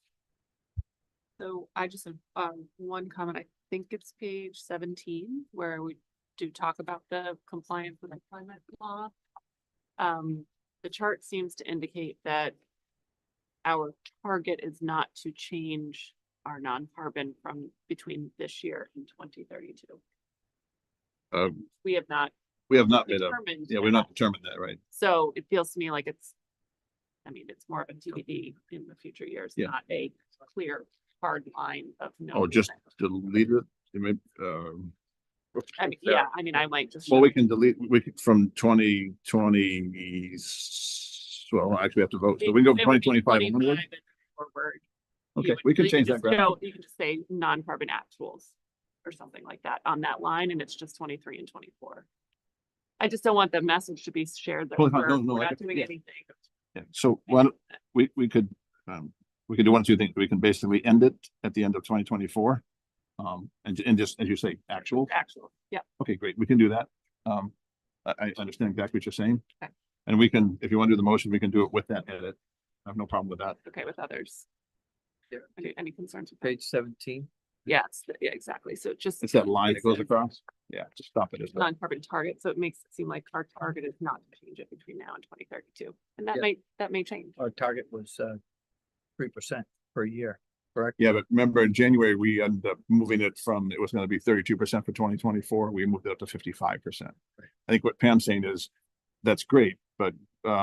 So I just have one comment. I think it's page 17 where we do talk about the compliance with the climate law. The chart seems to indicate that our target is not to change our non-carbon from between this year and 2032. We have not made a, determined yeah, we've not determined that, right? So it feels to me like it's more of a TBD in the future years, Yeah. not a clear hard line of no. Oh, just delete it. You may, I might just. well, we can delete, from 2020. Well, actually we have to vote. So we can go from 2025 onward. Forward. Okay, we can change that graph. You can just say non-carbon actuals or something like that on that line, and it's just 23 and 24. I just don't want the message to be shared that Totally fine. we're, No, we're I not get- doing yeah. anything. Yeah, so one, we could do one of two things. We can basically end it at the end of 2024. And just, as you say, actual. Actual, yeah. Okay, great. We can do that. I understand exactly what you're saying. Okay. And we can, if you want to do the motion, we can do it with that edit. I have no problem with that. Okay, with others. Yeah. Any concerns with that? Page 17. Yes, yeah, exactly. So just. It's that line that it goes says across. Yeah, just stop it. As Non-carbon target, so it makes it seem like our target is not to change it between now and 2032. And that Yeah. may change. Our target was 3% per year, correct? Yeah, but remember in January, we ended up moving it from, it was going to be 32% for 2024. We moved it up to 55%. I think what Pam's saying is that's great, but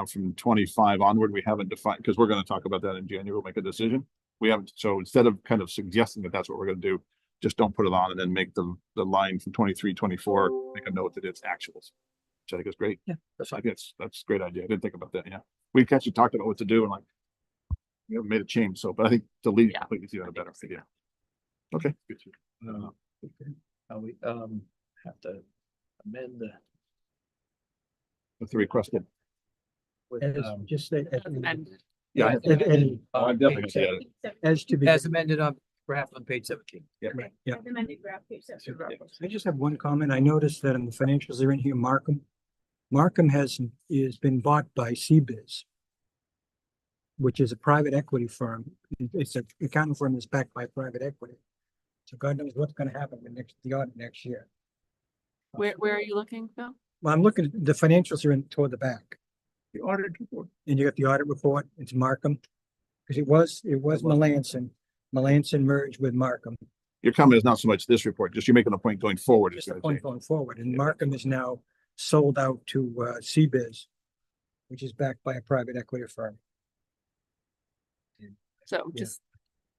from 25 onward, we haven't defined, because we're going to talk about that in January. We'll make a decision. We haven't, so instead of kind of suggesting that that's what we're going to do, just don't put it on and then make the line from 23, 24, make a note that it's actuals, which I think is great. Yeah, that's I think that's a great idea. I didn't think about that. Yeah. We actually talked about what to do and like, we haven't made a change. So, but I think delete completely is even a better idea. Okay. We have to amend With the requested. with, As just say. Yeah, I- And I'm definitely gonna see it. as to be. as amended on graph on page 17. Yeah. Yeah. As amended graph page 17. I just have one comment. I noticed that in the financials, they're in here, Markham. Markham has been bought by CBIZ, which is a private equity firm. It's an accounting firm that's backed by private equity. So God knows what's gonna happen the audit next year. Where are you looking, Phil? Well, I'm looking, the financials are in toward the back. The audit report. And you got the audit report, it's Markham. Because it was Melanson. Melanson merged with Markham. Your comment is not so much this report, just you're making a point going forward. Just a point going forward, and Markham is now sold out to CBIZ, which is backed by a private equity firm. So Yeah. just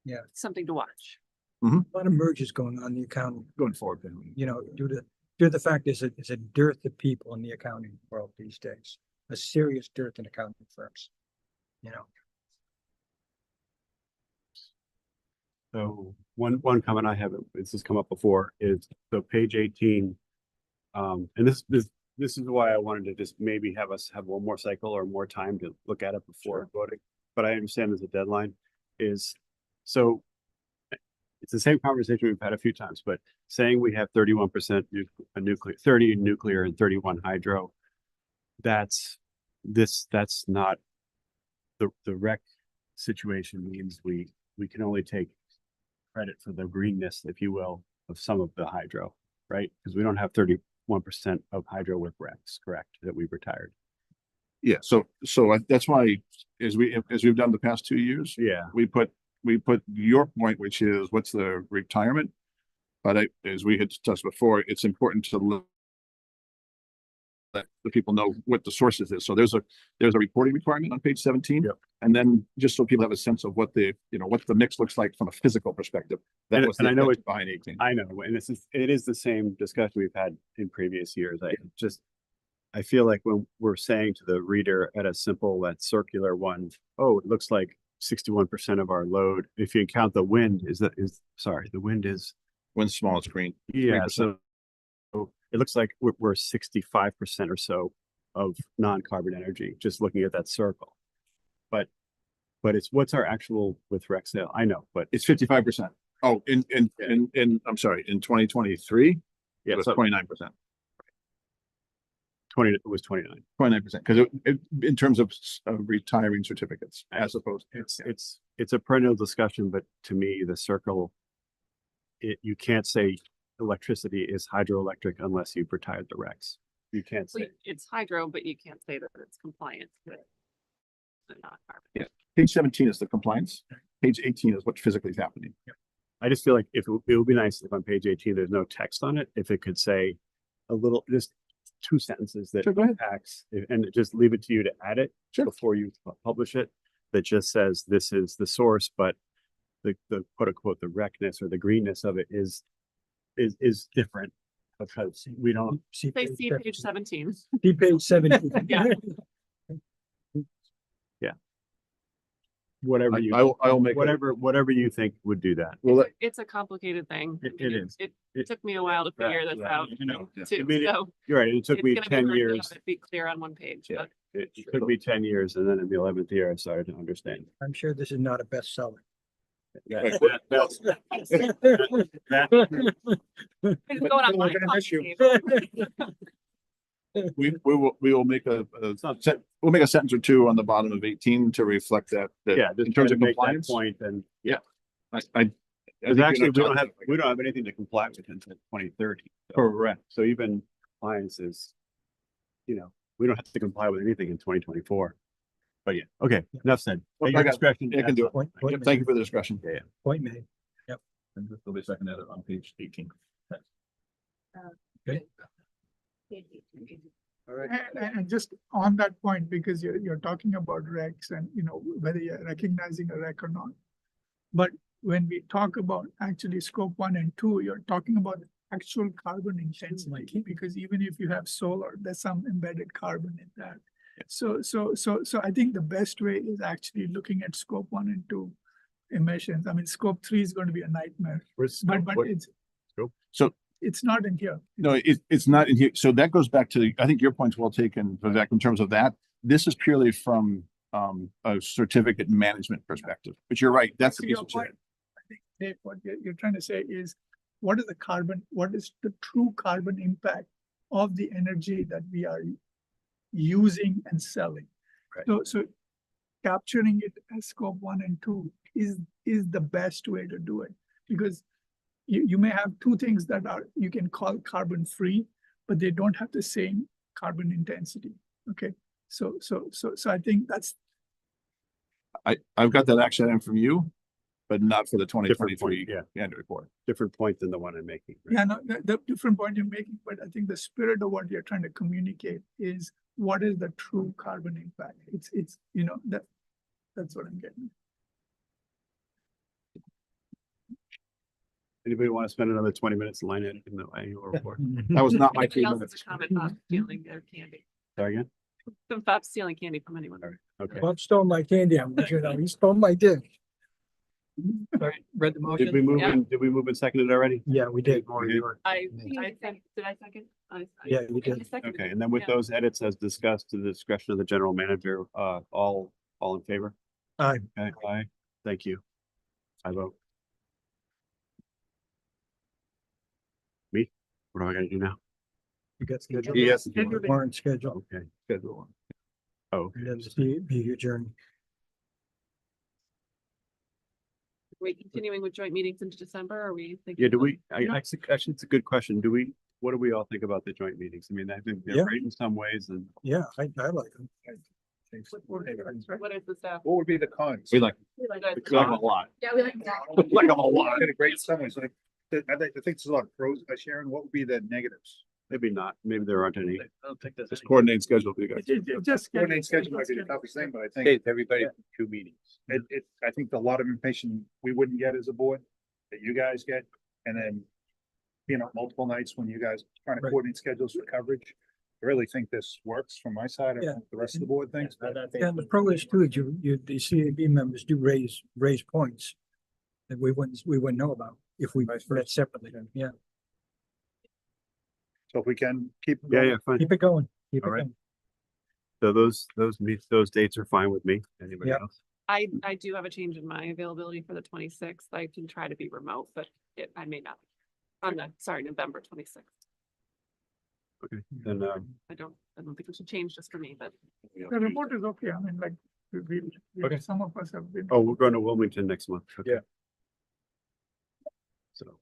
Yeah, something to watch. a lot of mergers going on in the accounting, Going forward. Then. you know, due to the fact there's a dearth of people in the accounting world these days, a serious dearth in accounting firms, you know. So one comment I have, this has come up before, is so page 18. And this is why I wanted to just maybe have us have one more cycle or more time to look at it before voting. But I understand there's a deadline. So it's the same conversation we've had a few times, but saying we have 31% nuclear, 30 nuclear and 31 hydro, that's not the rec situation means we can only take credit for the greenness, if you will, of some of the hydro, right? Because we don't have 31% of hydro with recs, correct, that we've retired. Yeah. So that's why as we've done the past 2 years, Yeah. we put your point, which is what's the retirement. But as we had discussed before, it's important to let the people know what the sources is. So there's a reporting requirement on page 17. Yep. And then just so people have a sense of what the mix looks like from a physical perspective. That And- was and the I know effect behind 18. I know, and it is the same discussion we've had in previous years. I feel like when we're saying to the reader at a simple, that circular one, oh, it looks like 61% of our load. If you count the wind, the wind is. Wind's smallest green. Yeah, 3%. so it looks like we're 65% or so of non-carbon energy, just looking at that circle. But it's what's our actual with rec sale? I know, but It's 55%. Oh, I'm sorry, in 2023, yeah, it was so 29%. 20, it was 29. 29%, because in terms of retiring certificates, as opposed to. It's a perennial discussion, but to me, the circle, you can't say electricity is hydroelectric unless you've retired the recs. You can't say. It's hydro, but you can't say that it's compliant with the non-carbon. Yeah, page 17 is the compliance. Page 18 is what physically is happening. I just feel like it would be nice if on page 18, there's no text on it. If it could say a little, just 2 sentences that Sure, go ahead. impacts, and just leave it to you to add it before you publish it. That just says this is the source, but the quote unquote, the recness or the greenness of it is different because we don't. Say see page 17. See page 17. Yeah. Yeah. whatever you, I will make. whatever you think would do that. Well, It's a complicated thing. It and is. It It- took me a while to figure this out You know, too, I mean, so. you're right. It took it's me gonna be 10 hard to years. have it Be clear on one page, Yeah. but It took me 10 years, and then in the 11th year, I started to understand. I'm sure this is not a bestseller. That's it's going on my copy. We will make we'll make a sentence or two on the bottom of 18 to reflect that, Yeah, just in terms trying of to make that compliance. point, and Yeah. I because think actually, you're we not don't have anything to comply with until 2030. So- correct. So even compliance is, we don't have to comply with anything in 2024. But yeah, okay, enough said. Well, At your I got- discretion. yeah, I can do it. Point Yep, thank you for the discussion. Yeah. Point made. And this will be seconded on page 18. All right. And just on that point, because you're talking about recs and, whether you're recognizing a rec or not. But when we talk about actually scope 1 and 2, you're talking about actual carbon intensity, because even if you have solar, there's some embedded carbon in that. So I think the best way is actually looking at scope 1 and 2 emissions. I mean, scope 3 is going to be a nightmare, but it's, So it's not in here. no, it's not in here. So that goes back to, I think your point's well taken, Vivek, in terms of that. This is purely from a certificate management perspective, but you're right. That's the To piece your of point, shit. I think, Dave, what you're trying to say is, what is the true carbon impact of the energy that we are using and selling? Right. So capturing it as scope 1 and 2 is the best way to do it, because you may have two things that you can call carbon free, but they don't have the same carbon intensity. Okay. So I think that's I've got that action item from you, but not for the Different 2023 point, annual report. Different point than the one I'm making. right? Yeah, no, the different point you're making, but I think the spirit of what you're trying to communicate is what is the true carbon impact? It's that's what I'm getting. Anybody want to spend another 20 minutes in line item in the annual report? That was not my Anybody 2 else minutes. has a comment about stealing their candy? Sorry again? Stop stealing candy from anyone. All right, okay. Bob stole my candy. He stole my dick. Sorry, read the Did motion. we move Yeah. in, did we move and second it already? Yeah, we did. We did? I said, did I second? Yeah, you did. seconded Okay, it. and then with Yeah. those edits as discussed to the discretion of the general manager, all in favor? Aye. Okay, aye, thank you. I vote. Me? What do I gotta do now? You got scheduled. Yes. Warrant schedule. Okay. Schedule one. Oh, And then be your journey. We continuing with joint meetings into December, or are we thinking? yeah, do about- we, actually, it's a good question. What do we all think about the joint meetings? I mean, I think Yeah. they're great in some ways and Yeah, I like them. What is the staff? What would be the cons? We like You guys- them a lot. Yeah, we like that. Like them a lot. Did a great summary. So I think there's a lot of pros, Sharon. What would be the negatives? maybe not, maybe there aren't any. I don't think there's. Just coordinate schedule for you guys. Just Coordinate schedule might be the toughest thing, but I think Hey, everybody, 2 meetings. I think a lot of information we wouldn't get as a board that you guys get, and then multiple nights when you guys trying to Right. coordinate schedules for coverage. I really think this works from my side. I don't Yeah. know if the rest of the board thinks. but Yeah, and the pro is too, the CAB members do raise points that we wouldn't know about if we met separately. Yeah, So if we can keep. it Yeah, going. yeah, fine. keep it going. Keep it All right. going. So those dates are fine with me. Anybody Yeah. else? I do have a change in my availability for the 26th. I can try to be remote, but I may not. November 26th. Okay, then, I don't think we should change just for me, but The report is okay. I mean, like, Okay. some of us have been. oh, we're going to Wilmington next month. Okay. Yeah. So.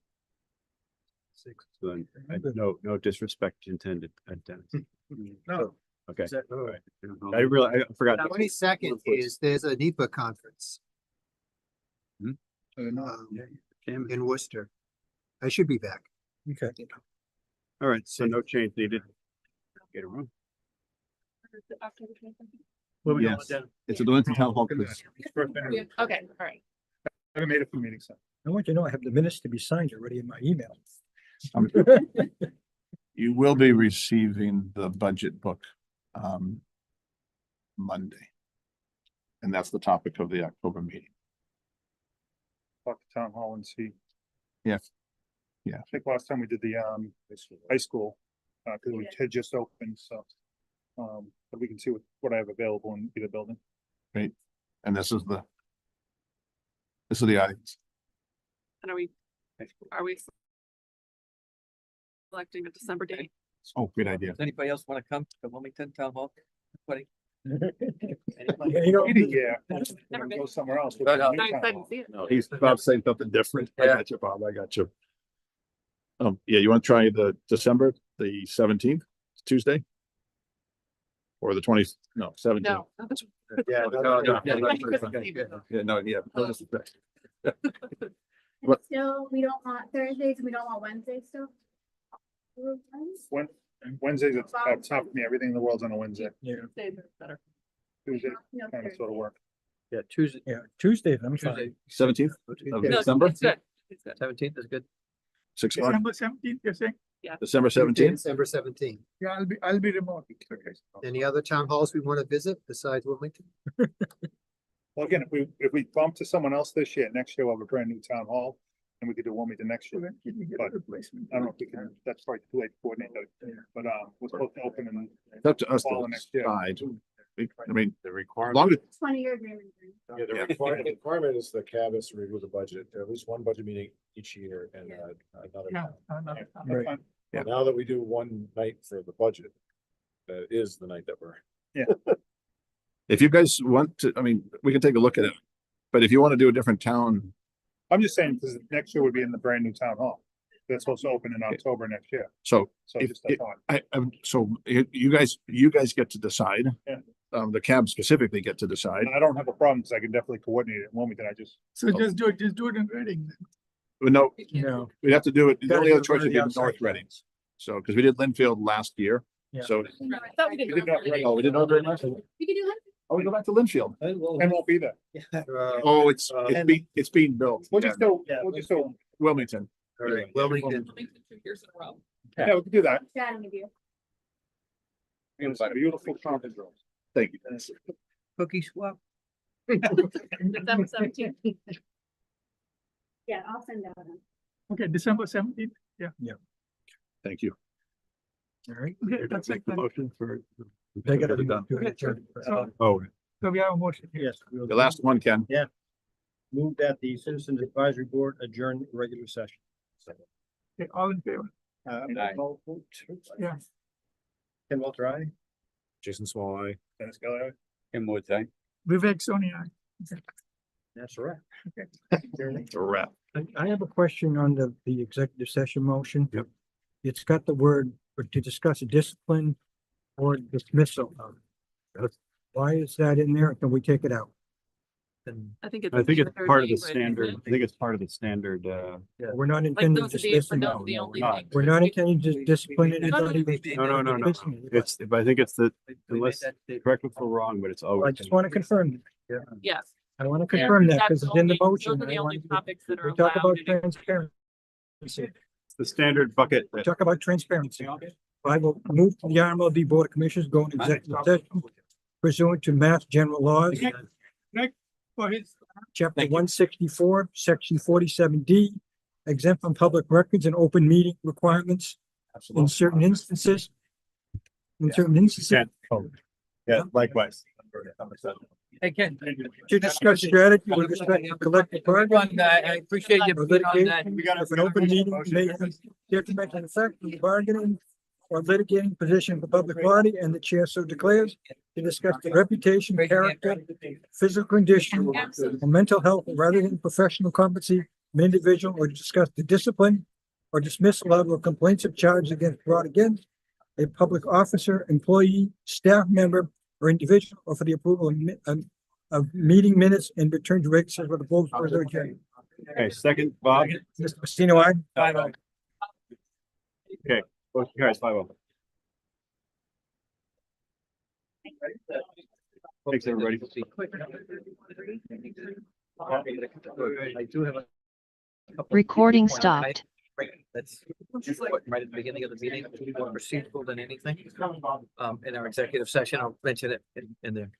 So then, no disrespect intended. Dennis. No. Okay. Is that- All right. I forgot. 22nd is, there's a NEPA conference No. in Worcester. I should be back. Okay. All right, so no change needed. Get a room. October 22nd. What we Yes. doing, Dan? It's a Lincoln Town Hall quiz. Okay, all right. I haven't made it for meetings. So. I want you to know I have the minutes to be signed already in my email. You will be receiving the budget book Monday. And that's the topic of the October meeting. Talk to town hall and see. Yeah. I think last time we did the high school, because we had just opened, so. But we can see what I have available in either building. Great. And this is the audience. And are we selecting a December date? Oh, good idea. Does anybody else want to come to Wilmington Town Hall? Anybody? Yeah. Never been. Go somewhere else. But, I'm excited to see it. No, he's about to say something different. I Yeah. got you, Bob. I got you. Yeah, you want to try the December, the 17th, Tuesday? Or the 17th? No. Yeah, no disrespect. What? Still, we don't want Thursdays, and we don't want Wednesdays still? Wednesdays, it's tough for me. Everything in the world's on a Wednesday. Yeah. Better. Tuesday, kind of sort of work. Yeah, Tuesday. Yeah, Tuesday, I'm Tuesday. fine. 17th of No, December, It's good. It's good. 17th is good. 6 o'clock, December 17th, you're saying? December 17th. December 17th. Yeah, I'll be remote. Okay. Any other town halls we want to visit besides Wilmington? Well, again, if we bump to someone else this year, next year we'll have a brand new town hall, and we could do Wilmington next year. But I don't know if we can, that's probably too late to coordinate that, but, we're supposed to open in. It's up to us fall to of next year. decide. I mean, The as requirement. long as, 20-year agreement. Yeah, the requirement is the cab has to review the budget, at least one budget meeting each year and another. Yeah, That's Right. fine. Yeah. Now that we do one night for the budget, that is the night that we're. if you guys want to, I mean, we can take a look at it. But if you want to do a different town, I'm just saying, because next year would be in the brand new town hall. That's supposed to open in October next year. so So If- just a thought. you guys get to decide. Yeah. The cab specifically get to decide. I don't have a problem, because I can definitely coordinate it in Wilmington. I just, So just do it in Reading then. But no, No. we'd have to do it, the Gotta only do other it choice for would the be outside North Reading. plans. So, because we did Linfield last year, Yeah. so. I thought we did. We did not Reading. Oh, we did North Reading last year? You could do that. Oh, we go back to Linfield. and won't be there. Oh, it's being built. We'll Yeah. just do, Wilmington. All right, Wilmington. 2 years in a row. yeah, we can do that. Chatting with you. It's a beautiful conference room. Thank you. Cookie swap. December 17th. Yeah, I'll send out. Okay, December 17th. Thank you. All right. Okay, that's Make it. the motion for. They gotta be Done. done. Oh, So we have a motion. here. Yes. The last one, Ken. Move that the Citizens Advisory Board adjourn regular session. Okay, all in favor? Yeah. Ken Walter, aye. Jason Small, aye. Dennis Kelly. Ken Woods, aye. Vivek Soni, aye. Okay. That's all right. It's a wrap. I have a question on the executive session motion. Yep. It's got the word or to discuss a discipline or dismissal. Why is that in there? Can we take it out? I think it's. I think it's third part of the language, isn't standard, it? I think it's part of the standard, We're not Like intending to those would be dismiss for them. no, the no, only we're not. thing. We're not intending to discipline anybody. no. It's, but I think it's the, unless, correct me if we're wrong, but it's I always. just want to confirm. Yes. I want to confirm that because That's it's in the only- motion. Those are the I only want to- topics that are We talk allowed. about in transparency. It's the standard bucket. We that- talk about transparency. I will move to the RMLD Board of Commissioners go into executive session pursuant to Mass General Laws, Next, for his. Chapter 164, Section 47D, exempt from public records and open meeting requirements in certain instances. In certain instances, Yeah, likewise. Hey, Ken. to discuss strategy with respect to collective bargaining. I appreciate you or being on that. litigation, if an open meeting may have detrimental effect on the bargaining or litigating position of the public body and the chair so declares to discuss the reputation, character, physical condition, or mental health rather than professional competency of an individual, or to discuss the discipline or dismissal of or complaints of charges brought against a public officer, employee, staff member, or individual, or for the approval of meeting minutes and return to regular session with the vote for the agenda. Okay, second, Bob. Mr. Pacino, aye? Okay, motion carries 5-0. Thanks, everybody. I do have a. Recording stopped. That's right at the beginning of the meeting, more procedural than anything. In our executive session, I'll mention it in there.